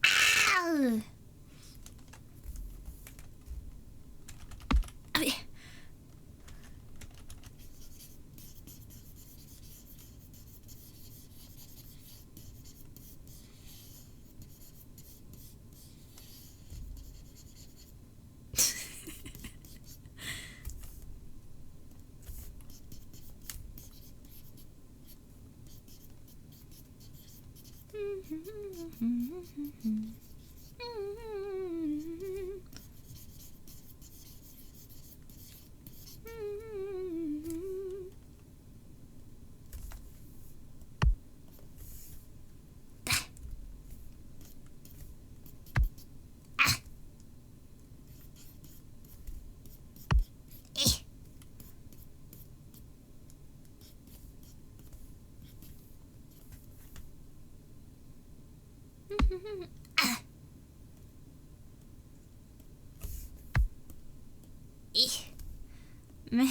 Ow! Man.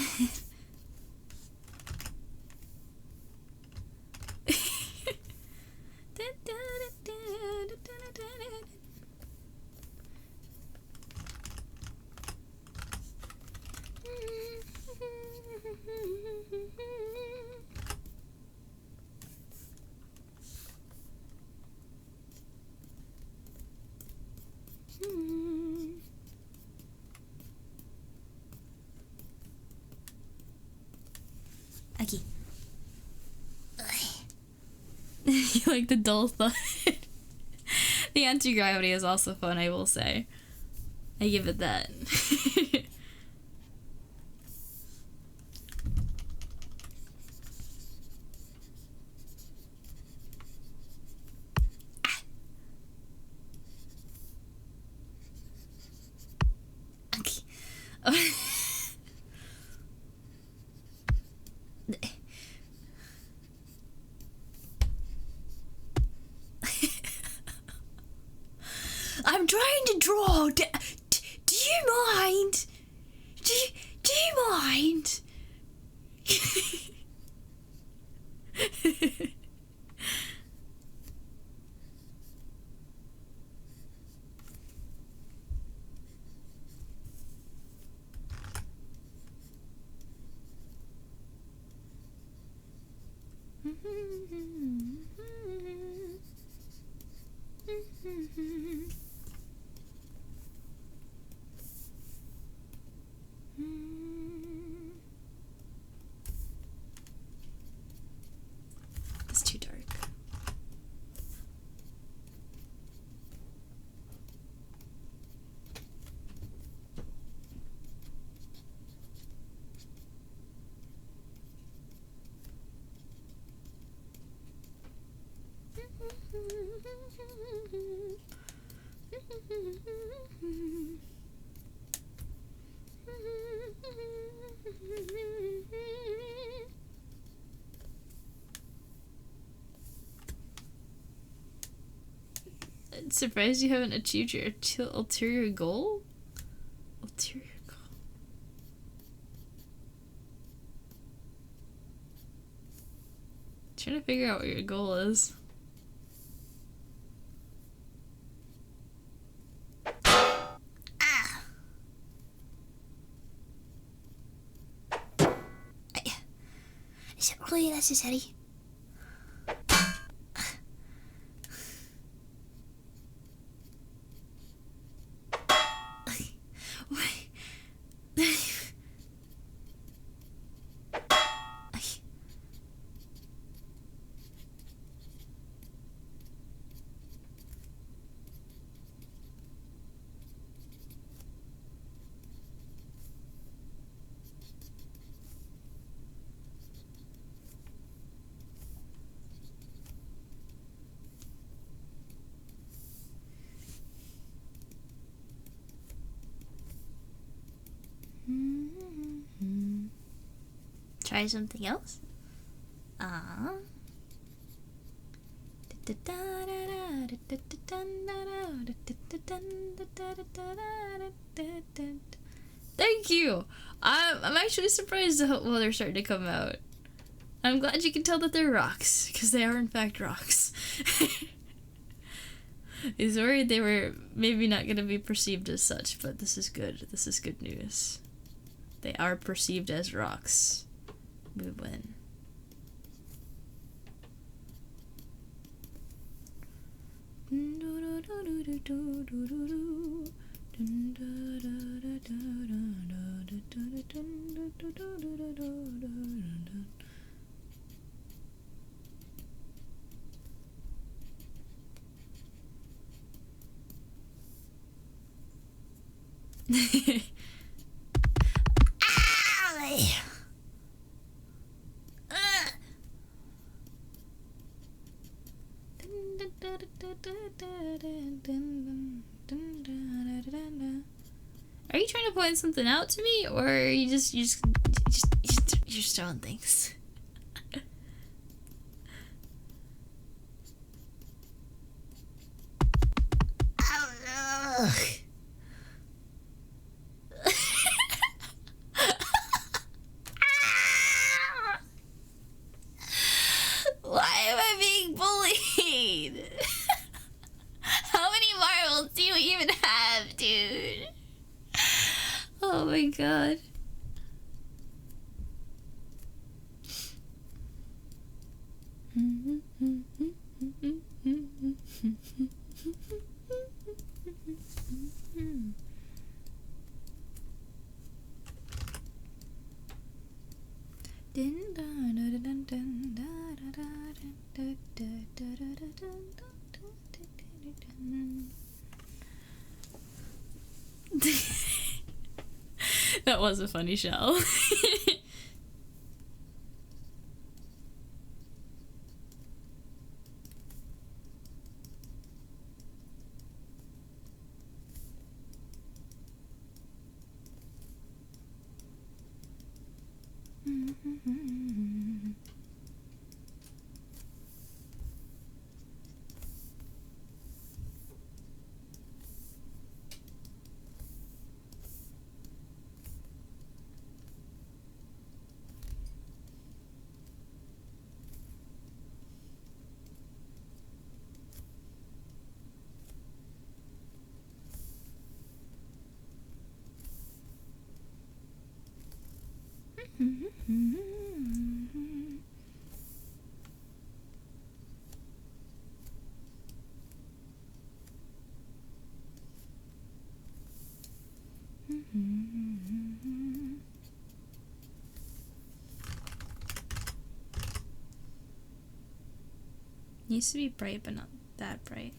Okay. You like the dull thud? The anti-gravity is also fun, I will say. I give it that. I'm trying to draw. Do you mind? Do you mind? It's too dark. I'm surprised you haven't achieved your ulterior goal? Ulterior goal. Trying to figure out what your goal is. Is it really necessary? Try something else? Thank you! I'm actually surprised at how well they're starting to come out. I'm glad you can tell that they're rocks, because they are in fact rocks. I was worried they were maybe not going to be perceived as such, but this is good. This is good news. They are perceived as rocks. We win. Are you trying to point something out to me, or are you you're just throwing things? Why am I being bullied? How many marbles do you even have, dude? Oh my god. That was a funny shell. Needs to be bright, but not that bright.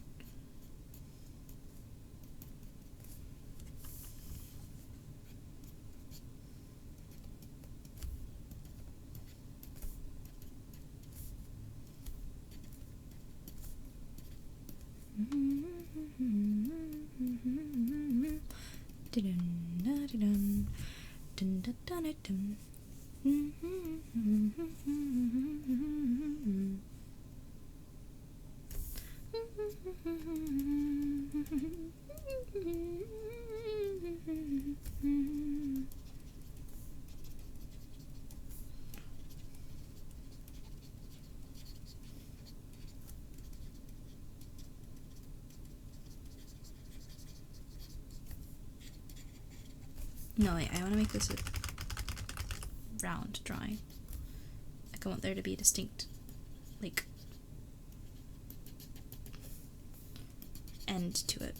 No, wait, I want to make this a round drawing. Like, I want there to be a distinct, like, end to it.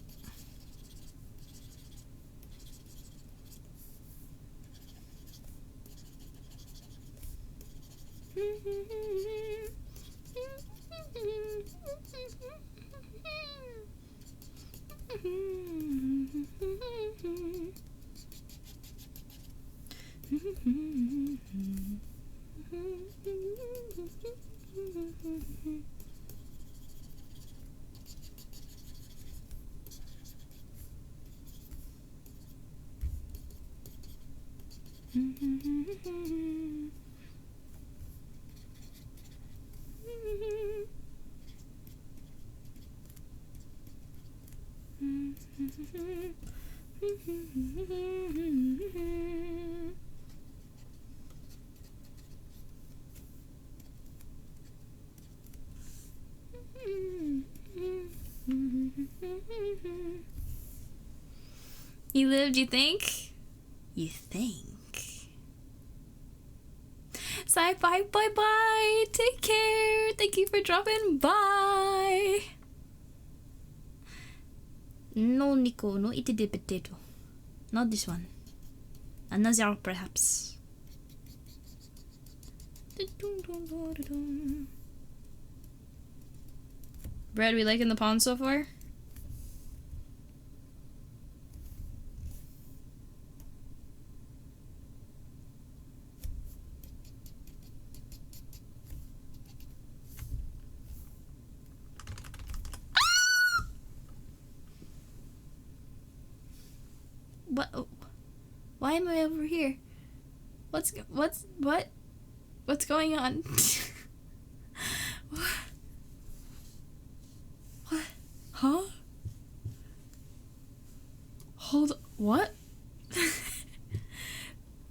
You lived, you think? You think? Sci-fi, bye-bye! Take care! Thank you for dropping by! No, Nico, no eat the potato. Not this one. Another, perhaps. Bread, we liking the pond so far? What? Why am I over here? What's going on? What? Huh? Hold. What?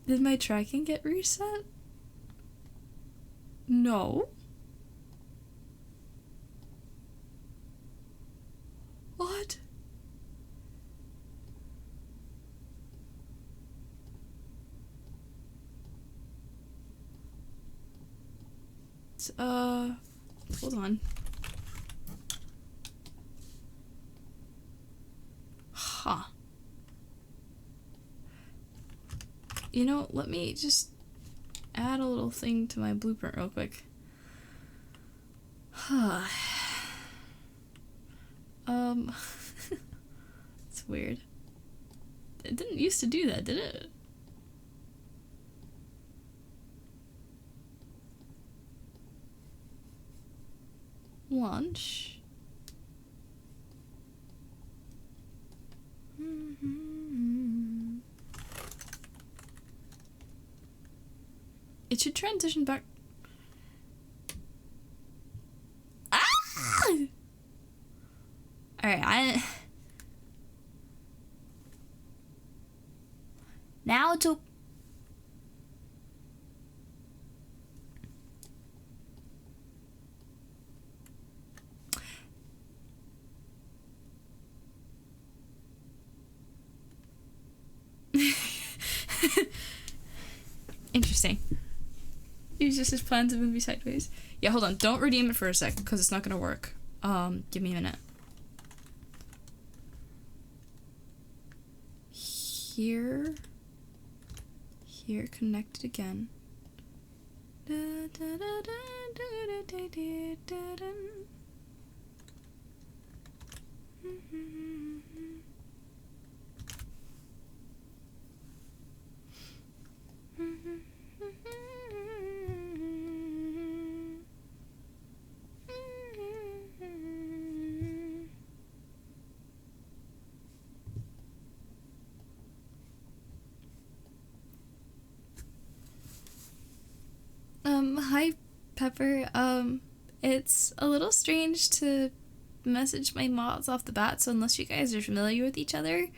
Did my tracking get reset? No. What? Hold on. Huh. You know, let me just add a little thing to my blueprint real quick. It's weird. It didn't used to do that, did it? lunch. It should transition back. Ah! Alright, now to... Interesting. Use just his plan to move me sideways. Yeah, hold on. Don't redeem it for a sec, because it's not gonna work. Give me a minute. Here, connected again. Hi, Pepper. It's a little strange to message my mods off the bat, so unless you guys are familiar with each other,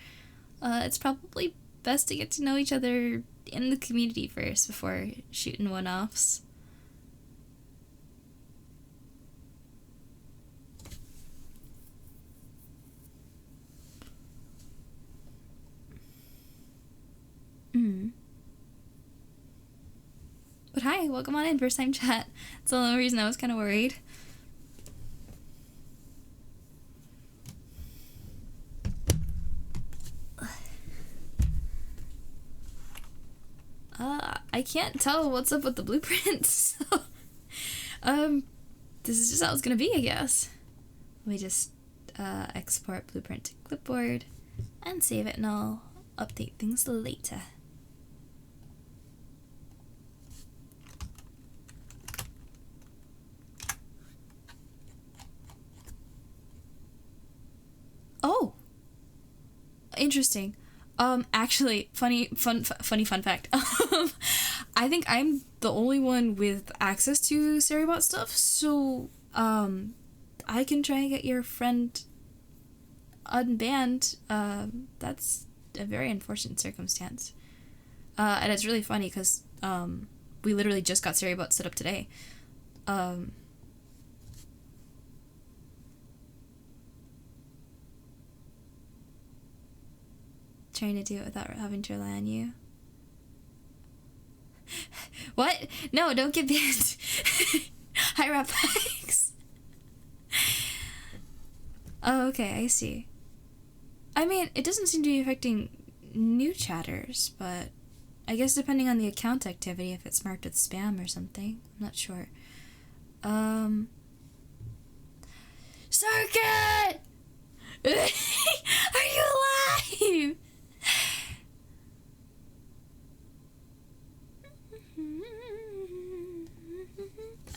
it's probably best to get to know each other in the community first before shooting one-offs. But hi, welcome on in, first time chat. That's the only reason I was kind of worried. I can't tell what's up with the blueprints, so, this is just how it's gonna be, I guess. Let me just, export blueprint to clipboard and save it, and I'll update things later. Oh, interesting. Actually, funny fun fact. I think I'm the only one with access to Seribot stuff, so, I can try and get your friend unbanned. That's a very unfortunate circumstance. And it's really funny, because, we literally just got Seribot set up today. Trying to do it without having to rely on you. What? No, don't get banned. Hi, Rapix. Oh, okay, I see. I mean, it doesn't seem to be affecting new chatters, but I guess depending on the account activity, if it's marked with spam or something. I'm not sure. Circuit! Are you alive?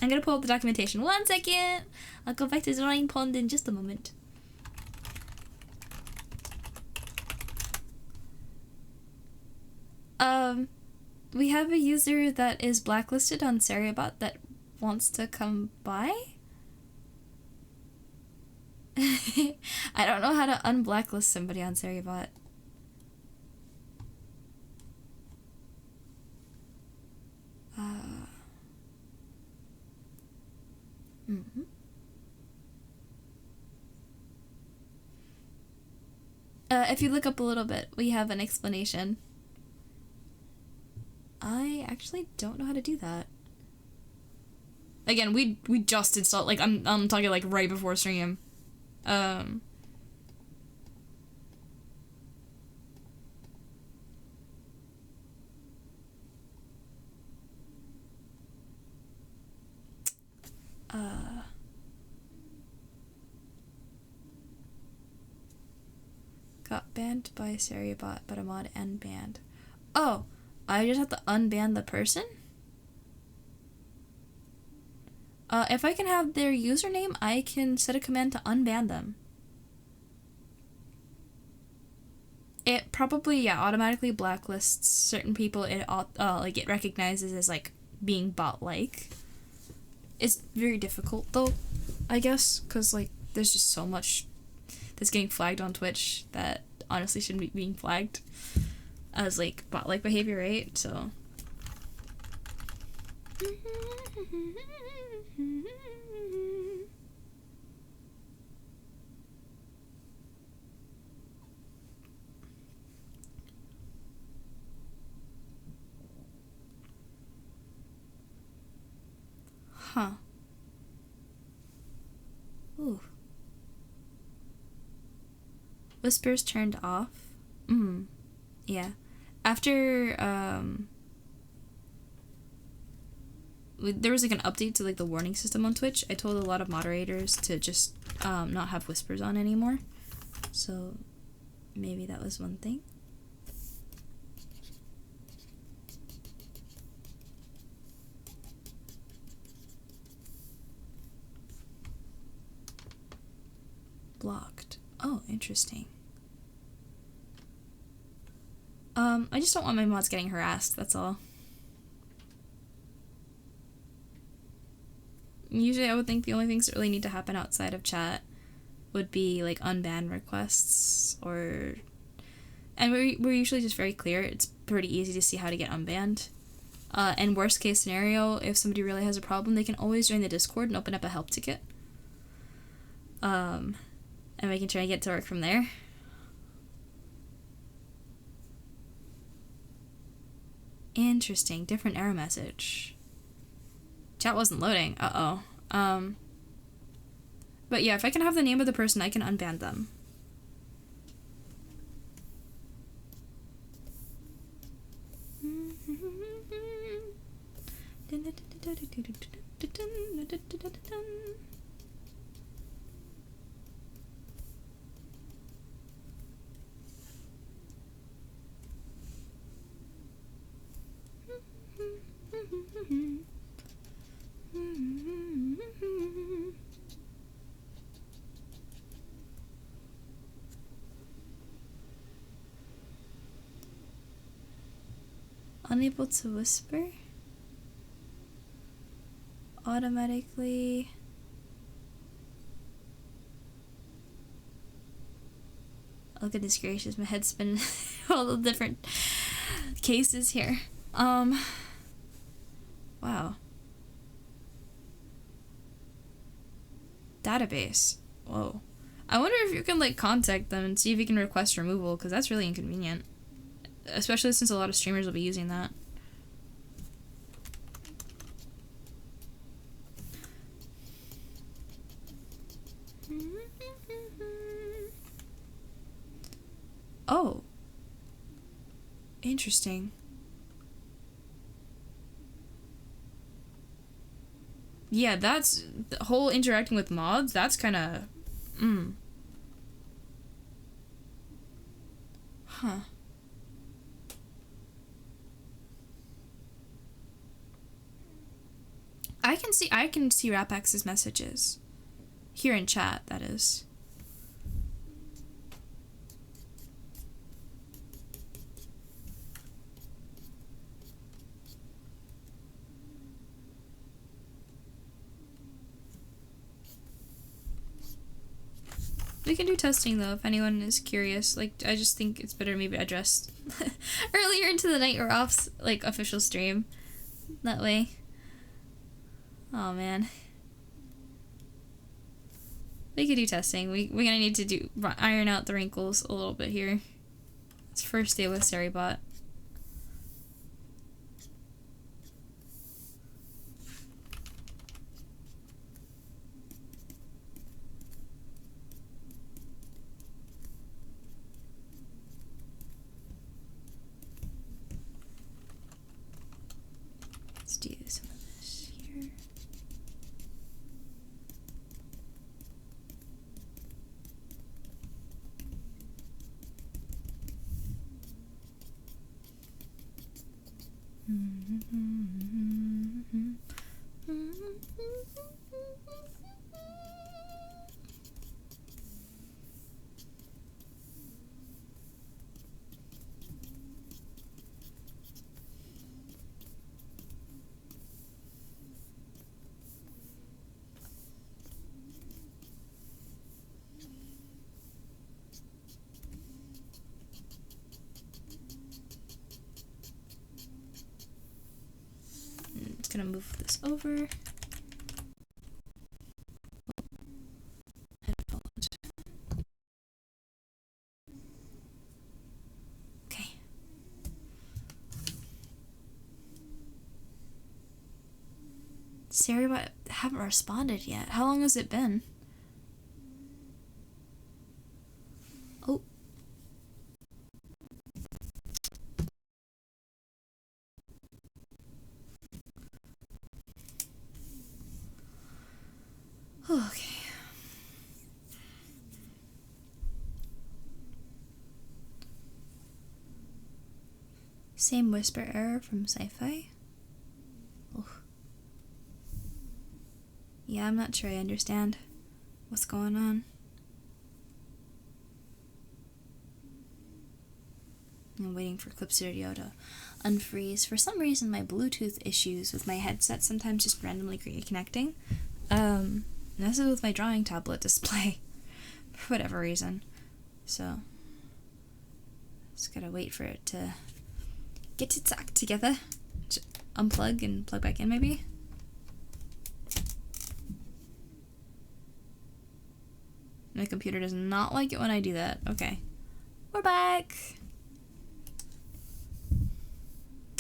I'm gonna pull up the documentation. 1 second! I'll go back to the drawing pond in just a moment. We have a user that is blacklisted on Seriabot that wants to come by? I don't know how to unblacklist somebody on Seriabot. If you look up a little bit, we have an explanation. I actually don't know how to do that. Again, we just installed, like, I'm talking like right before stream. Got banned by Seriabot, but a mod unbanned. Oh, I just have to unban the person? If I can have their username, I can set a command to unban them. It probably, yeah, automatically blacklists certain people. It like it recognizes as like being bot-like. It's very difficult though, I guess, because like there's just so much that's getting flagged on Twitch that honestly shouldn't be being flagged as like bot-like behavior, right? So huh. Ooh. Whispers turned off. Yeah. After there was like an update to like the warning system on Twitch, I told a lot of moderators to just not have whispers on anymore. So maybe that was one thing. Blocked. Oh, interesting. I just don't want my mods getting harassed, that's all. Usually I would think the only things that really need to happen outside of chat would be like unban requests or... And we're usually just very clear. It's pretty easy to see how to get unbanned. And worst case scenario, if somebody really has a problem, they can always join the Discord and open up a help ticket. And we can try and get to work from there. Interesting. Different error message. Chat wasn't loading. Uh-oh. But yeah, if I can have the name of the person, I can unban them. Unable to whisper? Automatically... Oh goodness gracious, my head's spinning all the different cases here. Wow. Database. Whoa. I wonder if you can like contact them and see if you can request removal, because that's really inconvenient. Especially since a lot of streamers will be using that. Oh. Interesting. Yeah, that's the whole interacting with mods, that's kind of Huh. I can see Rapax's messages. Here in chat, that is. We can do testing though if anyone is curious. Like, I just think it's better maybe addressed earlier into the night or off like official stream. That way. Oh man. We could do testing. We're gonna need to iron out the wrinkles a little bit here. It's first day with Seribot. Let's do some of this here. just gonna move this over. Headphones. Okay. Siri, but haven't responded yet. How long has it been? Oh. Okay. Same whisper error from sci-fi. Oh. Yeah, I'm not sure I understand what's going on. I'm waiting for Clip Studio to unfreeze. For some reason, my Bluetooth issues with my headset sometimes just randomly reconnecting. And this is with my drawing tablet display for whatever reason. So, just gotta wait for it to get its act together. Just unplug and plug back in, maybe. My computer does not like it when I do that. Okay. We're back!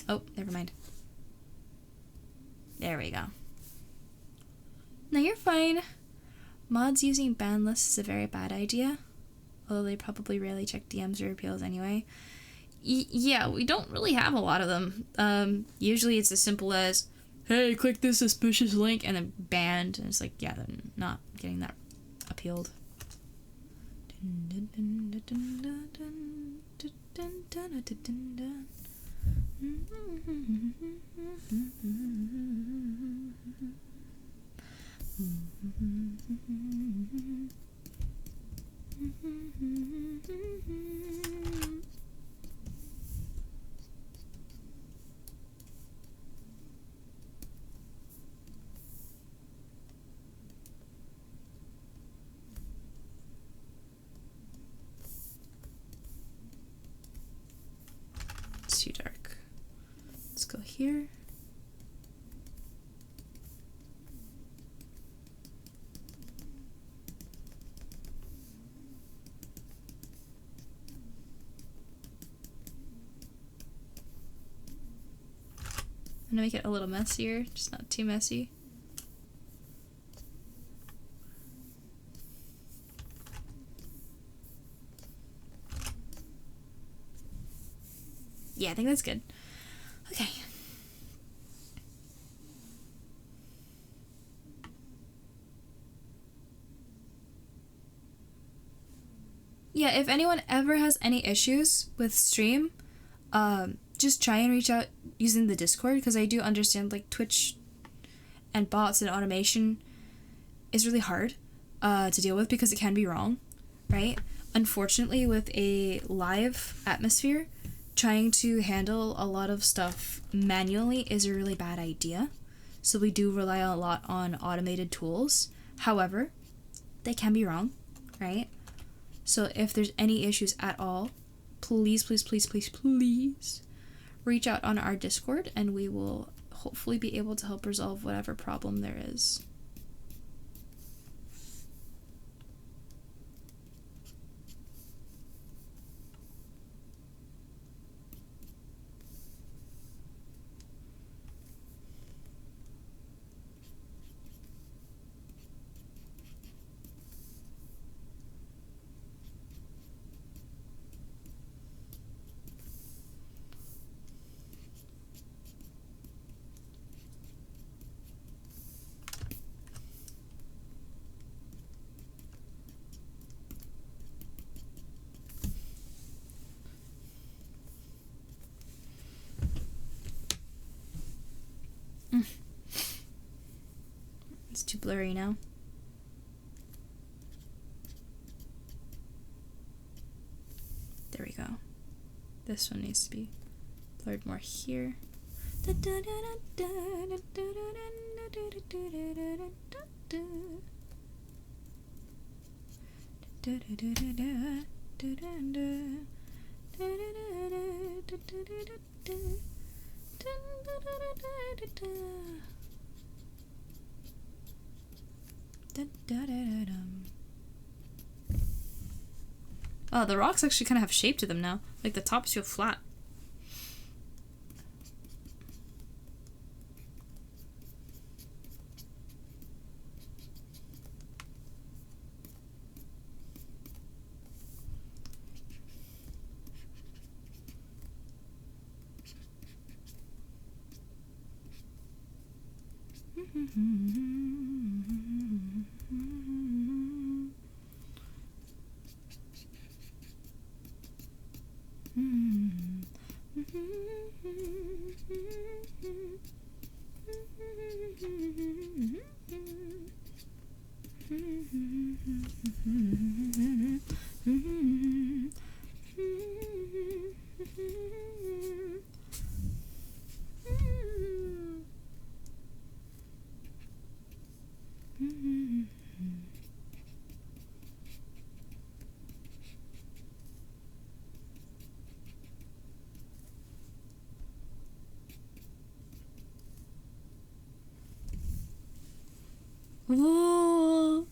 Oh, never mind. There we go. No, you're fine. Mods using ban lists is a very bad idea. Although they probably rarely check DMs or appeals anyway. Yeah, we don't really have a lot of them. Usually it's as simple as, hey, click this suspicious link, and then banned. And it's like, yeah, they're not getting that appealed. It's too dark. Let's go here. I'm gonna make it a little messier, just not too messy. Yeah, I think that's good. Okay. Yeah, if anyone ever has any issues with stream, just try and reach out using the Discord, because I do understand like Twitch and bots and automation is really hard to deal with because it can be wrong, right? Unfortunately, with a live atmosphere, trying to handle a lot of stuff manually is a really bad idea. So we do rely a lot on automated tools. However, they can be wrong, right? So if there's any issues at all, please, please, please, please, please reach out on our Discord, and we will hopefully be able to help resolve whatever problem there is. It's too blurry now. There we go. This one needs to be blurred more here. Oh, the rocks actually kind of have shape to them now. Like the tops feel flat. Whoa.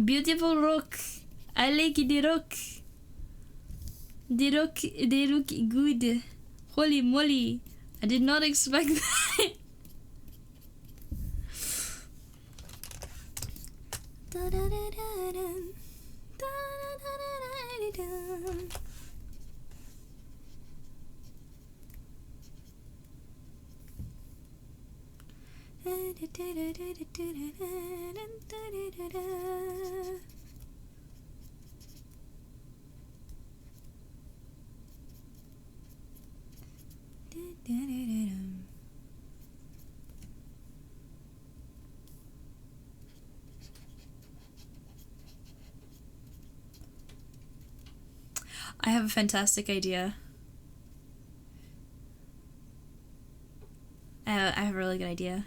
Beautiful rock. I like the rock. The rock, they look good. Holy moly. I did not expect that. I have a fantastic idea. I have a really good idea.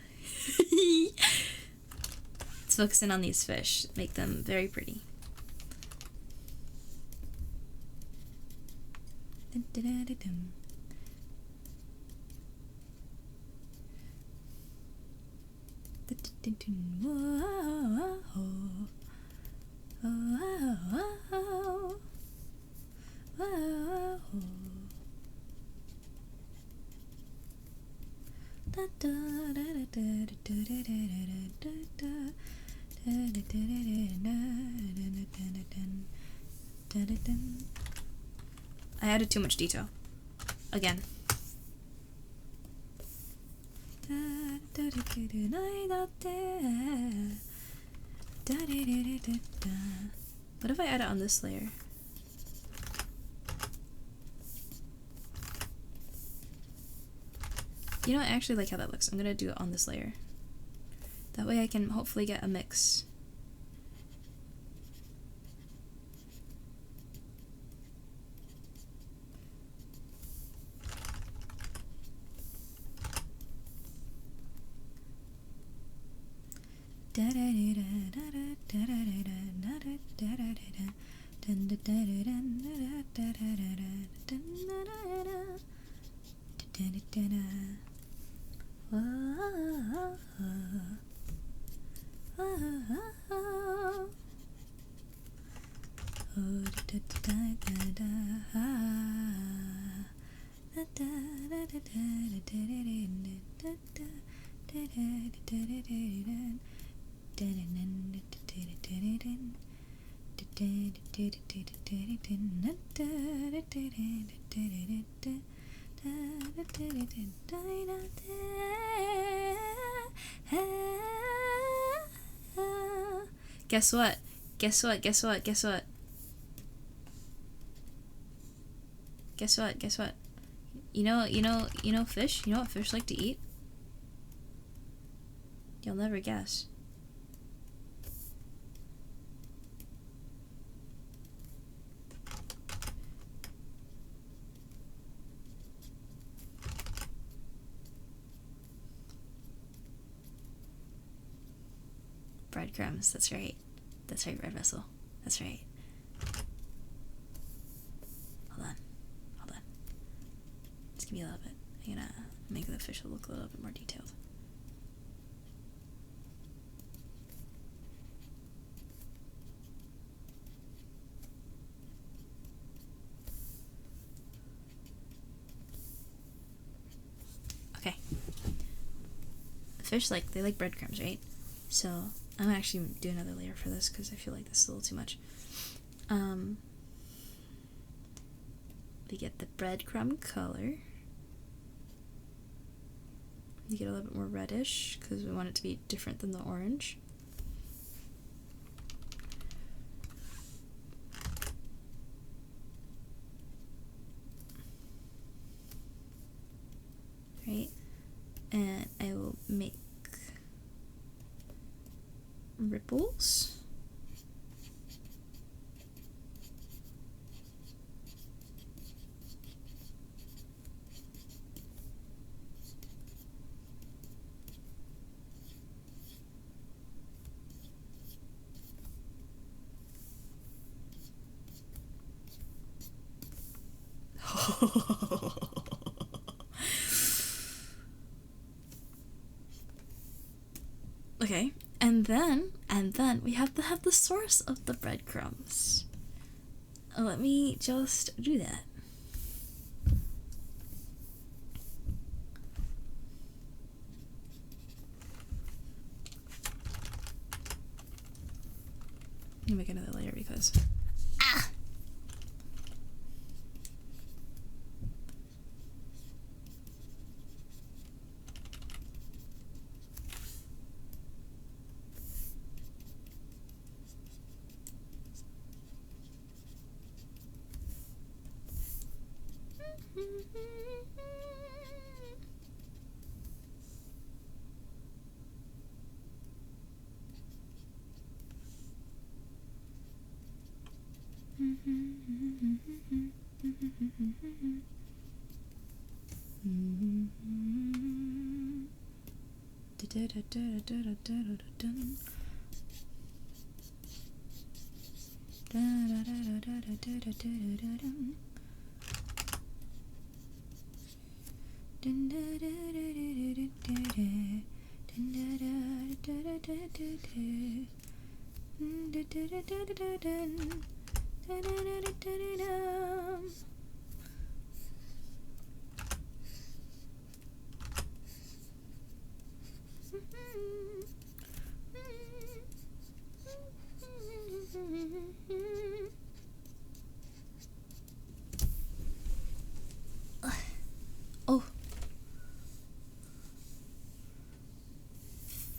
Let's focus in on these fish. Make them very pretty. I added too much detail. Again. What if I add it on this layer? You know, I actually like how that looks. I'm gonna do it on this layer. That way I can hopefully get a mix. Guess what? Guess what? Guess what? Guess what? Guess what? Guess what? You know fish? You know what fish like to eat? You'll never guess. breadcrumbs. That's right. That's right, Red Vessel. That's right. Hold on. Hold on. Just give me a little bit. I'm gonna make the fish look a little bit more detailed. Okay. Fish they like breadcrumbs, right? So I'm gonna actually do another layer for this because I feel like this is a little too much. We get the breadcrumb color. You get a little bit more reddish because we want it to be different than the orange. Right, and I will make ripples. Okay, and then we have to have the source of the breadcrumbs. Let me just do that. Let me make another layer because oh,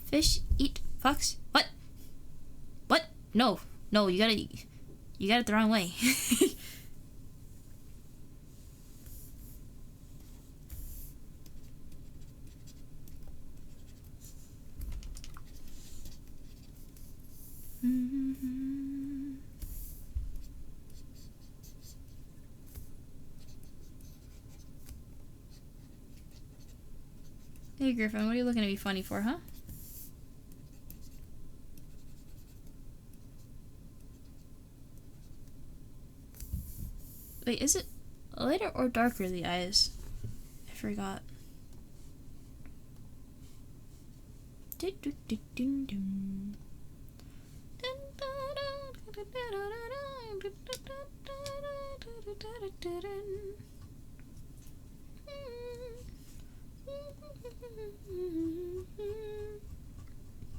fish eat fox. What? What? No, no, you got it the wrong way. Hey Griffin, what are you looking to be funny for, huh? Wait, is it lighter or darker, the eyes? I forgot.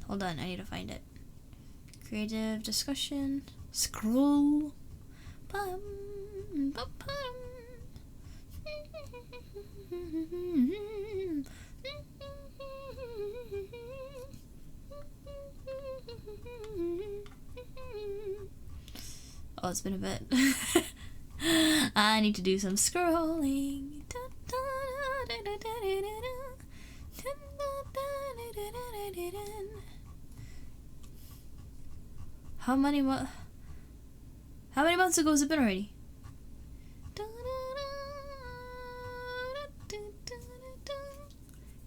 Hold on, I need to find it. Creative discussion. Scroll. Bum, bum, bum. Oh, it's been a bit. I need to do some scrolling. How many months ago has it been already?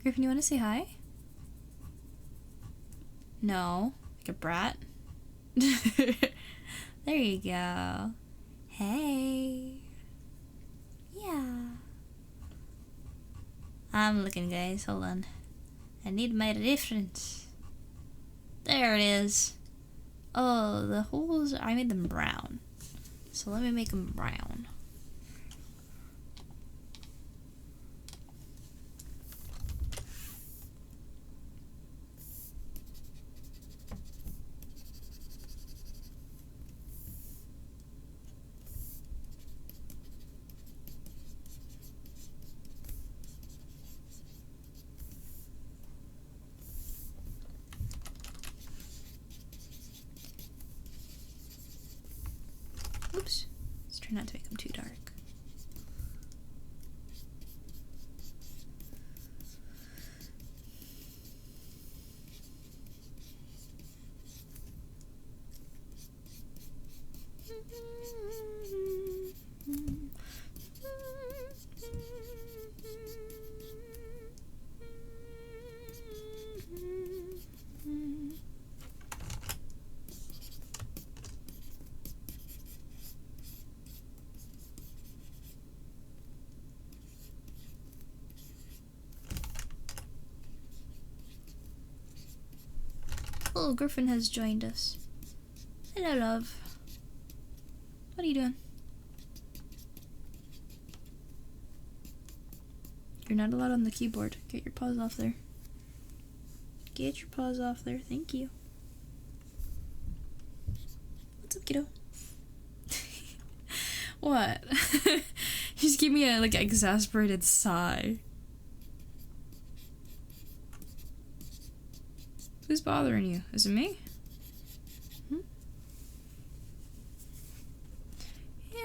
Griffin, you want to say hi? No, I a brat. There you go. Hey. Yeah. I'm looking, guys. Hold on. I need my reference. There it is. Oh, the holes, I made them brown. So let me make them brown. Oops. Let's try not to make them too dark. Oh, Griffin has joined us. Hello, love. What are you doing? You're not allowed on the keyboard. Get your paws off there. Get your paws off there. Thank you. What's up, kiddo? What? You just gave me a, like, exasperated sigh. Who's bothering you? Is it me? Hmm? Yeah.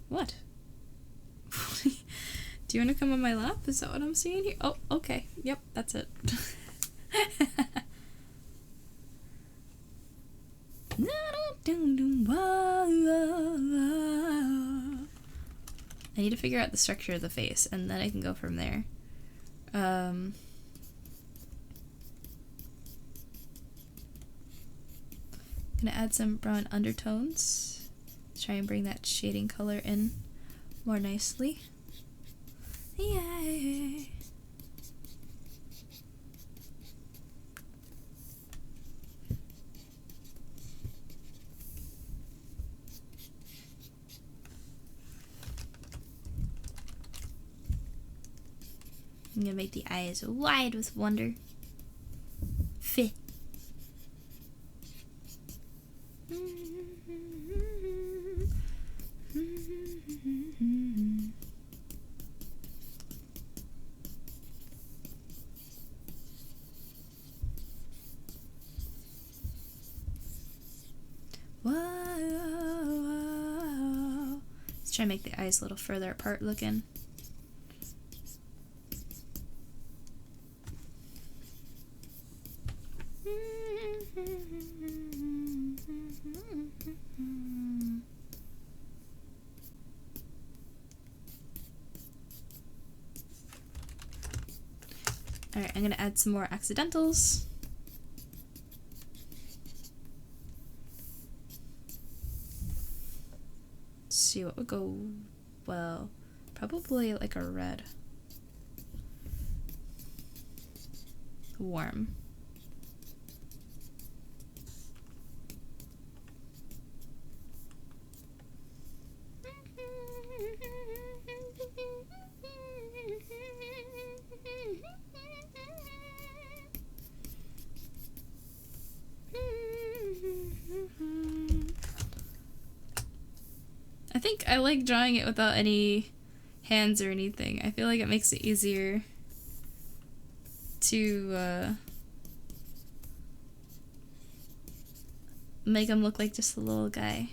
What? Do you want to come on my lap? Is that what I'm seeing here? Oh, okay. Yep, that's it. I need to figure out the structure of the face, and then I can go from there. Gonna add some brown undertones to try and bring that shading color in more nicely. Yay! I'm gonna make the eyes wide with wonder. Fih. Whoa. Let's try to make the eyes a little further apart looking. Alright, I'm gonna add some more accidentals. Let's see what would go well. Probably like a red. Warm. I think I like drawing it without any hands or anything. I feel like it makes it easier to make him look like just a little guy.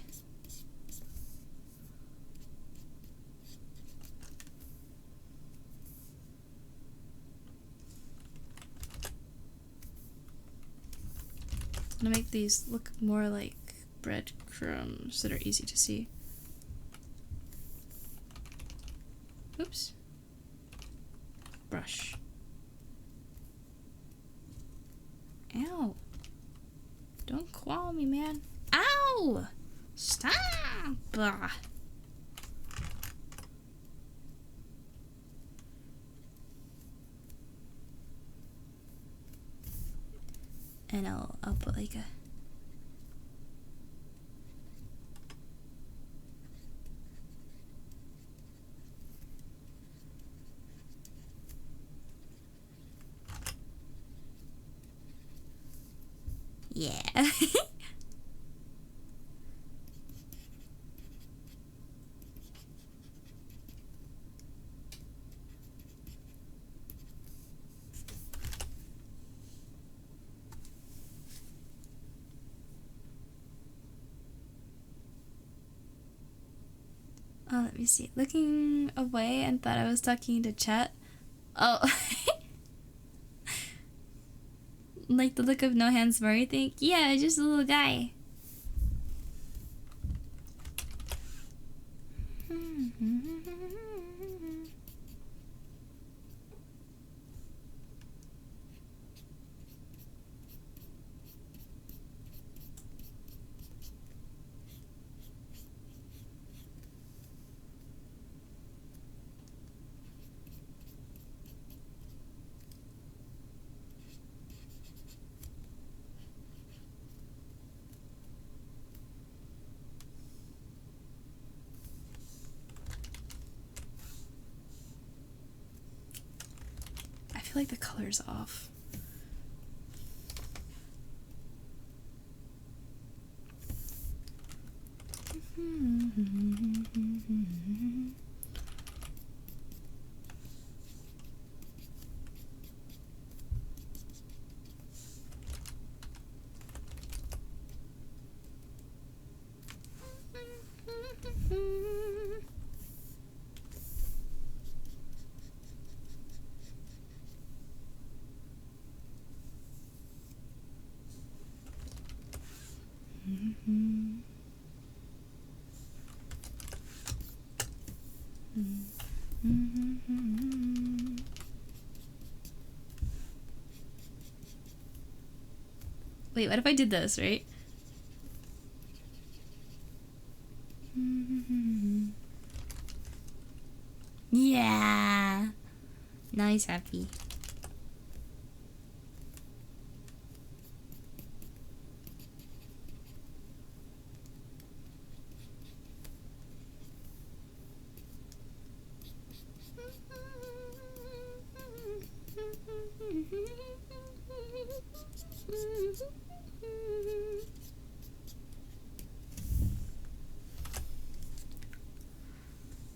I'm gonna make these look more like breadcrumbs that are easy to see. Oops. Brush. Ow. Don't claw me, man. Ow! Stop! Ugh. And I'll put like a... Yeah. Oh, let me see. Looking away and thought I was talking to chat. Oh. Like the look of no hands Murray think? Yeah, just a little guy. I feel like the color's off. Wait, what if I did this, right? Yeah. Now he's happy.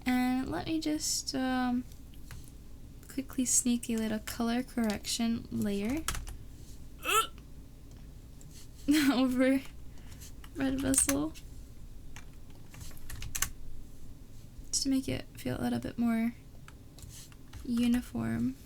And let me just quickly sneak a little color correction layer over red vessel just to make it feel a little bit more uniform.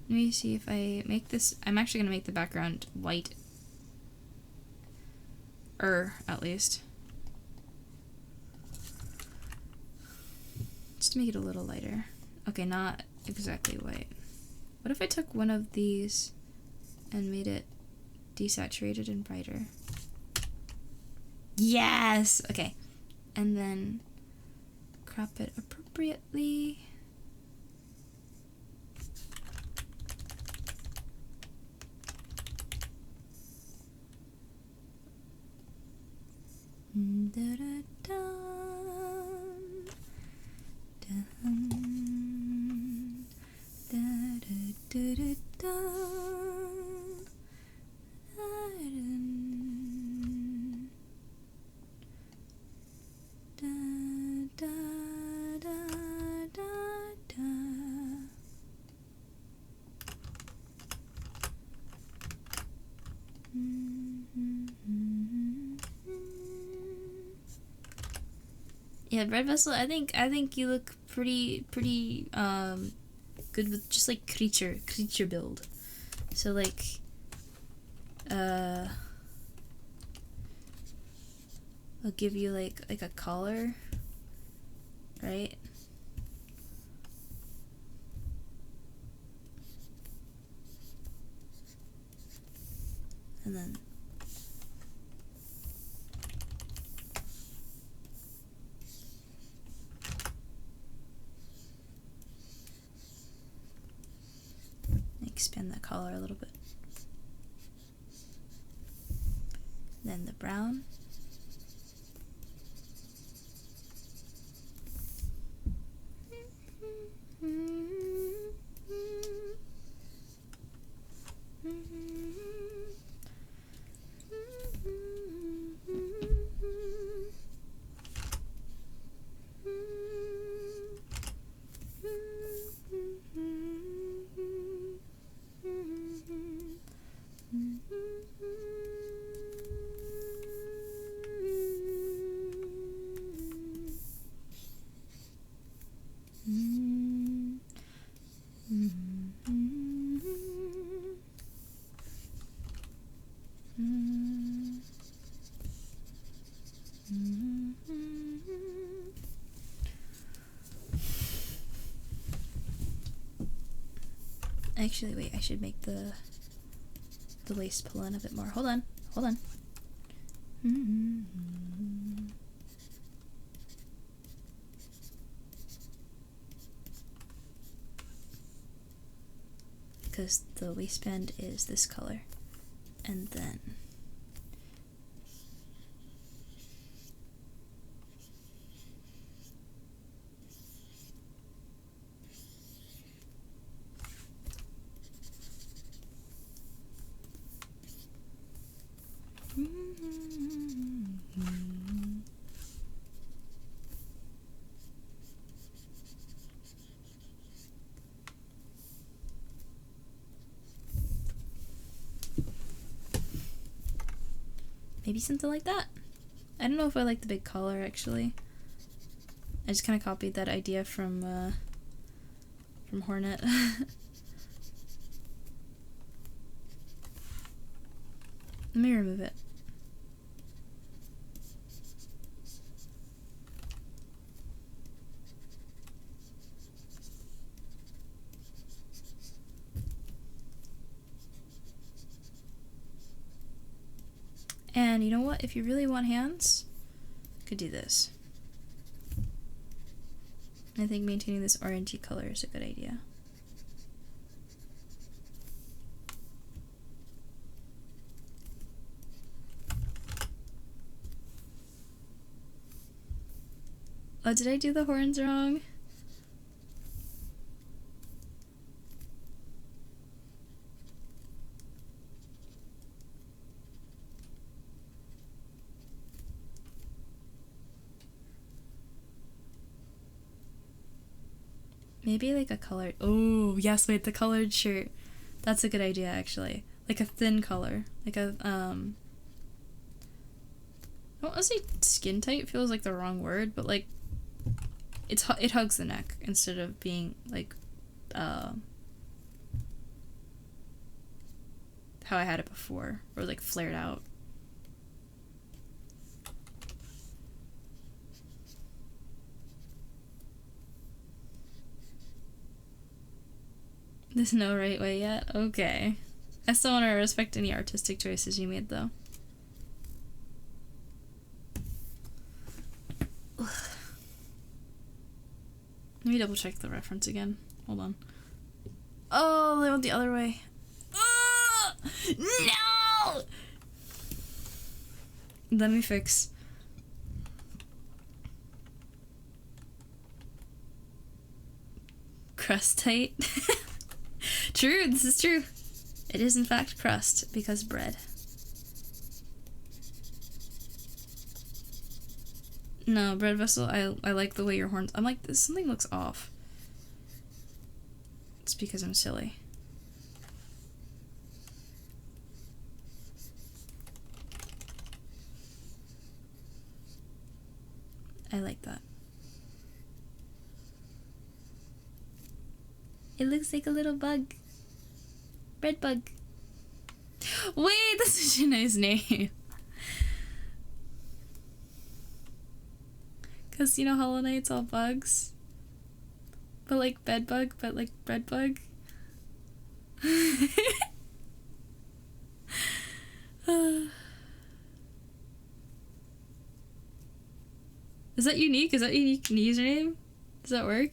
Let me see if I make this. I'm actually going to make the background white. At least. Just to make it a little lighter. Okay, not exactly white. What if I took one of these and made it desaturated and brighter? Yes! Okay. And then crop it appropriately. Yeah, Bread Vessel, I think you look pretty good with just like creature build. So like I'll give you like a collar, right? And then expand that collar a little bit. Then the brown. Actually, wait, I should make the waist pull in a bit more. Hold on. Because the waistband is this color. And then maybe something like that. I don't know if I like the big collar, actually. I just kind of copied that idea from Hornet. Let me remove it. And you know what? If you really want hands, you could do this. I think maintaining this orangey color is a good idea. Oh, did I do the horns wrong? Maybe like a colored. Oh, yes, wait, the colored shirt. That's a good idea, actually. Like a thin color. Like a, I don't want to say skin tight, feels like the wrong word, but like, it hugs the neck instead of being like, how I had it before, or like flared out. There's no right way yet? Okay. I still want to respect any artistic choices you made, though. Let me double check the reference again. Hold on. Oh, they went the other way. No! Let me fix. Crust tight. True, this is true. It is in fact crust because bread. No, Bread Vessel, I like the way your horns... I'm like, this, something looks off. It's because I'm silly. I like that. It looks like a little bug. Breadbug. Wait, that's such a nice name. Cause you know Hollow Knight's all bugs. But like bedbug, but like breadbug. Is that unique? Is that a unique username? Does that work?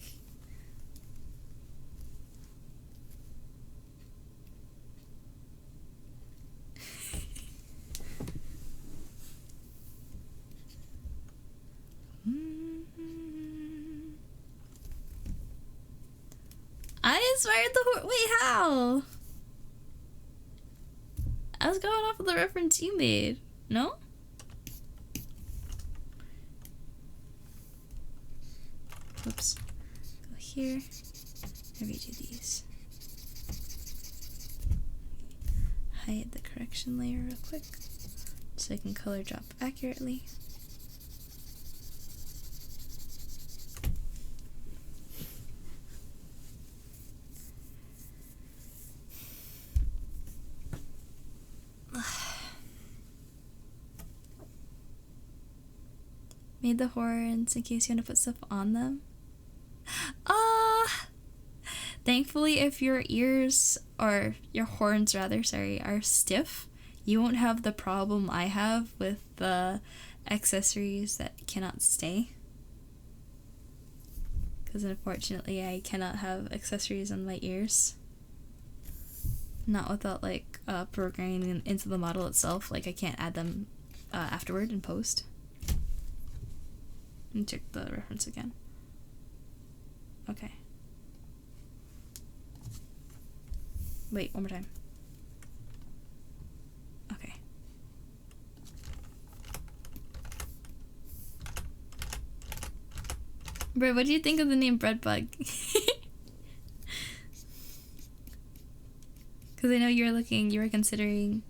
I inspired the horse. Wait, how? I was going off of the reference you made. No? Whoops. Go here. Maybe do these. Hide the correction layer real quick so I can color drop accurately. Made the horns in case you want to put stuff on them. Thankfully, if your ears, or your horns rather, sorry, are stiff, you won't have the problem I have with the accessories that cannot stay. Because unfortunately, I cannot have accessories on my ears. Not without, like, programming into the model itself. Like, I can't add them afterward in post. Let me check the reference again. Okay. Wait, one more time. Okay. Bro, what do you think of the name Breadbug? Because I know you were considering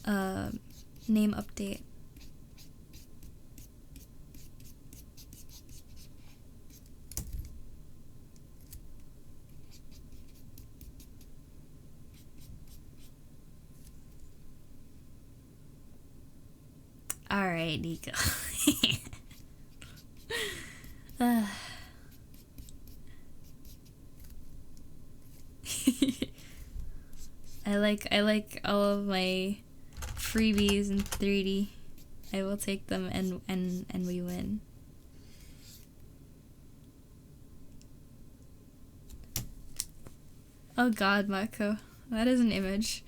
name update. Alright, Nico. I like all of my freebies in 3D. I will take them and we win. Oh god, Motco. That is an image.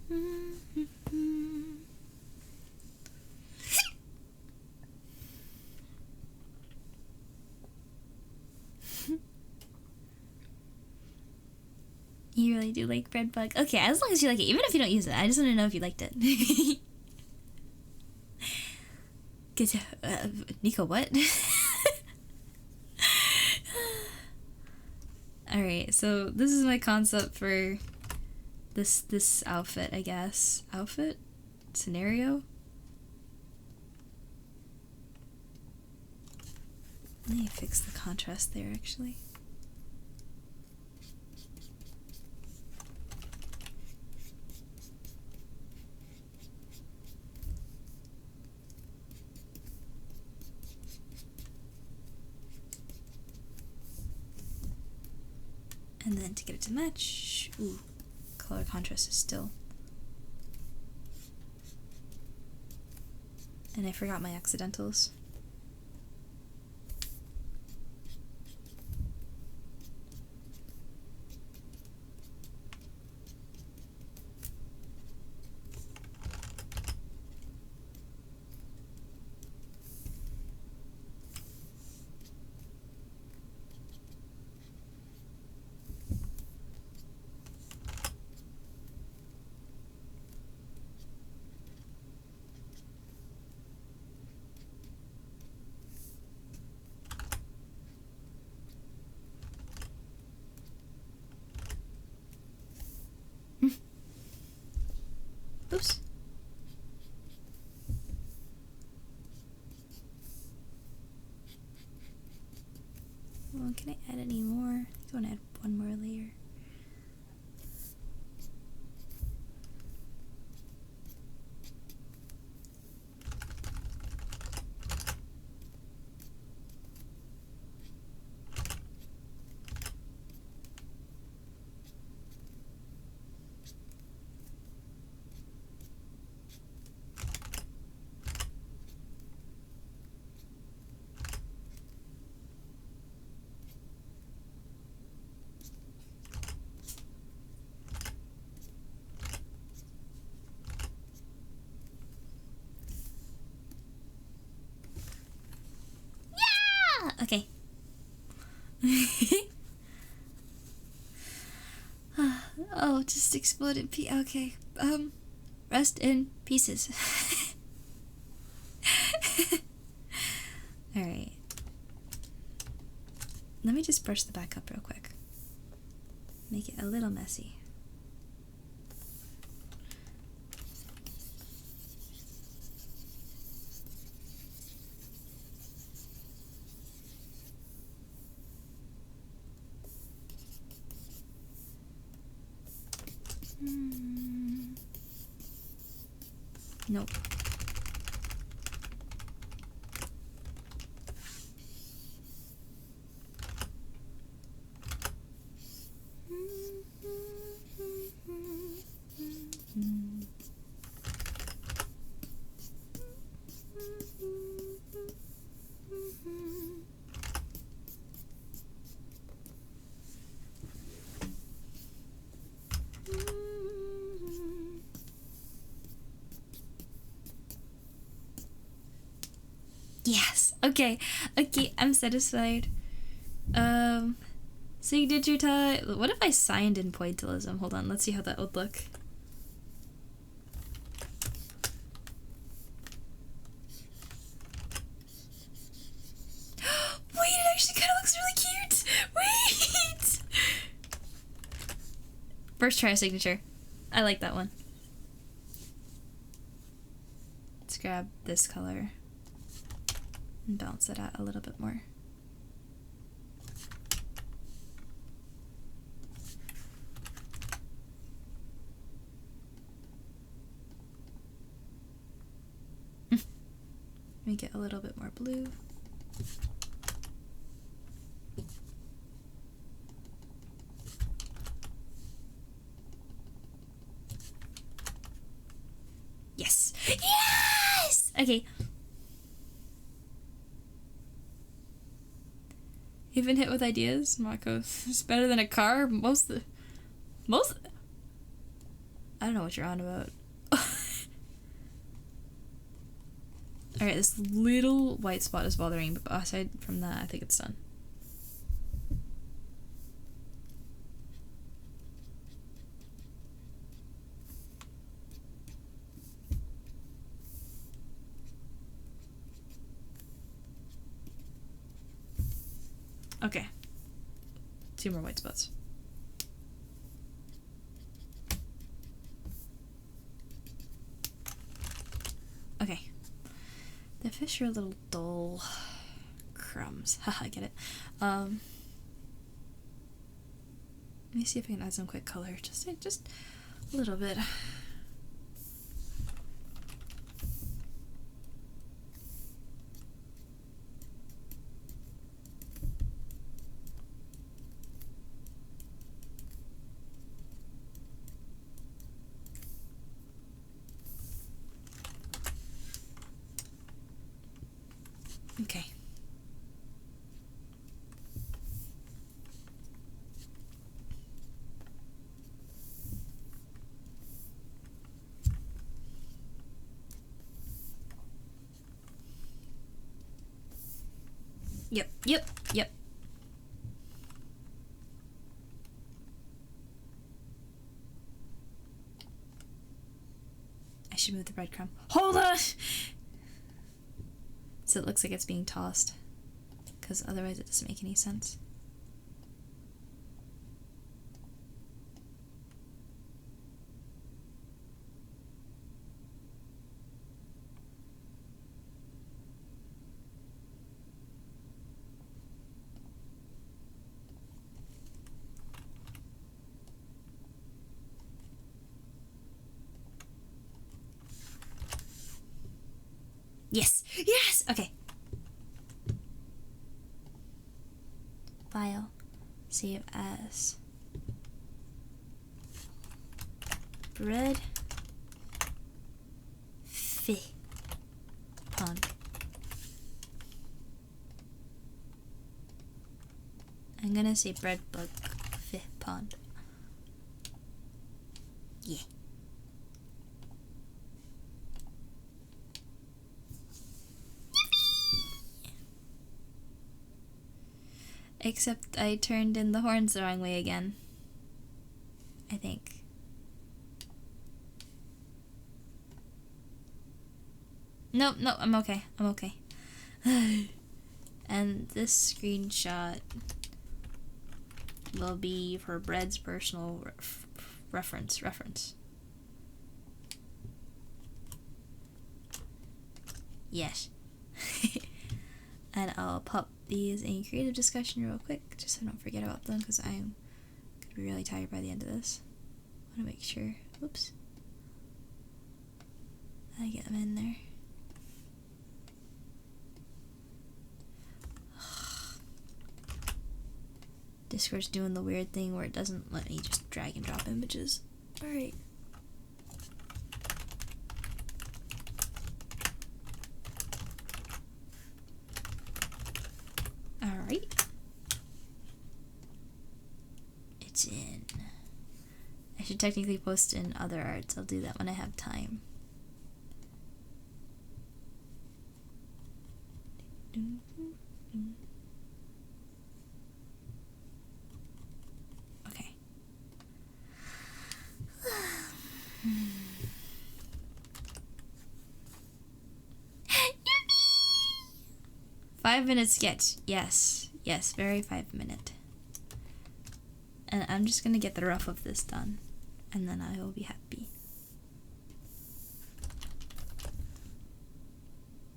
You really do like Breadbug. Okay, as long as you like it, even if you don't use it, I just want to know if you liked it. Nico, what? Alright, so this is my concept for this outfit, I guess. Outfit? Scenario? Let me fix the contrast there, actually. And then to get it to match, ooh, color contrast is still. And I forgot my accidentals. Oops. Well, can I add any more? I think I want to add one more layer. Okay. Oh, just exploded. Okay. Rest in pieces. Alright. Let me just brush the back up real quick. Make it a little messy. Nope. Yes. Okay. Okay, I'm satisfied. Signature time. What if I signed in pointillism? Hold on, let's see how that would look. Wait, it actually kind of looks really cute. Wait. First try signature. I like that one. Let's grab this color and balance it out a little bit more. Make it a little bit more blue. Yes! Yes! Okay. You've been hit with ideas, Motco. It's better than a car. don't know what you're on about. Alright, this little white spot is bothering, but aside from that, I think it's done. Okay. 2 more white spots. Okay. The fish are a little dull. Crumbs. Haha, get it. Let me see if I can add some quick color. Just a little bit. Okay. Yep. I should move the breadcrumb. Hold on! So it looks like it's being tossed. Because otherwise it doesn't make any sense. Yes! Yes! Okay. File. Save as. Bread. Pond. I'm gonna say Breadbug pond. Yeah. Except I turned in the horns the wrong way again. I think. Nope, I'm okay. I'm okay. And this screenshot will be for Bread's personal reference. Yes. And I'll pop these in creative discussion real quick, just so I don't forget about them, because I'm gonna be really tired by the end of this. I want to make sure. Oops. I get them in there. Discord's doing the weird thing where it doesn't let me just drag and drop images. Alright. Alright. It's in. I should technically post in other arts. I'll do that when I have time. Okay. 5-minute sketch. Yes, very 5-minute. And I'm just gonna get the rough of this done, and then I will be happy.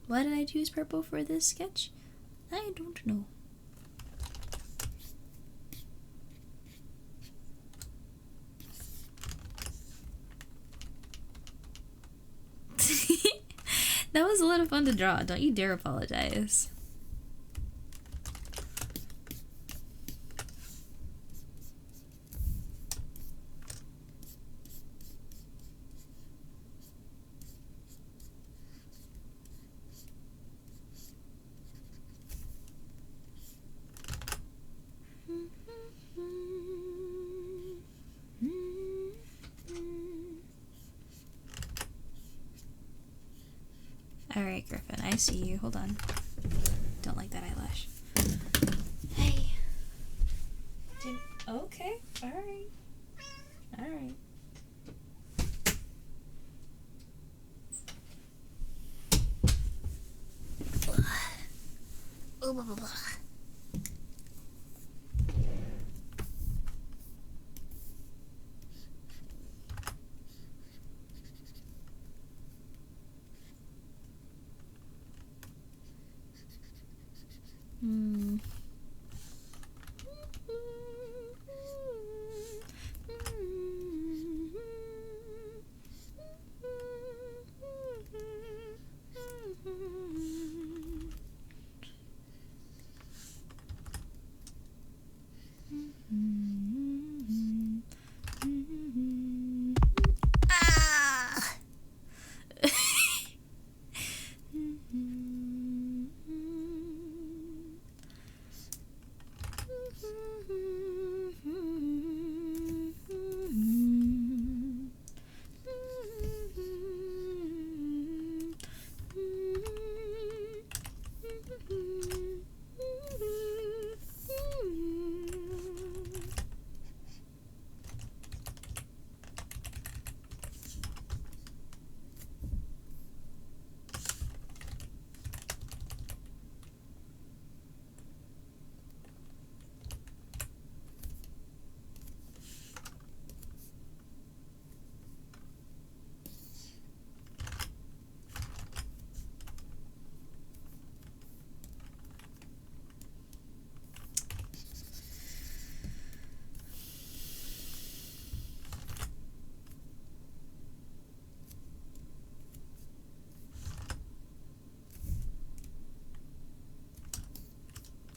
Why did I choose purple for this sketch? I don't know. That was a lot of fun to draw. Don't you dare apologize. Alright, Griffin, I see you. Hold on. Don't like that eyelash. Hey. Okay, alright. Alright. Blah, blah, blah.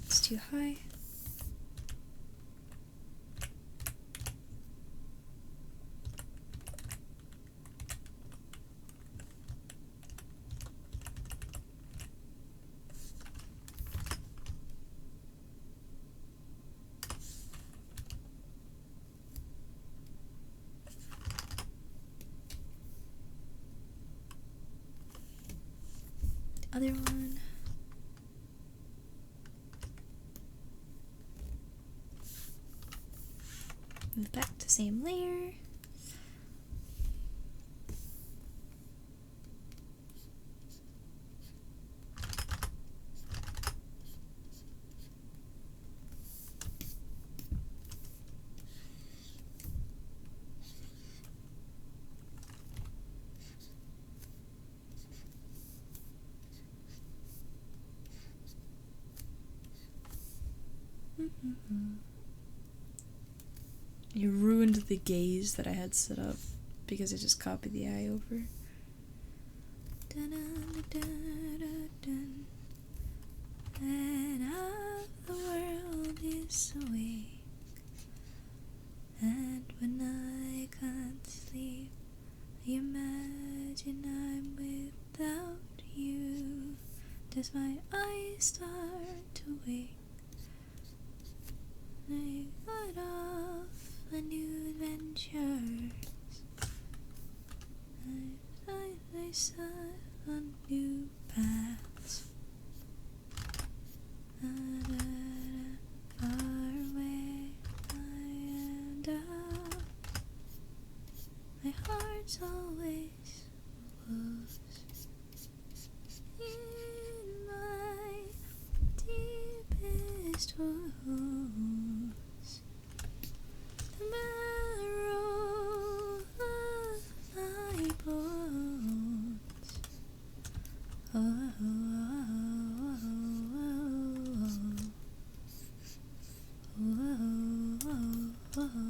It's too high. The other one. Move back to same layer. You ruined the gaze that I had set up because I just copied the eye over. And half the world is awake, and when I can't sleep, I imagine I'm without you. Does my eyes start to wake? I got off a new adventure. I saw on new paths. Far away and out. My heart's always close. In my deepest woes, the marrow of my bones. Oh, oh, oh, oh, oh,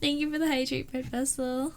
Thank you for the hydrate, Bread Vessel.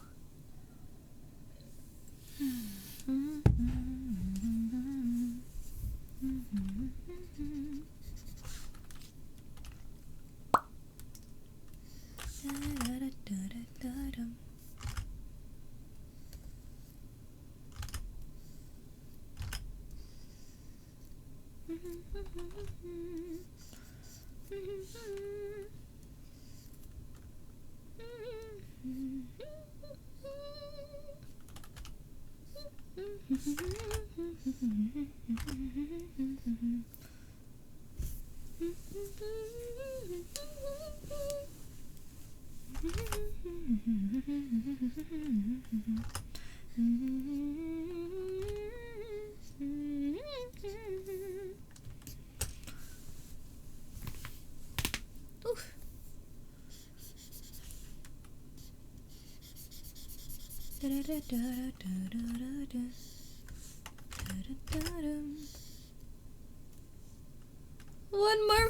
One more.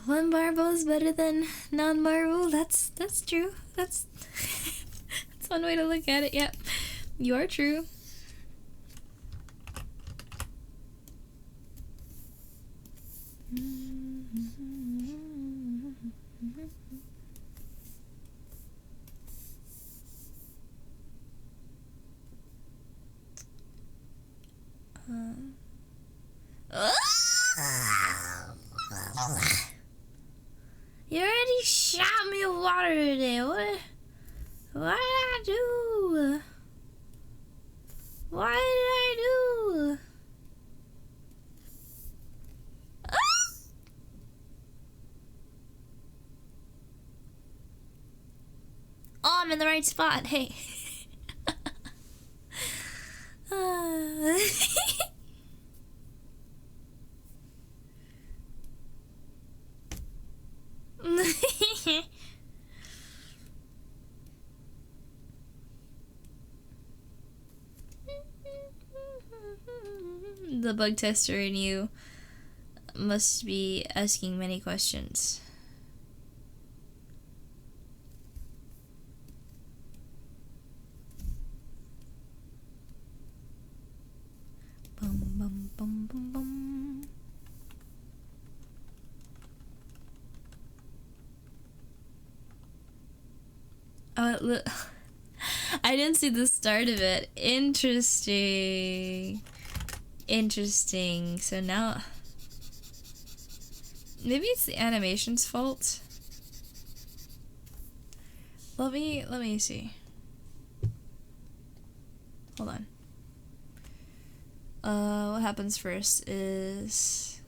One marble is better than non-marble. That's true. That's that's one way to look at it. Yep, you are true. You already shot me with water today. What did I do? What did I do? Oh, I'm in the right spot. Hey. The bug tester in you must be asking many questions. Bum, bum, bum, bum, bum. Oh, look. I didn't see the start of it. Interesting. Interesting. So now maybe it's the animation's fault. Let me see. Hold on. What happens first is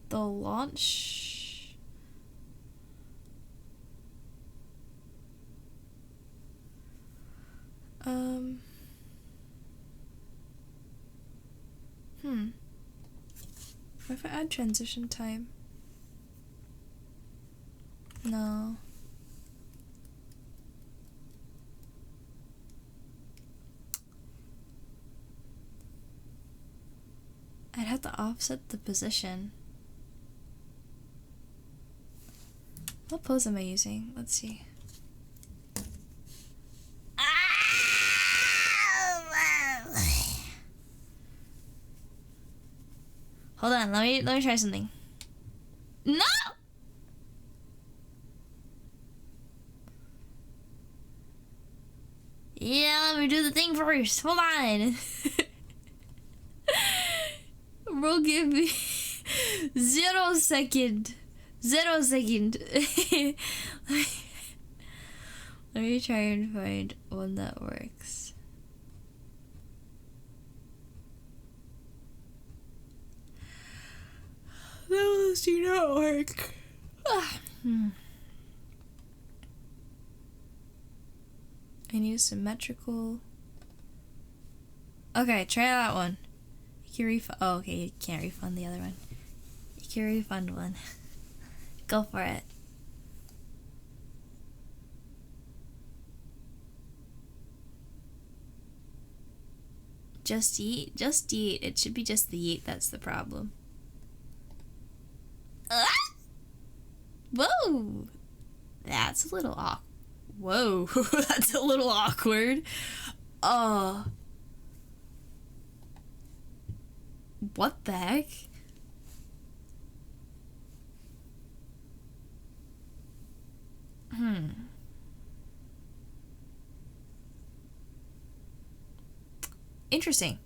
the launch. What if I add transition time? No. I'd have to offset the position. What pose am I using? Let's see. Hold on, let me try something. No! Yeah, let me do the thing first. Hold on. Bro, give me 0 second. 0 second. Let me try and find one that works. Those do not work. I need a symmetrical. Okay, try that one. You can refund. Oh, okay, you can't refund the other one. You can refund one. Go for it. Just eat. Just eat. It should be just the eat that's the problem. Whoa! That's a little awkward. Whoa, that's a little awkward. What the heck? Interesting.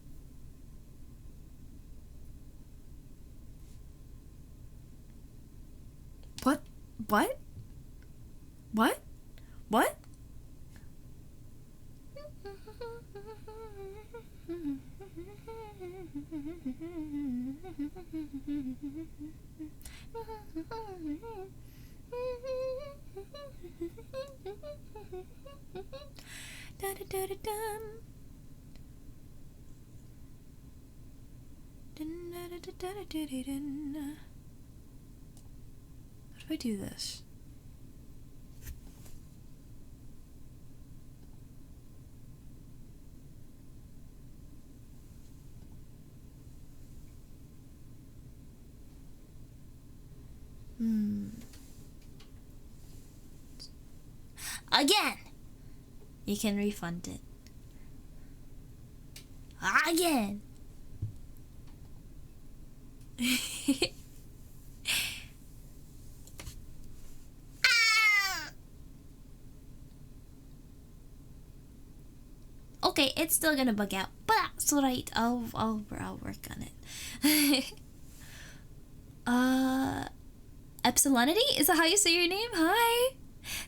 What? What? What? What? How do I do this? Again! You can refund it. Again! Okay, it's still gonna bug out, but that's alright. I'll work on it. Epsilonity? Is that how you say your name? Hi!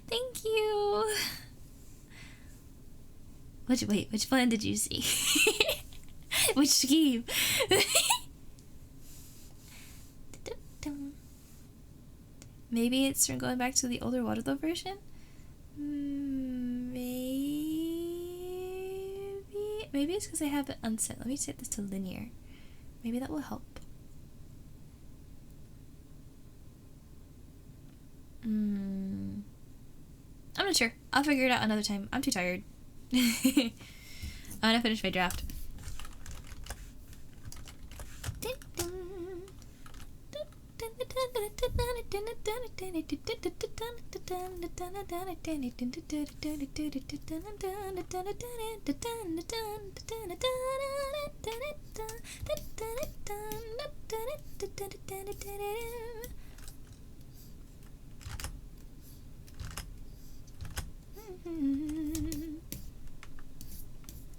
Thank you! Which plan did you see? Which scheme? Maybe it's from going back to the older Waterloo version? Maybe it's because I have it unset. Let me set this to linear. Maybe that will help. I'm not sure. I'll figure it out another time. I'm too tired. I want to finish my draft.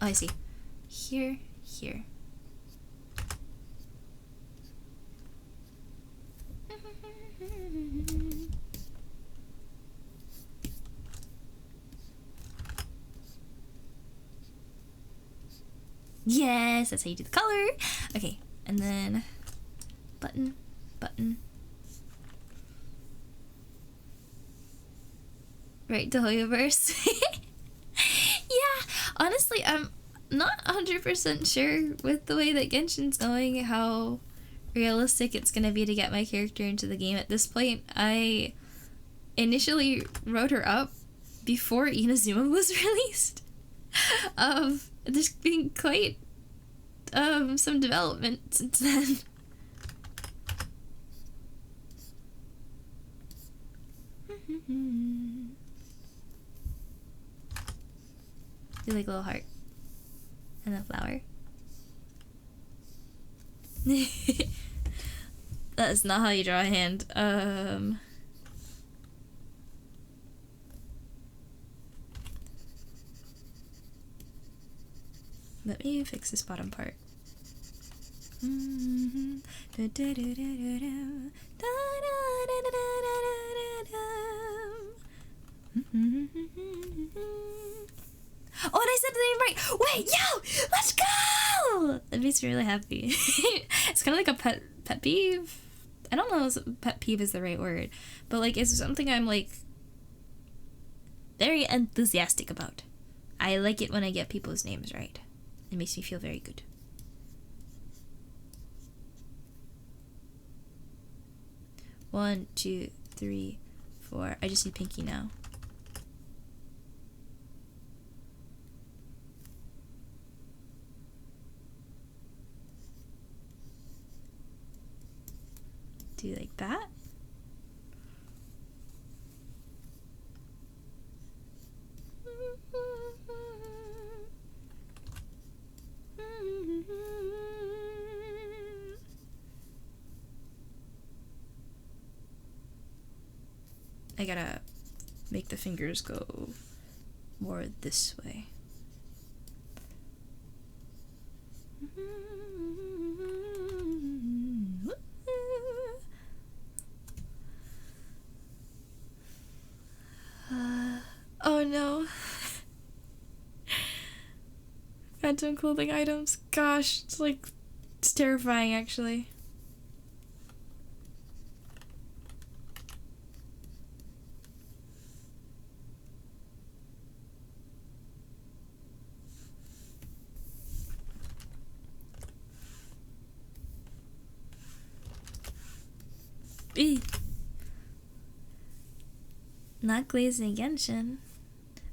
Oh, I see. Here. Yes, that's how you do the color. Okay, and then button. Right to Hoyoverse. Yeah, honestly, I'm not 100% sure with the way that Genshin's going how realistic it's gonna be to get my character into the game at this point. I initially wrote her up before Inazuma was released. There's been quite some development since then. Do like a little heart and a flower. That is not how you draw a hand. Let me fix this bottom part. Oh, and I said the name right! Wait, yo! Let's go! That makes me really happy. It's kind of like a pet peeve. I don't know if pet peeve is the right word, but like it's something I'm like very enthusiastic about. I like it when I get people's names right. It makes me feel very good. One, two, three, four. I just need Pinky now. Do like that. I gotta make the fingers go more this way. Oh no. Phantom clothing items. Gosh, it's terrifying actually. Not glazing Genshin.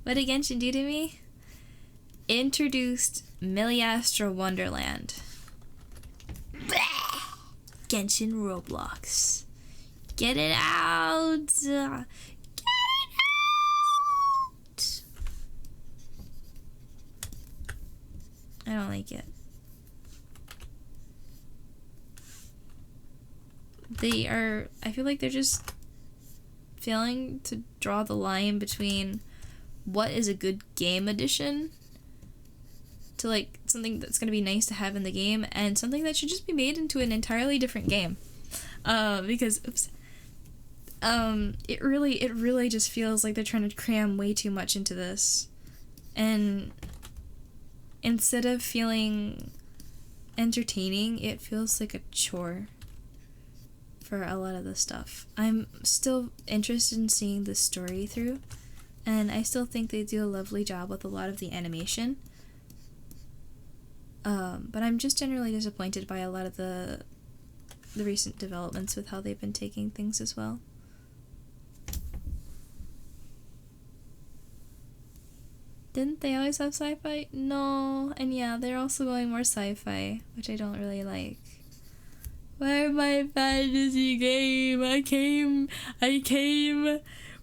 What did Genshin do to me? Introduced Milliastra Wonderland. Genshin Roblox. Get it out! Get it out! I don't like it. I feel like they're just failing to draw the line between what is a good game addition to like something that's going to be nice to have in the game and something that should just be made into an entirely different game. Because oops. It really just feels like they're trying to cram way too much into this. And instead of feeling entertaining, it feels like a chore for a lot of the stuff. I'm still interested in seeing the story through, and I still think they do a lovely job with a lot of the animation. But I'm just generally disappointed by a lot of the recent developments with how they've been taking things as well. Didn't they always have sci-fi? No. And yeah, they're also going more sci-fi, which I don't really like. Where my fantasy game? I came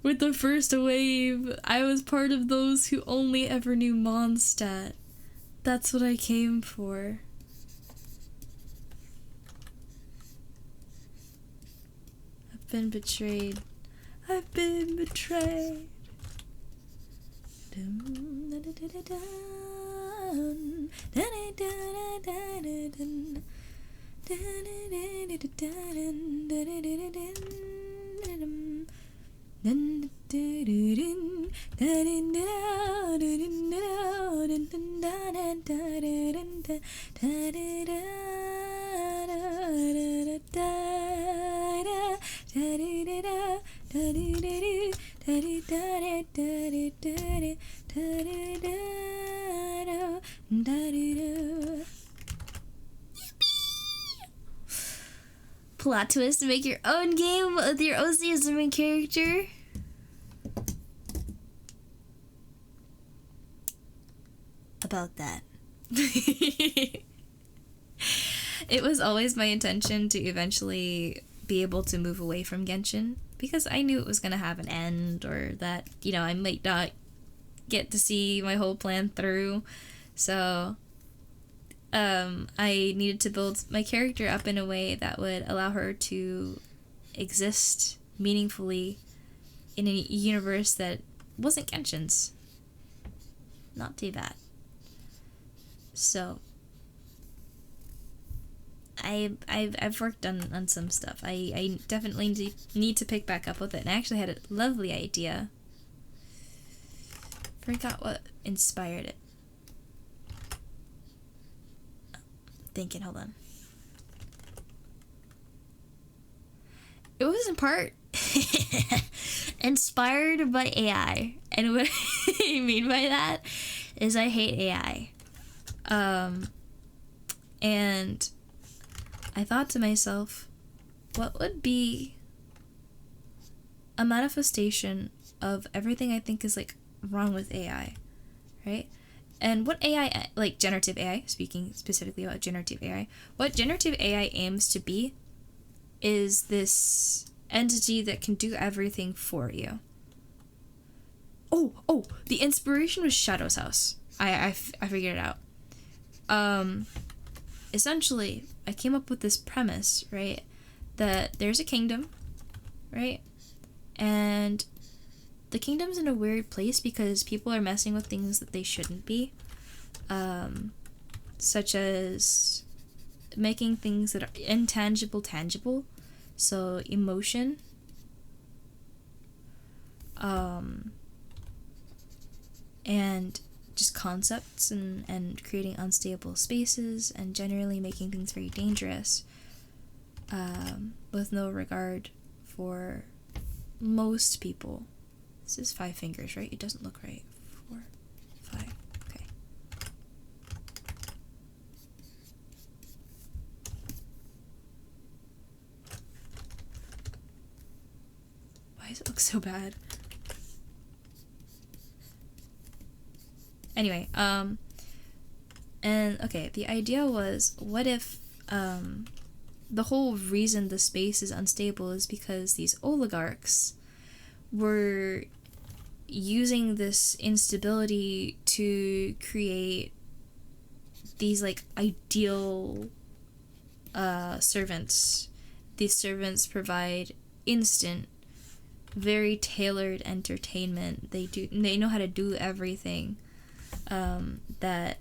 with the first wave. I was part of those who only ever knew Mondstadt. That's what I came for. I've been betrayed. I've been betrayed. Plot twist to make your own game with your OC as the main character. About that. It was always my intention to eventually be able to move away from Genshin, because I knew it was going to have an end, or that, you know, I might not get to see my whole plan through. So I needed to build my character up in a way that would allow her to exist meaningfully in a universe that wasn't Genshin's. Not too bad. So I've worked on some stuff. I definitely need to pick back up with it, and I actually had a lovely idea. Forgot what inspired it. Thinking, hold on. It was in part inspired by AI, and what I mean by that is I hate AI. And I thought to myself, what would be a manifestation of everything I think is like wrong with AI, right? And what AI, like generative AI, speaking specifically about generative AI, what generative AI aims to be is this entity that can do everything for you. Oh, the inspiration was Shadow's House. I figured it out. Essentially, I came up with this premise, right, that there's a kingdom, right, and the kingdom's in a weird place because people are messing with things that they shouldn't be, such as making things that are intangible tangible, so emotion, and just concepts, and creating unstable spaces, and generally making things very dangerous, with no regard for most people. This is 5 fingers, right? It doesn't look right. 4, 5, okay. Why does it look so bad? Anyway, and okay, the idea was, what if the whole reason the space is unstable is because these oligarchs were using this instability to create these like ideal servants. These servants provide instant, very tailored entertainment. They know how to do everything that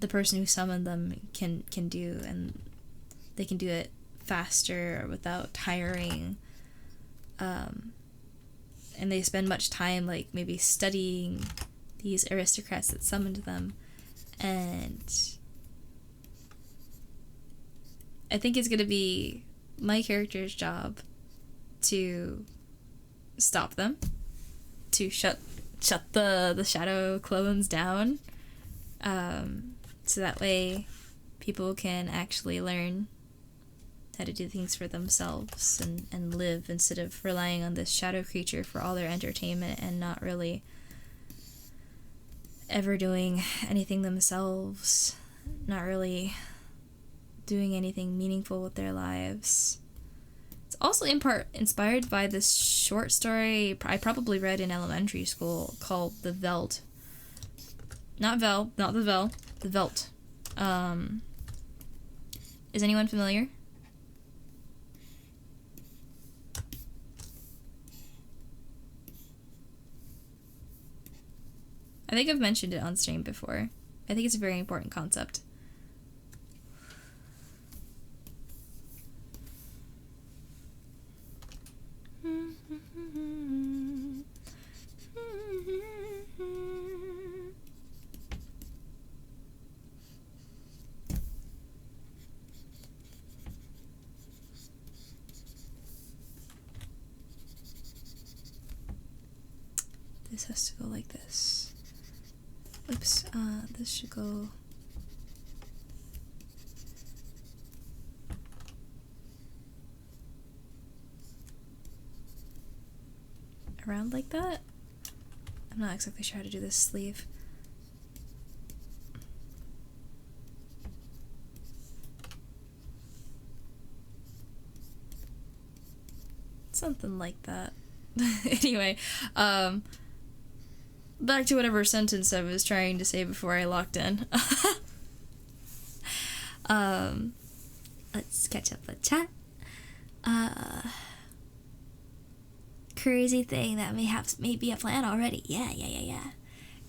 the person who summoned them can do, and they can do it faster or without tiring. And they spend much time, like, maybe studying these aristocrats that summoned them. And I think it's going to be my character's job to stop them, to shut the shadow clones down, so that way people can actually learn how to do things for themselves and live instead of relying on this shadow creature for all their entertainment and not really ever doing anything themselves, not really doing anything meaningful with their lives. It's also in part inspired by this short story I probably read in elementary school called The Veld. Not the Vel, The Velt. Is anyone familiar? I think I've mentioned it on stream before. I think it's a very important concept. This has to go like this. Oops, this should go around like that. I'm not exactly sure how to do this sleeve. Something like that. Anyway, back to whatever sentence I was trying to say before I locked in. Let's catch up with chat. Crazy thing that may be a plan already. Yeah.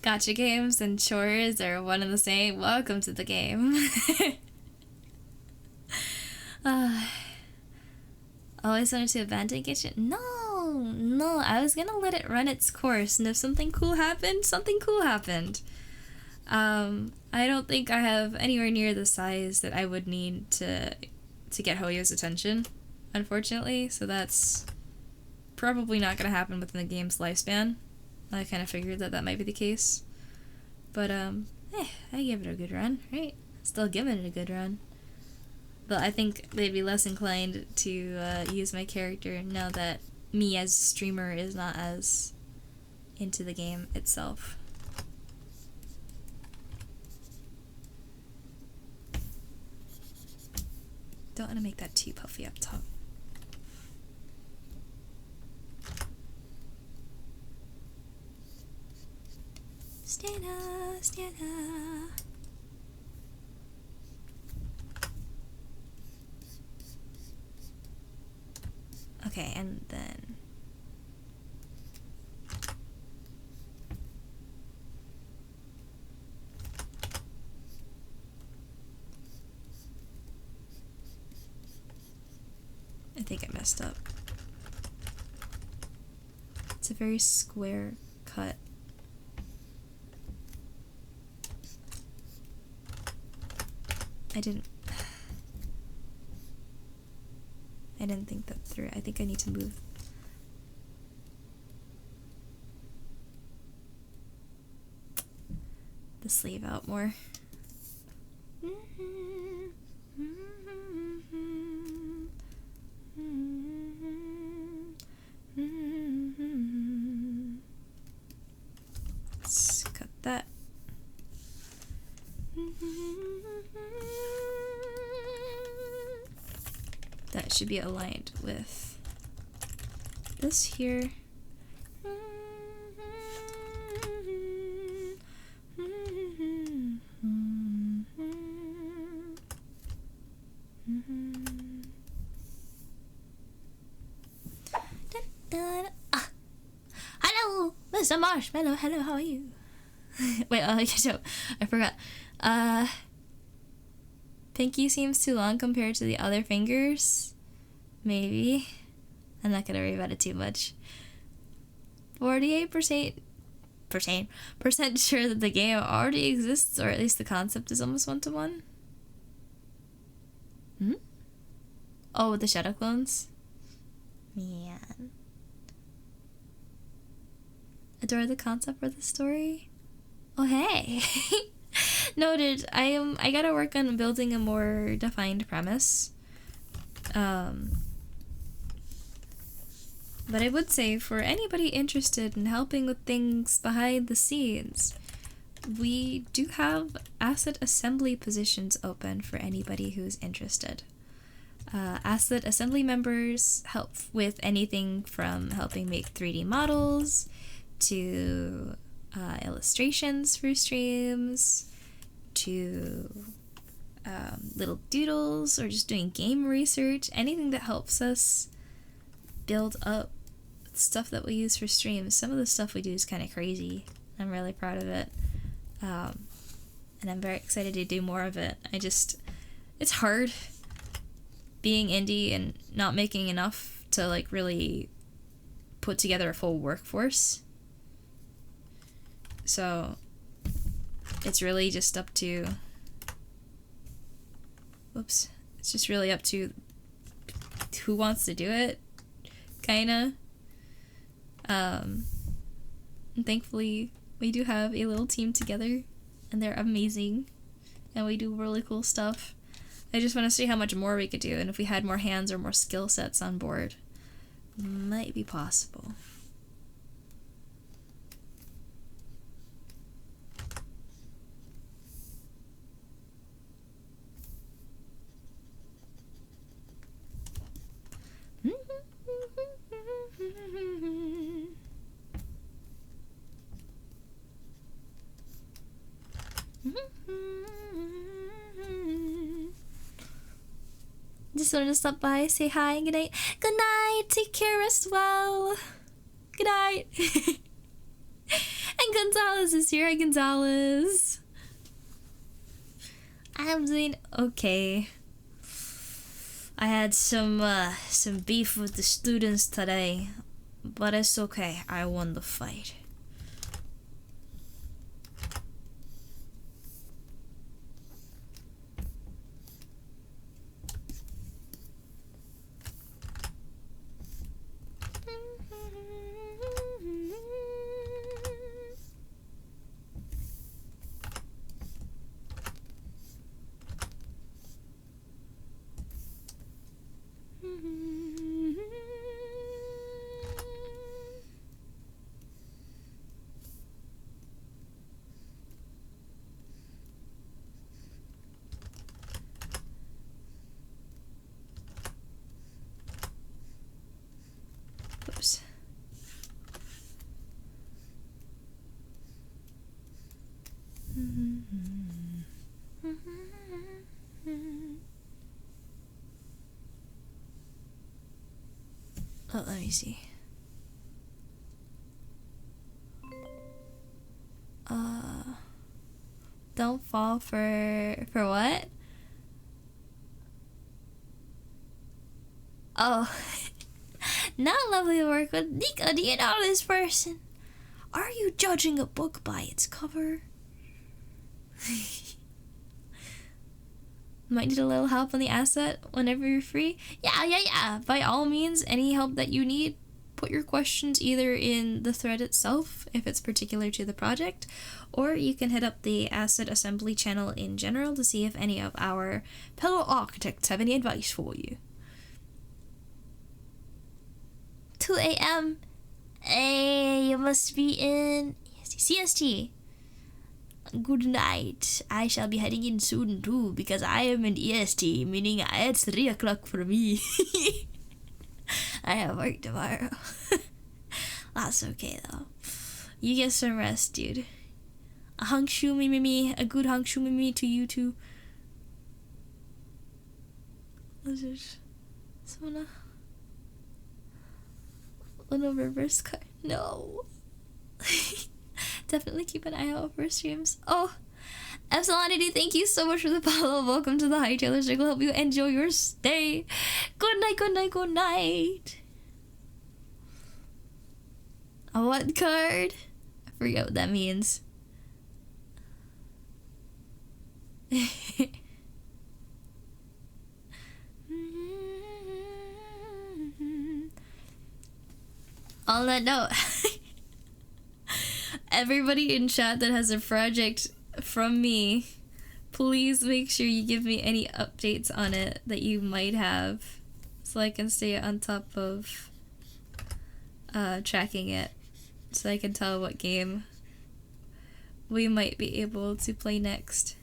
Gotcha games and chores are one and the same. Welcome to the game. Always wanted to abandon kitchen? No, I was gonna let it run its course, and if something cool happened, something cool happened. I don't think I have anywhere near the size that I would need to get Hoyo's attention, unfortunately, so that's probably not gonna happen within the game's lifespan. I kind of figured that might be the case. But, I gave it a good run, right? Still giving it a good run. But I think they'd be less inclined to use my character now that me as a streamer is not as into the game itself. Don't want to make that too puffy up top. Stana. Okay, and then I think I messed up. It's a very square cut. I didn't think that through. I think I need to move the sleeve out more. Let's cut that. That should be aligned with this here. Hello, Mr. Marshmallow. Hello, how are you? Wait, so I forgot. Pinky seems too long compared to the other fingers. Maybe. I'm not gonna worry about it too much. 48% sure that the game already exists, or at least the concept is almost one-to-one. Oh, with the shadow clones? Man. Adore the concept for the story? Oh, hey! Noted. I gotta work on building a more defined premise. But I would say, for anybody interested in helping with things behind the scenes, we do have asset assembly positions open for anybody who's interested. Asset assembly members help with anything from helping make 3D models to illustrations for streams to little doodles, or just doing game research, anything that helps us build up stuff that we use for streams. Some of the stuff we do is kind of crazy. I'm really proud of it. And I'm very excited to do more of it. It's hard being indie and not making enough to like really put together a full workforce. So it's really just up to, it's just really up to who wants to do it, kinda. And thankfully we do have a little team together, and they're amazing, and we do really cool stuff. I just want to see how much more we could do, and if we had more hands or more skill sets on board, might be possible. Just wanted to stop by, say hi, and good night. Good night, take care, rest well. Good night. And Gonzalez is here. Hi, Gonzalez. I'm doing okay. I had some beef with the students today, but it's okay. I won the fight. Oops. Oh, let me see. Don't fall for what? Oh, not lovely to work with. Nico, do you know this person? Are you judging a book by its cover? Might need a little help on the asset whenever you're free. Yeah. By all means, any help that you need, put your questions either in the thread itself, if it's particular to the project, or you can hit up the asset assembly channel in general to see if any of our fellow architects have any advice for you. 2 a.m. Hey, you must be in CST. Good night. I shall be heading in soon too, because I am in EST, meaning it's 3 o'clock for me. I have work tomorrow. That's okay though. You get some rest, dude. A hangshu mimi, a good hangshu mimi to you too. Little reverse card. No. Definitely keep an eye out for streams. Oh, Epsilonity, thank you so much for the follow. Welcome to the Hightailers Circle. Hope you enjoy your stay. Good night, good night, good night. A what card? I forget what that means. On that note, everybody in chat that has a project from me, please make sure you give me any updates on it that you might have, so I can stay on top of tracking it, so I can tell what game we might be able to play next.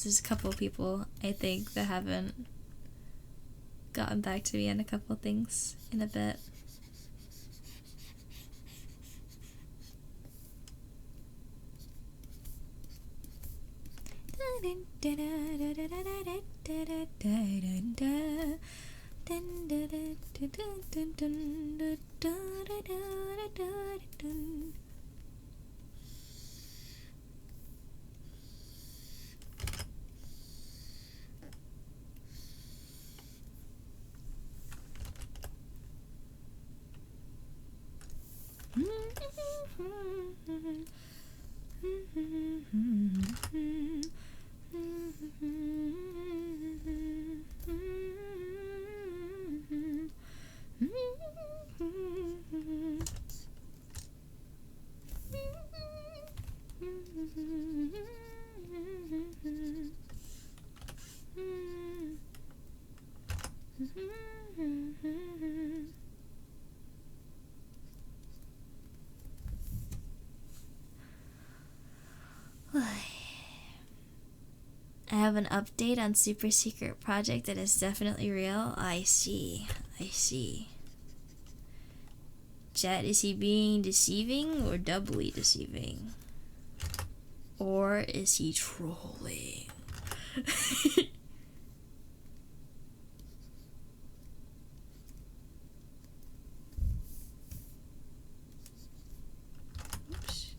There's a couple people, I think, that haven't gotten back to me on a couple things in a bit. I have an update on Super Secret Project that is definitely real. I see. Chat, is he being deceiving or doubly deceiving? Or is he trolling? Oops.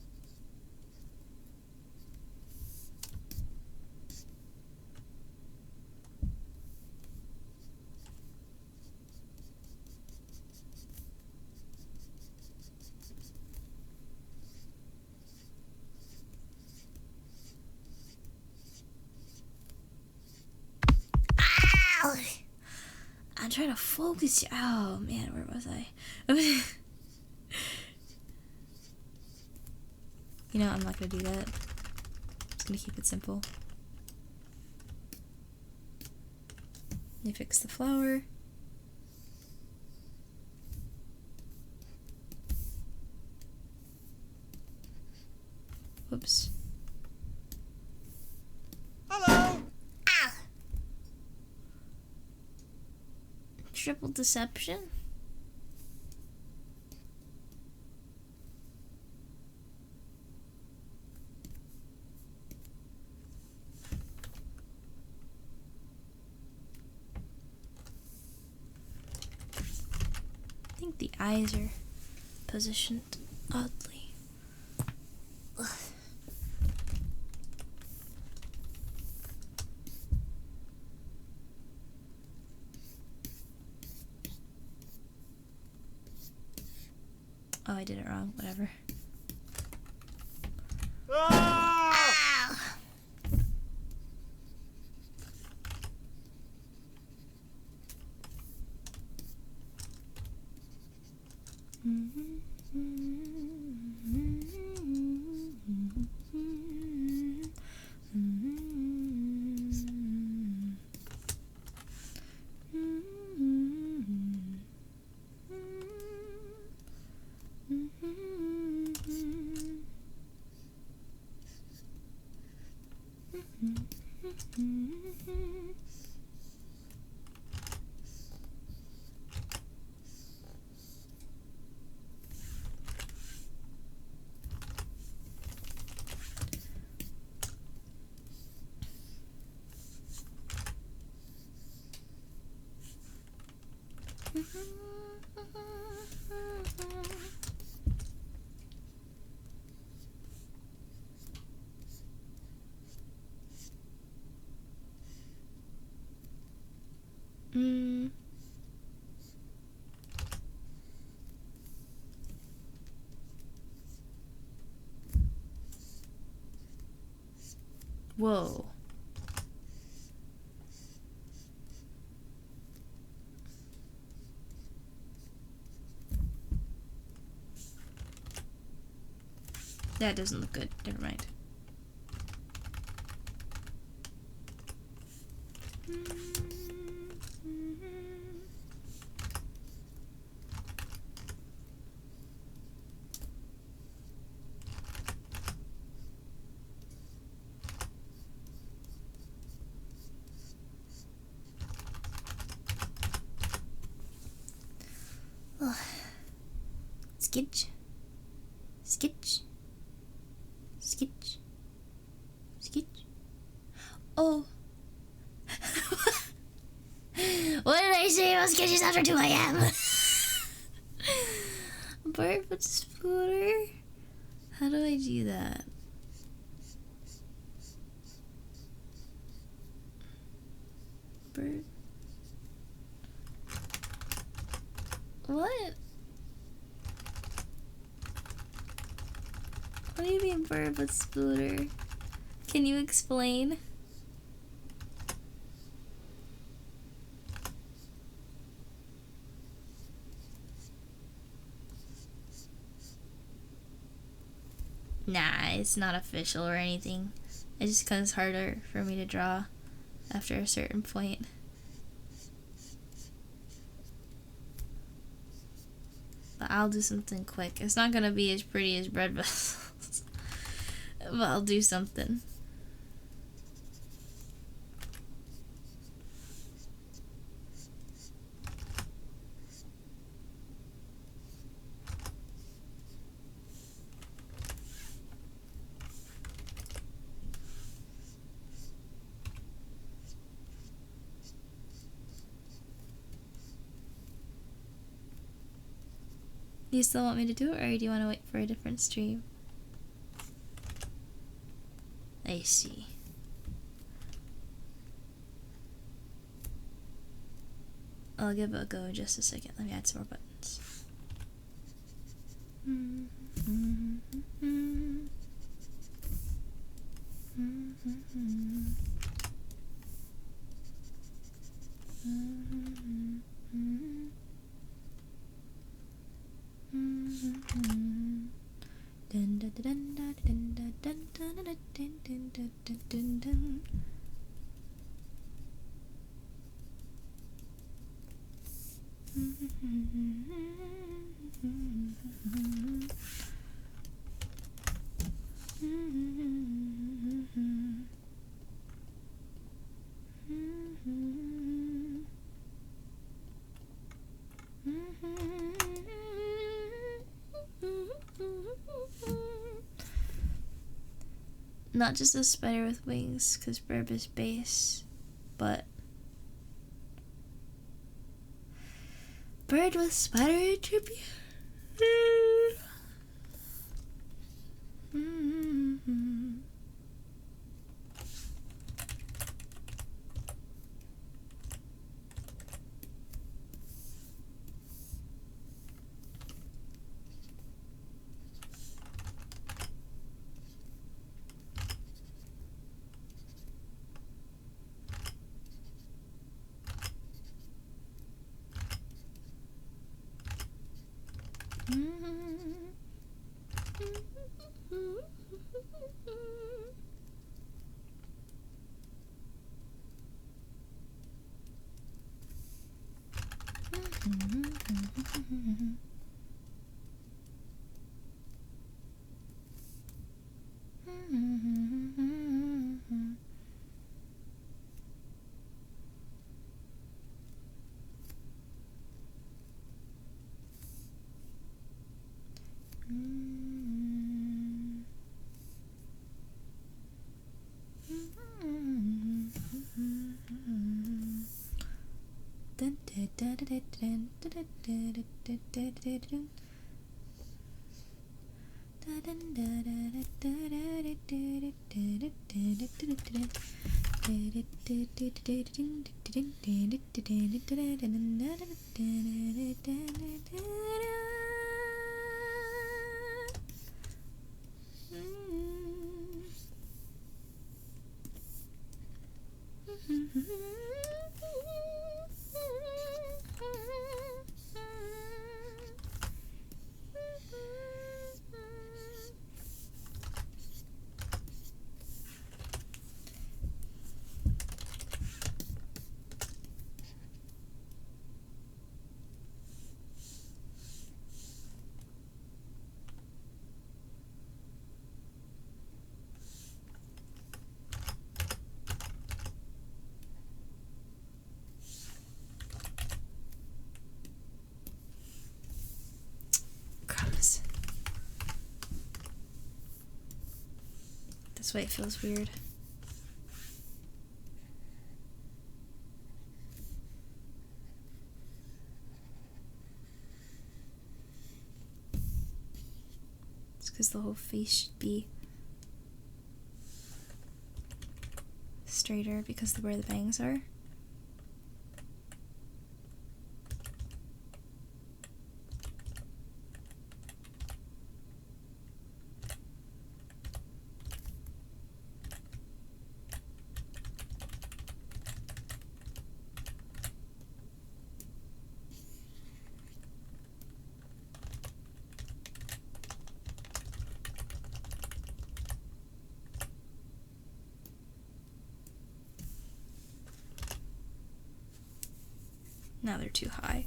I'm trying to focus. Oh man, where was I? You know, I'm not gonna do that. I'm just gonna keep it simple. Let me fix the flower. Whoops. Hello! Ah! Triple deception? I think the eyes are positioned oddly. Ugh. Oh, I did it wrong. Whatever. Ah! Ow! Whoa. That doesn't look good. Never mind. Skitch. Skitch. Skitch. Skitch. Oh. What did I say about sketches after 2 a.m.? Bird with Spooder? How do I do that? Bird. What? What do you mean bird with Spooder? Can you explain? Nah, it's not official or anything. It's just because it's harder for me to draw after a certain point. But I'll do something quick. It's not gonna be as pretty as Breadbug. But I'll do something. Do you still want me to do it, or do you want to wait for a different stream? I see. I'll give it a go in just a second. Let me add some more buttons. Not just a spider with wings, because Birb is base, but bird with spider attribute. Crumbs. This way it feels weird. It's because the whole face should be straighter because of where the bangs are. Now they're too high.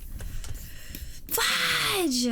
Fudge!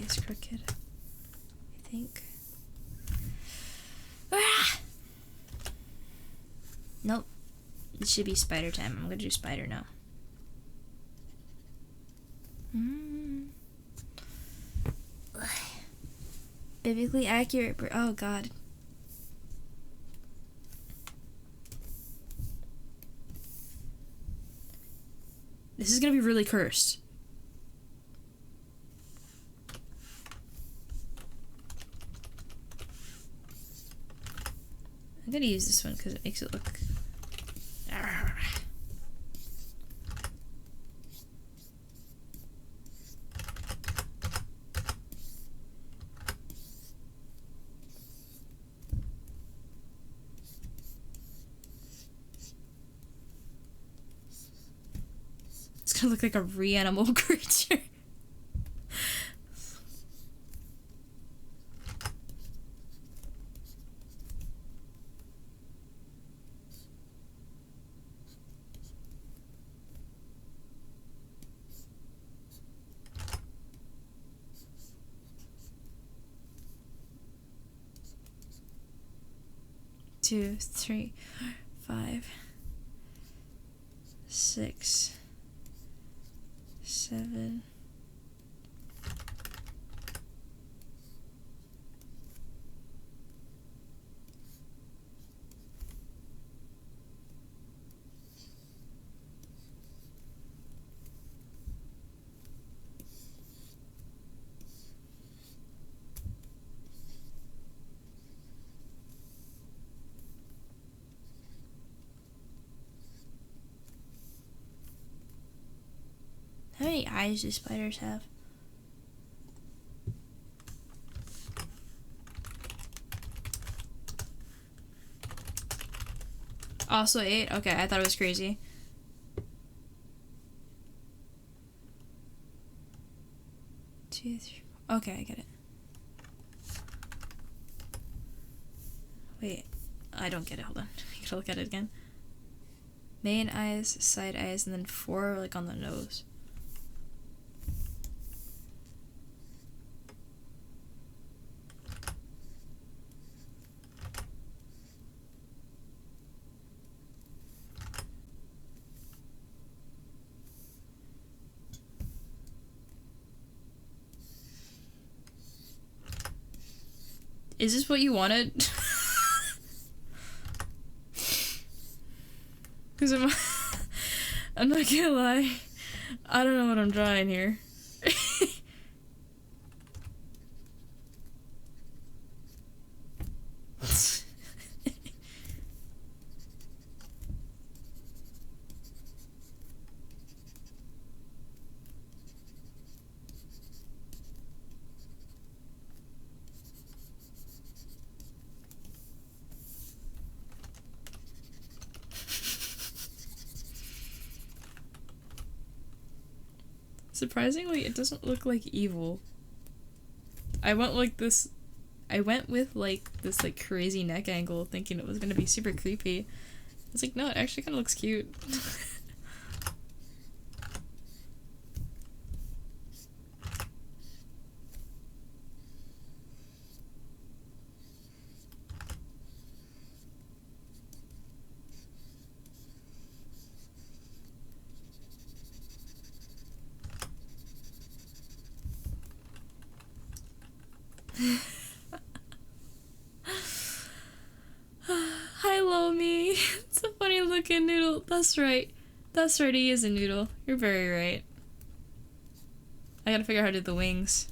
Is crooked, I think. Ah! Nope. It should be spider time. I'm gonna do spider now. Biblically accurate. Oh god. This is gonna be really cursed. I'm gonna use this one because it makes it look. It's gonna look like a reanimal creature. Two, three, 5, 6, 7. How many eyes do spiders have? Also 8? Okay, I thought it was crazy. Two, three. Okay, I get it. Wait, I don't get it. Hold on. I gotta look at it again. Main eyes, side eyes, and then 4 like on the nose. Is this what you wanted? Because I'm not gonna lie, I don't know what I'm drawing here. Surprisingly, it doesn't look like evil. I went with like this like crazy neck angle thinking it was gonna be super creepy. It's like, no, it actually kind of looks cute. Hi, Lomi. It's a funny looking noodle. That's right. That's right, he is a noodle. You're very right. I gotta figure out how to do the wings.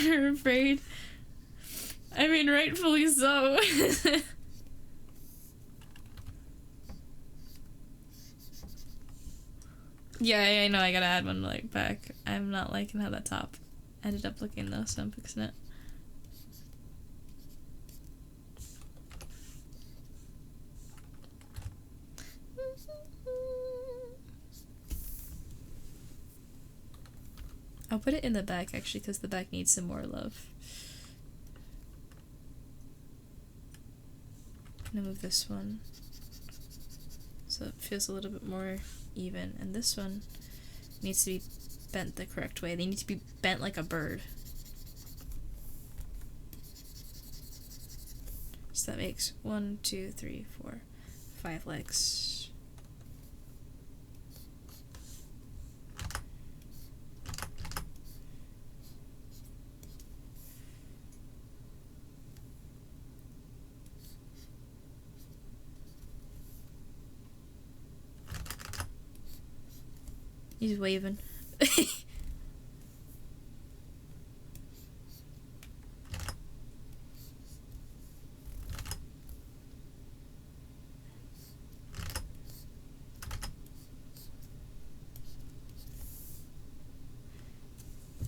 You're afraid? I mean, rightfully so. Yeah, I know, I gotta add one like back. I'm not liking how that top ended up looking though, so I'm fixing it. I'll put it in the back actually, because the back needs some more love. I'm gonna move this one so it feels a little bit more even, and this one needs to be bent the correct way. They need to be bent like a bird. So that makes 1, 2, 3, 4, 5 legs. He's waving.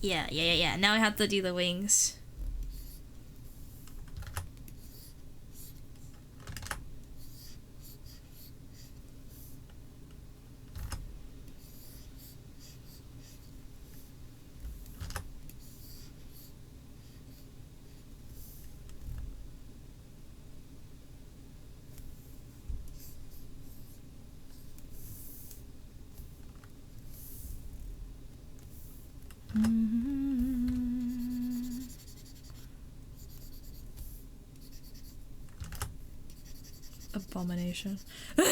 Yeah. Now I have to do the wings. Abomination. I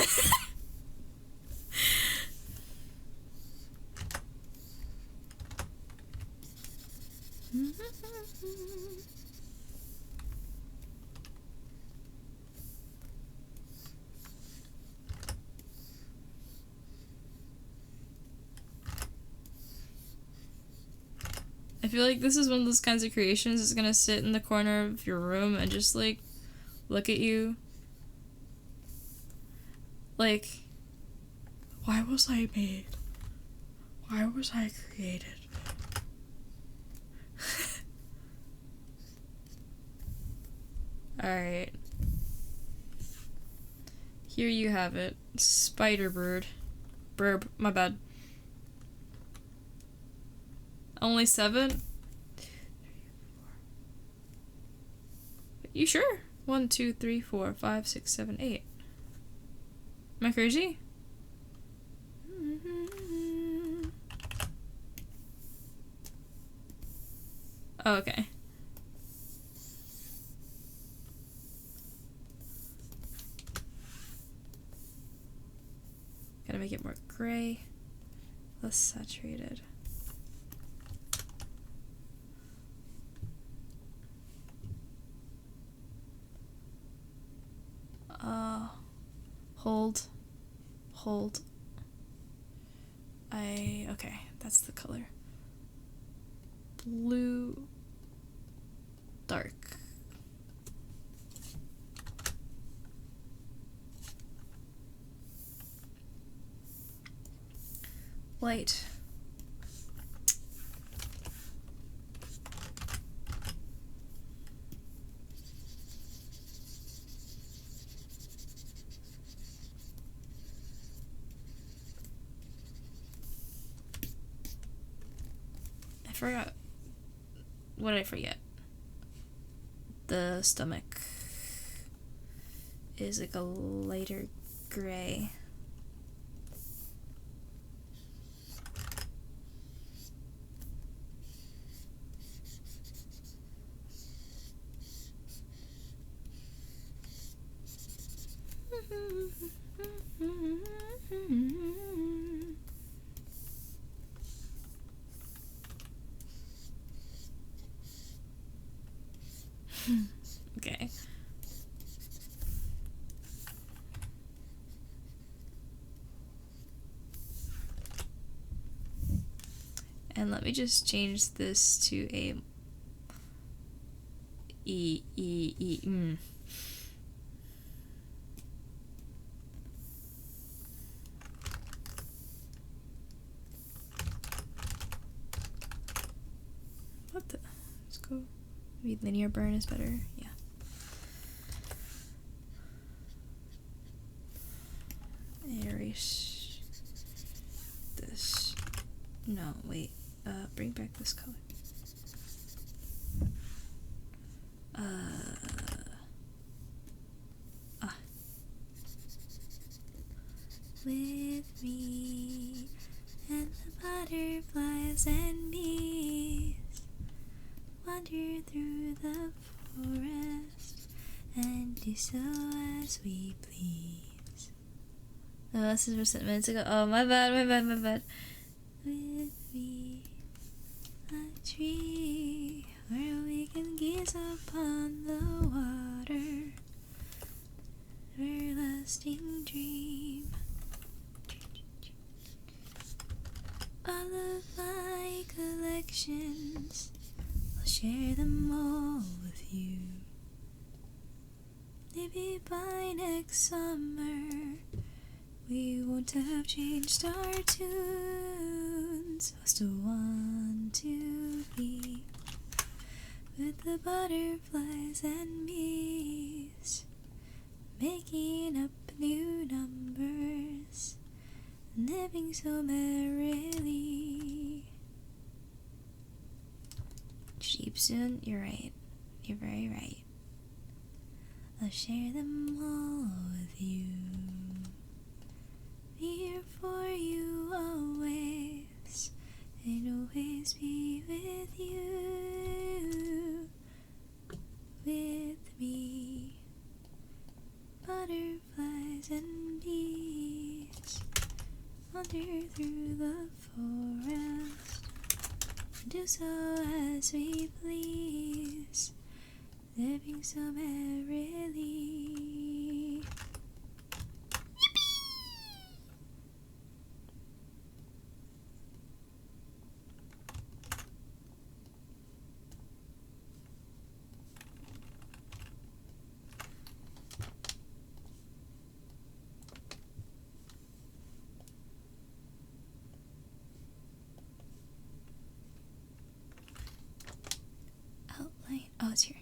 feel like this is one of those kinds of creations that's gonna sit in the corner of your room and just like look at you. Like, Why was I made? Why was I created? Alright. Here you have it. Spider bird. Birb, my bad. Only 7? You sure? 1, 2, 3, 4, 5, 6, 7, 8. Am I crazy? Oh, okay. Gotta make it more gray, less saturated. Hold. Okay, that's the color. Blue, dark. Light. I forgot. What did I forget? The stomach is like a lighter gray. Okay. And let me just change this to a What the? Let's go. Maybe linear burn is better. Yeah. Erase this. No, wait. Bring back this color. With me and the butterflies and bees wander through the forest and do so as we please. Oh, this is just minutes ago. Oh, my bad. With me, a tree where we can gaze upon the water, everlasting dream. All of my collections, I'll share them all with you. Maybe by next summer we won't have changed our tunes. I'll still want to be with the butterflies and bees, making up new numbers, living so merrily. Sheep soon, you're right. You're very right. I'll share them all with you. Be here for you always, and always be with you. With me, butterflies and bees wander through the forest, do so as we please, living so merrily. it's here.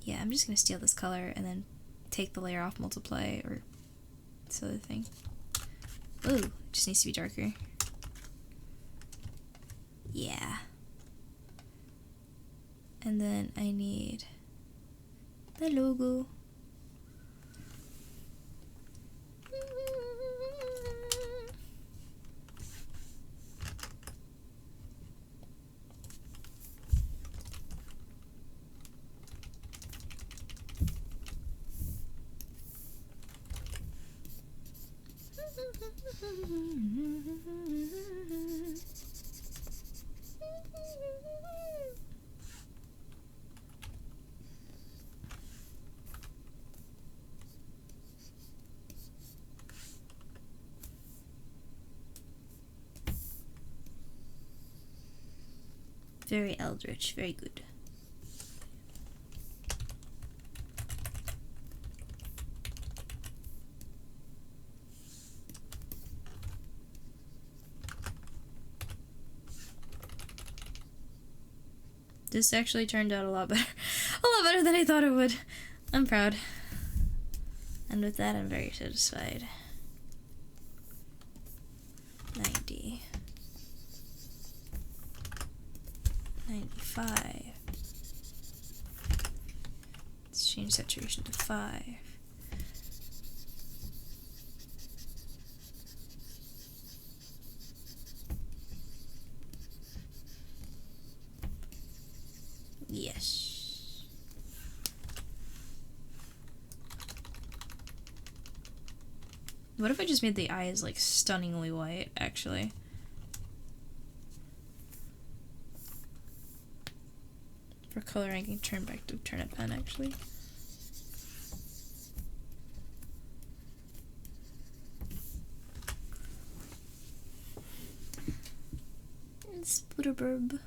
Yeah, I'm just gonna steal this color and then take the layer off, multiply, or this other thing. Ooh, it just needs to be darker. Yeah. And then I need the logo. Very eldritch, very good. This actually turned out a lot better. A lot better than I thought it would. I'm proud. And with that, I'm very satisfied. 90. 95. Let's change saturation to 5. Yes. What if I just made the eyes like stunningly white, actually? For coloring, I can turn back to turnip pen, actually. And Spooder Birb.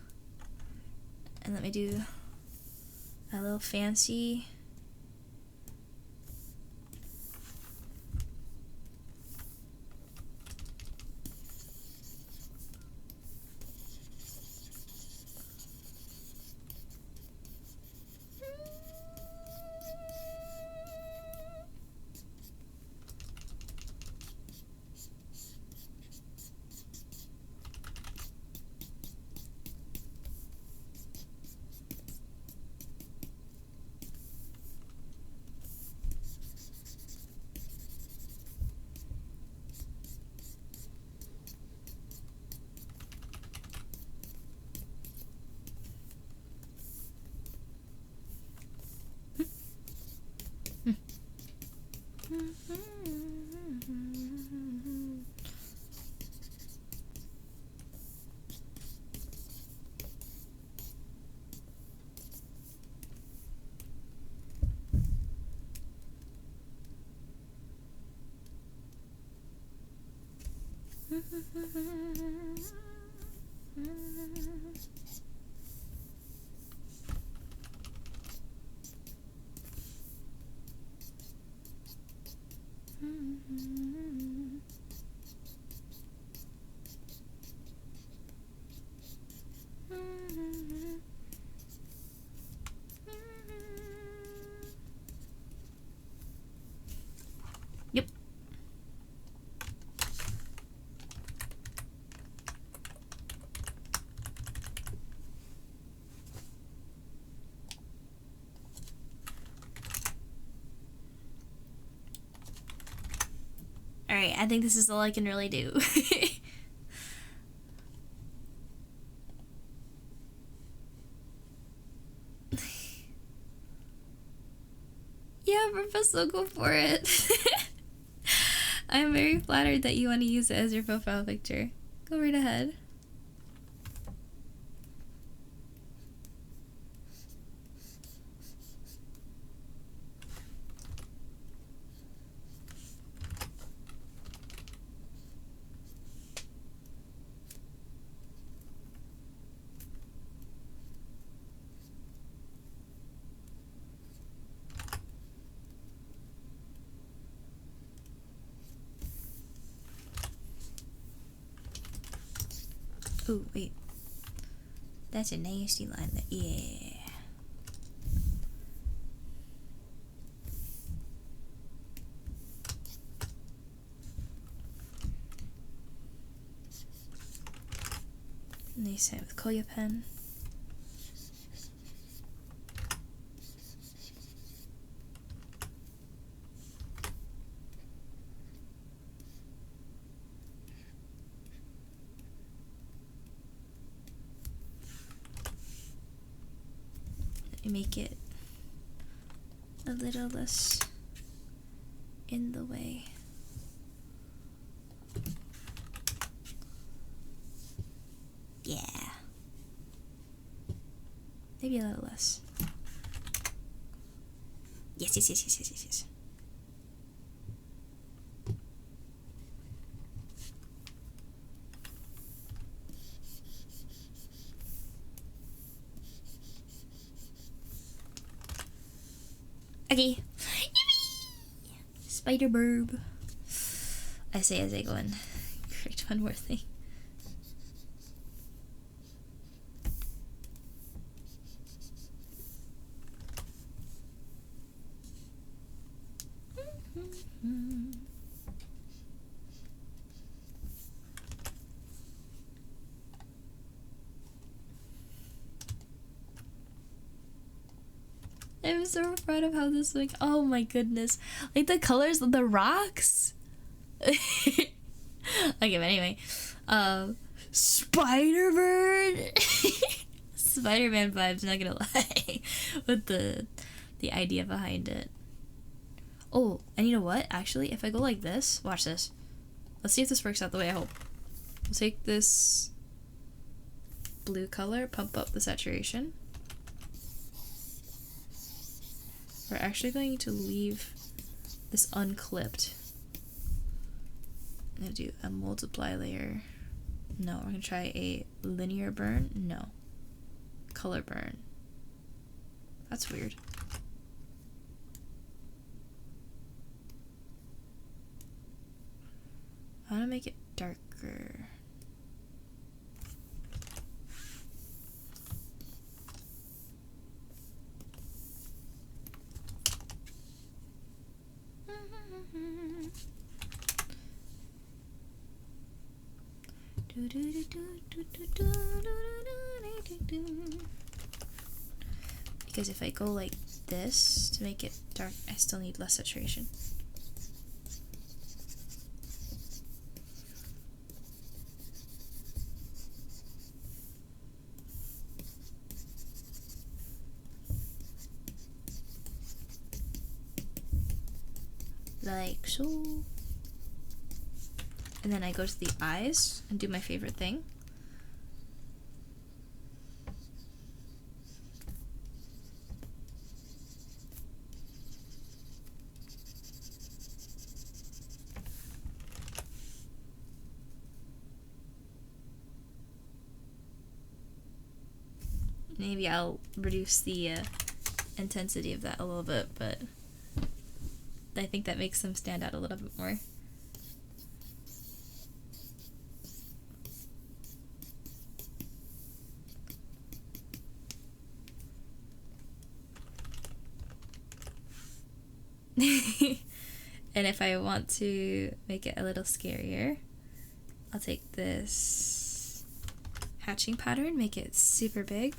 And let me do a little fancy. Yep. Alright, I think this is all I can really do. Yeah, Professor, go for it. I'm very flattered that you want to use it as your profile picture. Go right ahead. Ooh, wait. That's a nasty line there. Yeah. And they same with Koya pen. Make it a little less in the way. Yeah. Maybe a little less. Yes, yes, yes, yes, yes, yes, yes. Okay. Spooder Birb. I say as I go and correct one more thing. I'm so proud of how this looks. Oh my goodness. Like the colors of the rocks. Okay, but anyway. Spider-Bird. Spider-Man vibes, not gonna lie. With the idea behind it. Oh, and you know what? Actually, if I go like this, watch this. Let's see if this works out the way I hope. We'll take this blue color, pump up the saturation. We're actually going to leave this unclipped. I'm gonna do a multiply layer. No, we're gonna try a linear burn. No. Color burn. That's weird. I wanna make it darker. Because if I go like this to make it dark, I still need less saturation. Like so. And then I go to the eyes and do my favorite thing. Maybe I'll reduce the intensity of that a little bit, but I think that makes them stand out a little bit more. And if I want to make it a little scarier, I'll take this hatching pattern, make it super big.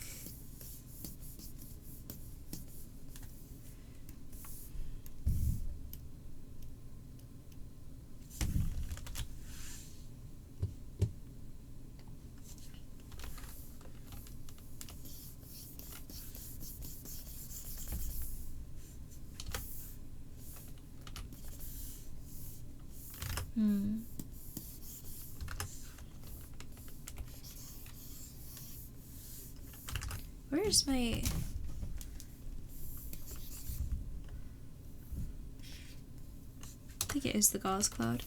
Where's my... I think it is the gauze cloud.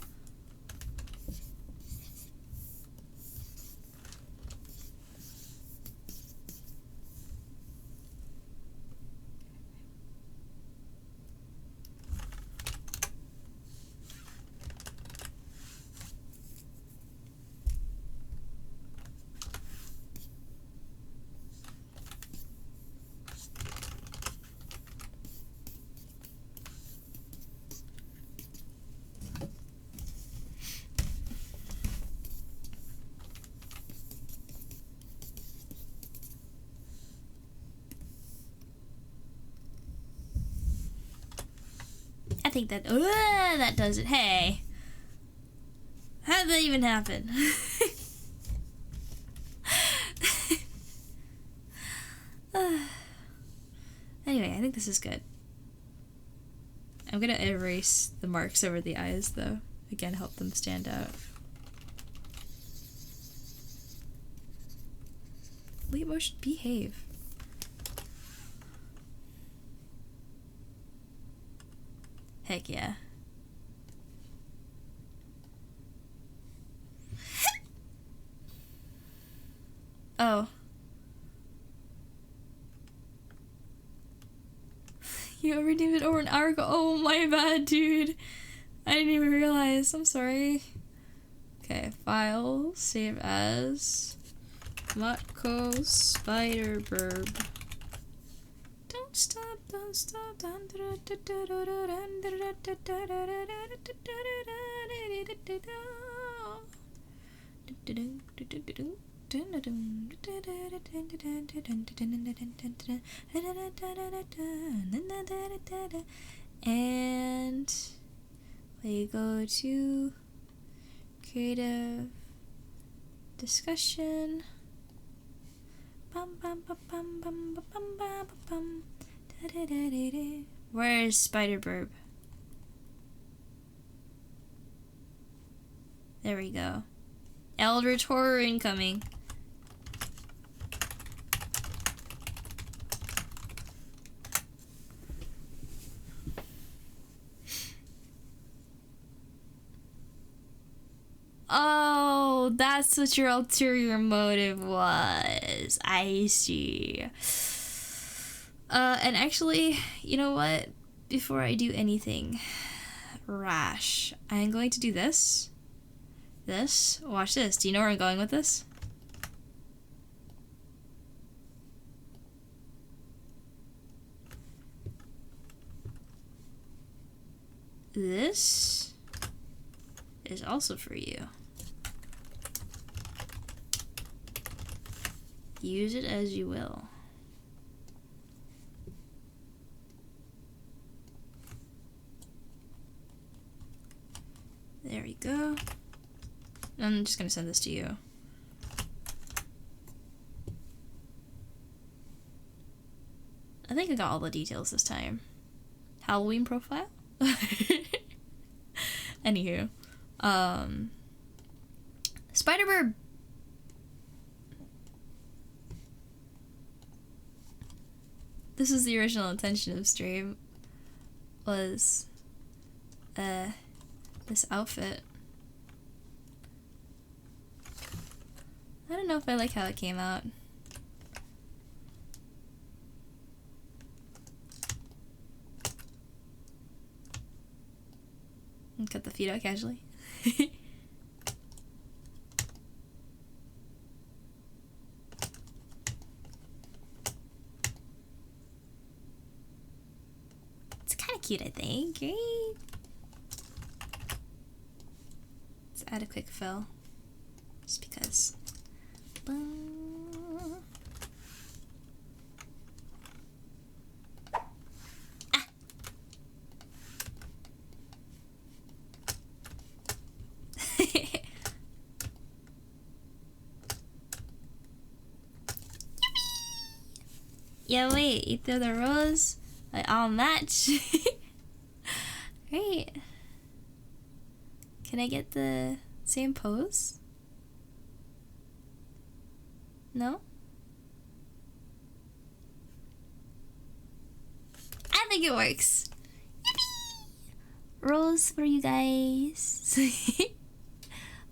think that does it. Hey. How did that even happen? Anyway, I think this is good. I'm gonna erase the marks over the eyes, though. Again, help them stand out. Leap motion, behave. Heck yeah. Oh. You redeemed it over an hour ago. Oh, my bad, dude. I didn't even realize. I'm sorry. Okay, file, save as Motco Spider Birb. Don't stop, don't stop. And we go to creative discussion. Where's Spider Birb? There we go. Eldritch horror incoming. Oh, that's what your ulterior motive was. I see. And actually, you know what? Before I do anything rash, I'm going to do this. This. Watch this. Do you know where I'm going with this? This is also for you. Use it as you will. There we go. I'm just gonna send this to you. I think I got all the details this time. Halloween profile? Anywho. Spider Birb. This is the original intention of stream. Was this outfit. I don't know if I like how it came out. And cut the feet out casually. It's kind of cute, I think. Right? Let's add a quick fill. Just because. Yeah, wait, you throw the rows, like all match. Great. Can I get the same pose? No? I think it works. Yippee! Rolls for you guys.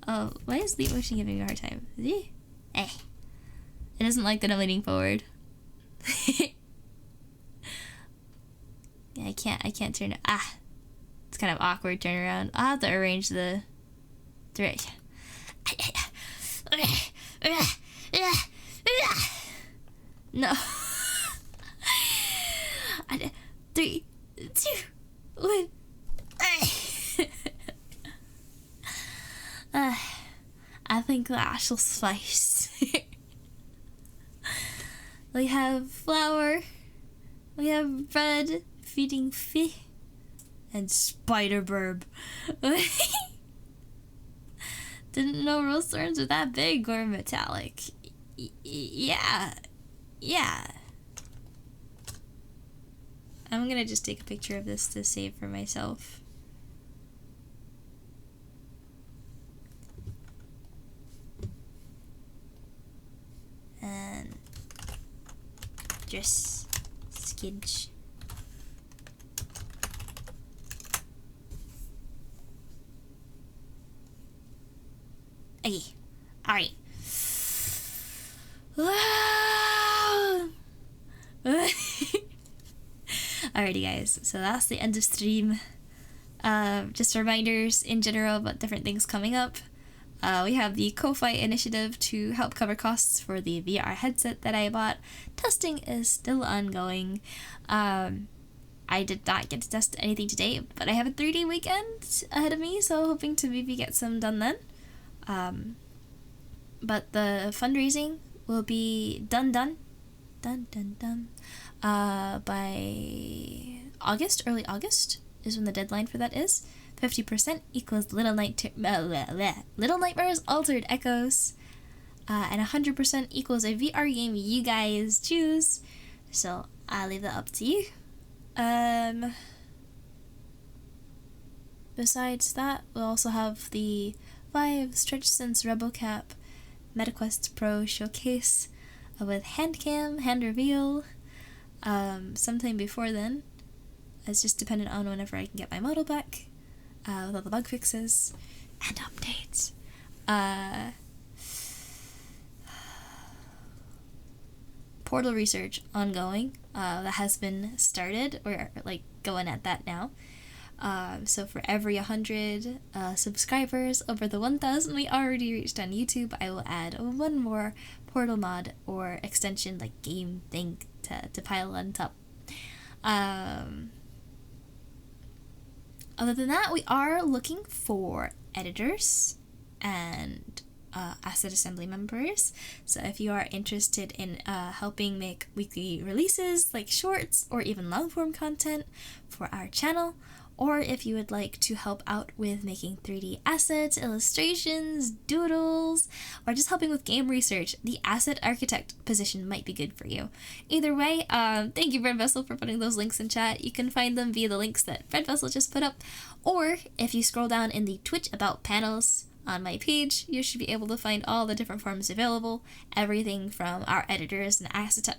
Oh, why is Leap Motion giving me a hard time? Eh. It doesn't like that I'm leaning forward. Yeah, I can't turn it. Ah, it's kind of awkward turn around. I'll have to arrange the direction. No. 3, 2, 1. I think that shall suffice. We have flour, we have bread, feeding fish, and Spooder Birb. Didn't know rose thorns were that big or metallic. Yeah. I'm gonna just take a picture of this to save for myself. And just skidge. Okay, alright. Alrighty guys, so that's the end of stream. Just reminders in general about different things coming up. We have the Ko-Fi initiative to help cover costs for the VR headset that I bought. Testing is still ongoing. I did not get to test anything today, but I have a 3-day weekend ahead of me, so hoping to maybe get some done then. But the fundraising will be done by August, early August is when the deadline for that is. 50% equals Little Nightmares Altered Echoes, and 100% equals a VR game you guys choose. So I'll leave that up to you. Besides that, we'll also have the Vive Stretch Sense RebelCap MetaQuest Pro showcase with hand cam, hand reveal, sometime before then. It's just dependent on whenever I can get my model back, with all the bug fixes and updates. Portal research ongoing, that has been started. We're like going at that now. So for every 100 subscribers over the 1,000 we already reached on YouTube, I will add one more Portal mod or extension, like game thing, to pile on top. Other than that, we are looking for editors and asset assembly members. So if you are interested in helping make weekly releases like shorts or even long form content for our channel, or if you would like to help out with making 3D assets, illustrations, doodles, or just helping with game research, the asset architect position might be good for you. Either way, thank you Bread Vessel for putting those links in chat. You can find them via the links that Bread Vessel just put up, or if you scroll down in the Twitch about panels on my page, you should be able to find all the different forms available, everything from our editors and asset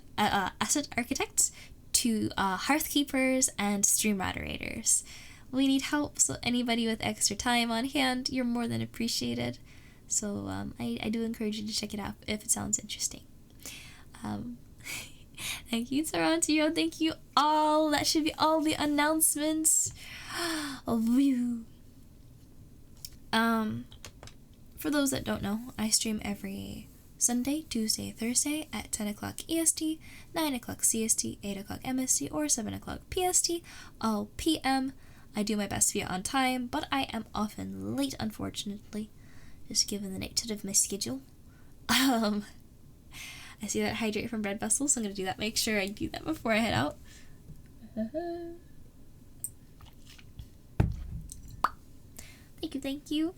architects to hearthkeepers and stream moderators. We need help, so anybody with extra time on hand, you're more than appreciated. So I do encourage you to check it out if it sounds interesting. Thank you, Toronto. Thank you all. That should be all the announcements. For those that don't know, I stream every Sunday, Tuesday, Thursday at 10 o'clock EST, 9 o'clock CST, 8 o'clock MST, or 7 o'clock PST, all PM. I do my best to be on time, but I am often late, unfortunately, just given the nature of my schedule. I see that hydrate from Bread Vessel, so I'm going to do that. Make sure I do that before I head out. Thank you.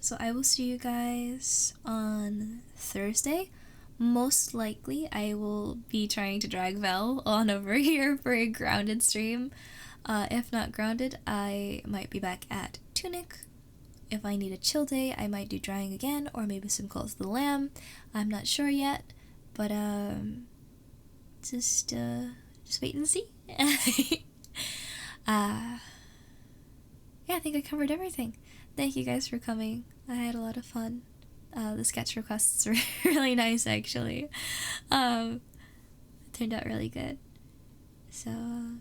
So I will see you guys on Thursday. Most likely, I will be trying to drag Vel on over here for a grounded stream. If not grounded, I might be back at Tunic. If I need a chill day, I might do drying again, or maybe some Calls to the Lamb. I'm not sure yet, but just wait and see. Yeah, I think I covered everything. Thank you guys for coming. I had a lot of fun. The sketch requests were really nice, actually. It turned out really good. So,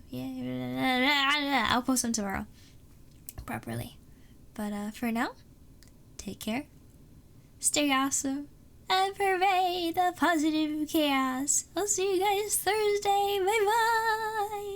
yeah, I'll post them tomorrow properly. But for now, take care, stay awesome, and pervade the positive chaos. I'll see you guys Thursday. Bye-bye!